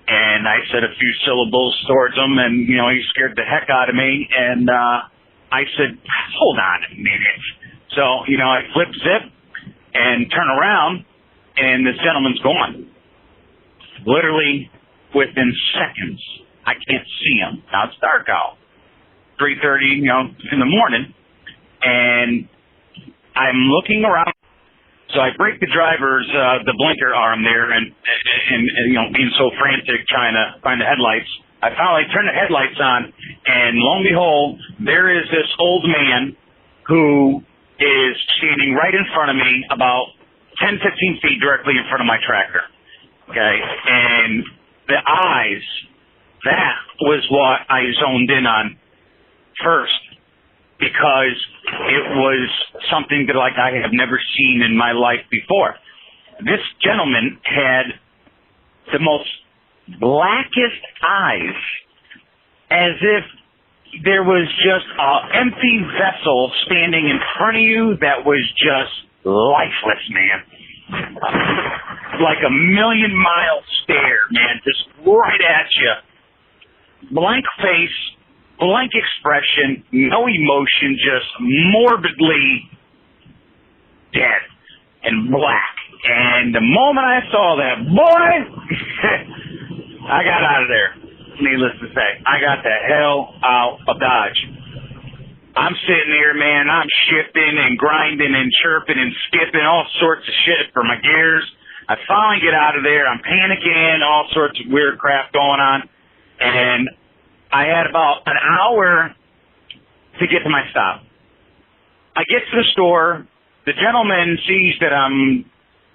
And I said a few syllables towards him, and, you know, he scared the heck out of me. And I said, "Hold on a minute." So, you know, I flip zip and turn around, and this gentleman's gone. Literally within seconds. I can't see him. Now, it's dark out. 3:30, you know, in the morning. And I'm looking around. So I break the driver's, the blinker arm there, and, you know, being so frantic trying to find the headlights, I finally turn the headlights on, and lo and behold, there is this old man who is standing right in front of me, about 10, 15 feet directly in front of my tractor. Okay? And the eyes, that was what I zoned in on first, because it was something that, like, I have never seen in my life before. This gentleman had the most blackest eyes, as if there was just an empty vessel standing in front of you that was just lifeless, man. Like a million-mile stare, man, just right at you. Blank face, blank expression, no emotion, just morbidly dead and black. And the moment I saw that, boy, I got out of there. Needless to say, I got the hell out of Dodge. I'm sitting here, man, I'm shifting and grinding and chirping and skipping all sorts of shit for my gears. I finally get out of there. I'm panicking, all sorts of weird crap going on. And I had about an hour to get to my stop. I get to the store. The gentleman sees that I'm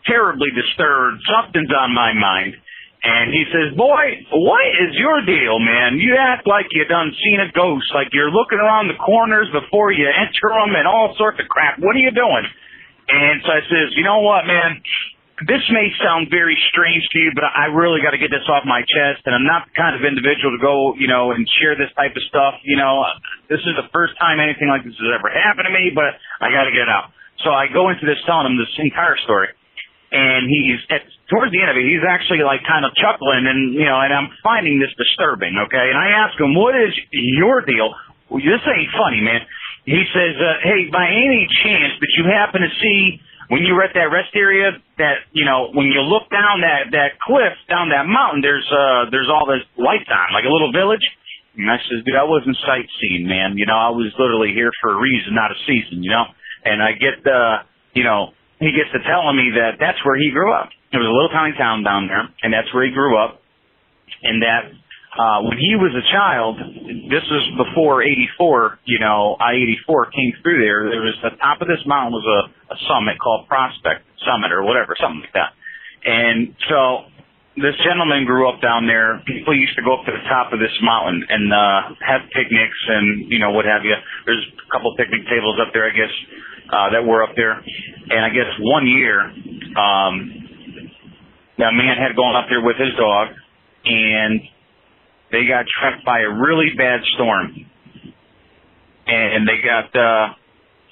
terribly disturbed. Something's on my mind. And he says, "Boy, what is your deal, man? You act like you done seen a ghost, like you're looking around the corners before you enter them and all sorts of crap. What are you doing?" And so I says, "You know what, man? This may sound very strange to you, but I really got to get this off my chest, and I'm not the kind of individual to go, you know, and share this type of stuff. You know, this is the first time anything like this has ever happened to me, but I got to get it out." So I go into this telling him this entire story, and towards the end of it, he's actually like kind of chuckling, and, you know, and I'm finding this disturbing, okay? And I ask him, "What is your deal?" "Well, this ain't funny, man." He says, "Hey, by any chance did you happen to see, when you were at that rest area, that, you know, when you look down that cliff, down that mountain, there's all this lights on, like a little village?" And I says, "Dude, I wasn't sightseeing, man. You know, I was literally here for a reason, not a season, you know?" And I get, you know, he gets to telling me that that's where he grew up. It was a little tiny town down there, and that's where he grew up. And that when he was a child, this was before 84, you know, I-84 came through there. There was, the top of this mountain was a summit called Prospect Summit or whatever, something like that. And so this gentleman grew up down there. People used to go up to the top of this mountain and have picnics and, you know, what have you. There's a couple picnic tables up there, I guess, that were up there. And I guess one year, that man had gone up there with his dog, and they got trapped by a really bad storm. And they got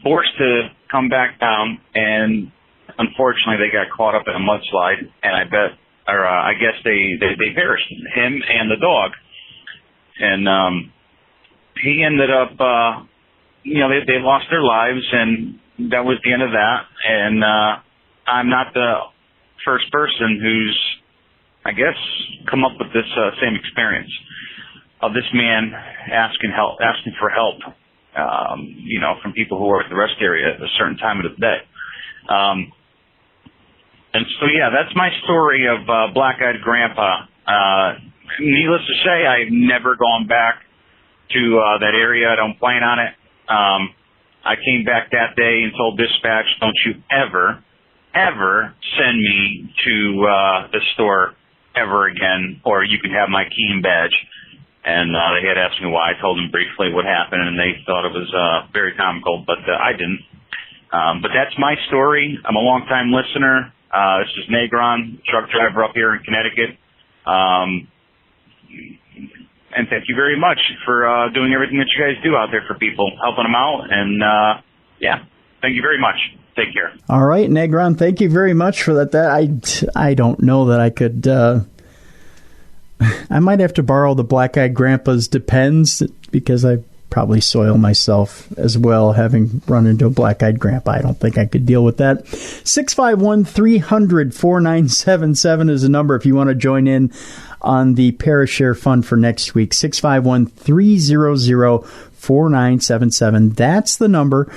forced to come back down, and unfortunately they got caught up in a mudslide, and I guess they perished, him and the dog. And he ended up, you know, they lost their lives, and that was the end of that. And I'm not the first person who's, I guess, come up with this same experience of this man asking for help, you know, from people who are at the rest area at a certain time of the day. And so, yeah, that's my story of Black-Eyed Grandpa. Needless to say, I've never gone back to that area. I don't plan on it. I came back that day and told dispatch, "Don't you ever send me to the store ever again, or you can have my key and badge." And they had asked me why. I told them briefly what happened, and they thought it was very comical, but I didn't. But that's my story. I'm a long-time listener. This is Negron, truck driver up here in Connecticut. And thank you very much for doing everything that you guys do out there for people, helping them out. And, thank you very much. Take care. All right, Negron, thank you very much for that. I don't know that I could... I might have to borrow the Black-Eyed Grandpa's Depends, because I probably soil myself as well, having run into a Black-Eyed Grandpa. I don't think I could deal with that. 651-300-4977 is the number if you want to join in on the Parashare Fund for next week. 651-300-4977. That's the number.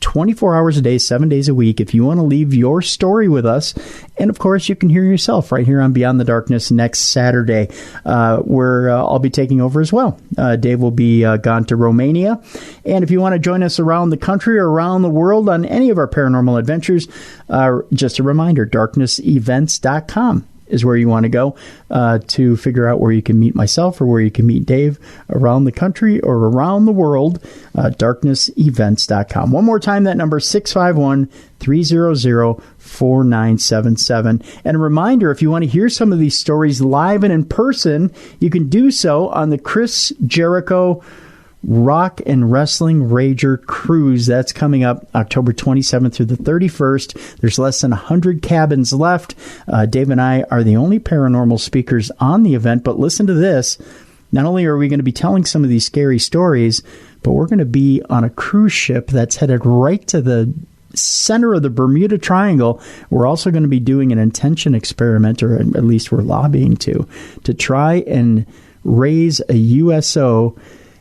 24 hours a day, 7 days a week, if you want to leave your story with us. And, of course, you can hear yourself right here on Beyond the Darkness next Saturday, where I'll be taking over as well. Dave will be gone to Romania. And if you want to join us around the country or around the world on any of our paranormal adventures, just a reminder, darknessevents.com is where you want to go to figure out where you can meet myself or where you can meet Dave around the country or around the world, darknessevents.com. One more time, that number, 651-300-4977. And a reminder, if you want to hear some of these stories live and in person, you can do so on the Chris Jericho Rock and Wrestling Rager Cruise. That's coming up October 27th through the 31st. There's less than 100 cabins left. Dave and I are the only paranormal speakers on the event, but listen to this. Not only are we going to be telling some of these scary stories, but we're going to be on a cruise ship that's headed right to the center of the Bermuda Triangle. We're also going to be doing an intention experiment, or at least we're lobbying to try and raise a USO,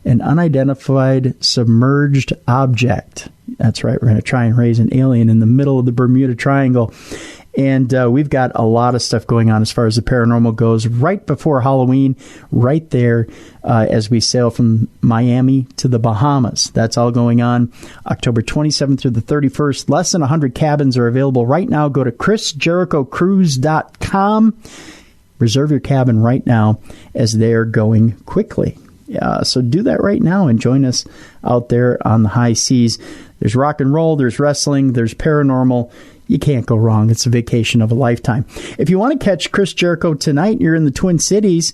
an unidentified submerged object. That's right. We're going to try and raise an alien in the middle of the Bermuda Triangle. And we've got a lot of stuff going on as far as the paranormal goes right before Halloween, right there as we sail from Miami to the Bahamas. That's all going on October 27th through the 31st. Less than 100 cabins are available right now. Go to chrisjerichocruise.com. Reserve your cabin right now as they're going quickly. So do that right now and join us out there on the high seas. There's rock and roll, there's wrestling, there's paranormal. You can't go wrong. It's a vacation of a lifetime. If you want to catch Chris Jericho tonight and you're in the Twin Cities,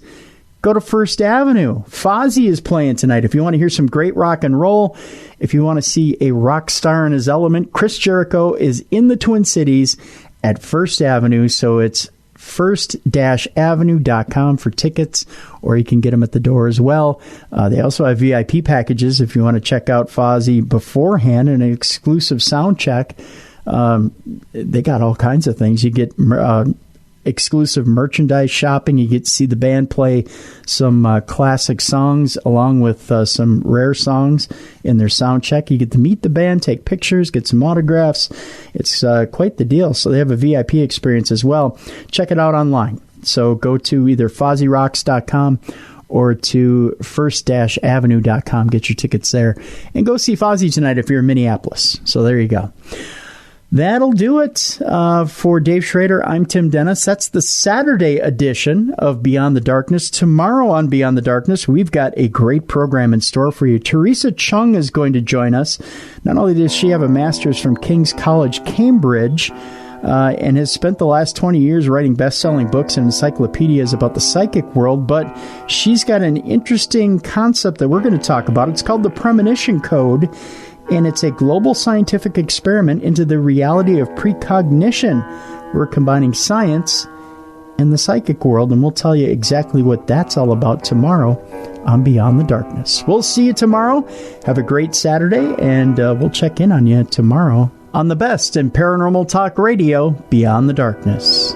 go to First Avenue. Fozzy is playing tonight. If you want to hear some great rock and roll, if you want to see a rock star in his element, Chris Jericho is in the Twin Cities at First Avenue. So it's first-avenue.com for tickets, or you can get them at the door as well. They also have VIP packages if you want to check out Fozzy beforehand, and an exclusive sound check. They got all kinds of things. You get exclusive merchandise shopping. You get to see the band play some classic songs along with some rare songs in their sound check. You get to meet the band, take pictures, get some autographs. It's quite the deal. So they have a VIP experience as well. Check it out online. So go to either FozzyRocks.com or to first-avenue.com. Get your tickets there. And go see Fozzy tonight if you're in Minneapolis. So there you go. That'll do it for Dave Schrader. I'm Tim Dennis. That's the Saturday edition of Beyond the Darkness. Tomorrow on Beyond the Darkness, we've got a great program in store for you. Teresa Chung is going to join us. Not only does she have a master's from King's College, Cambridge, and has spent the last 20 years writing best-selling books and encyclopedias about the psychic world, but she's got an interesting concept that we're going to talk about. It's called the Premonition Code, and it's a global scientific experiment into the reality of precognition. We're combining science and the psychic world, and we'll tell you exactly what that's all about tomorrow on Beyond the Darkness. We'll see you tomorrow. Have a great Saturday, and we'll check in on you tomorrow on the best in paranormal talk radio, Beyond the Darkness.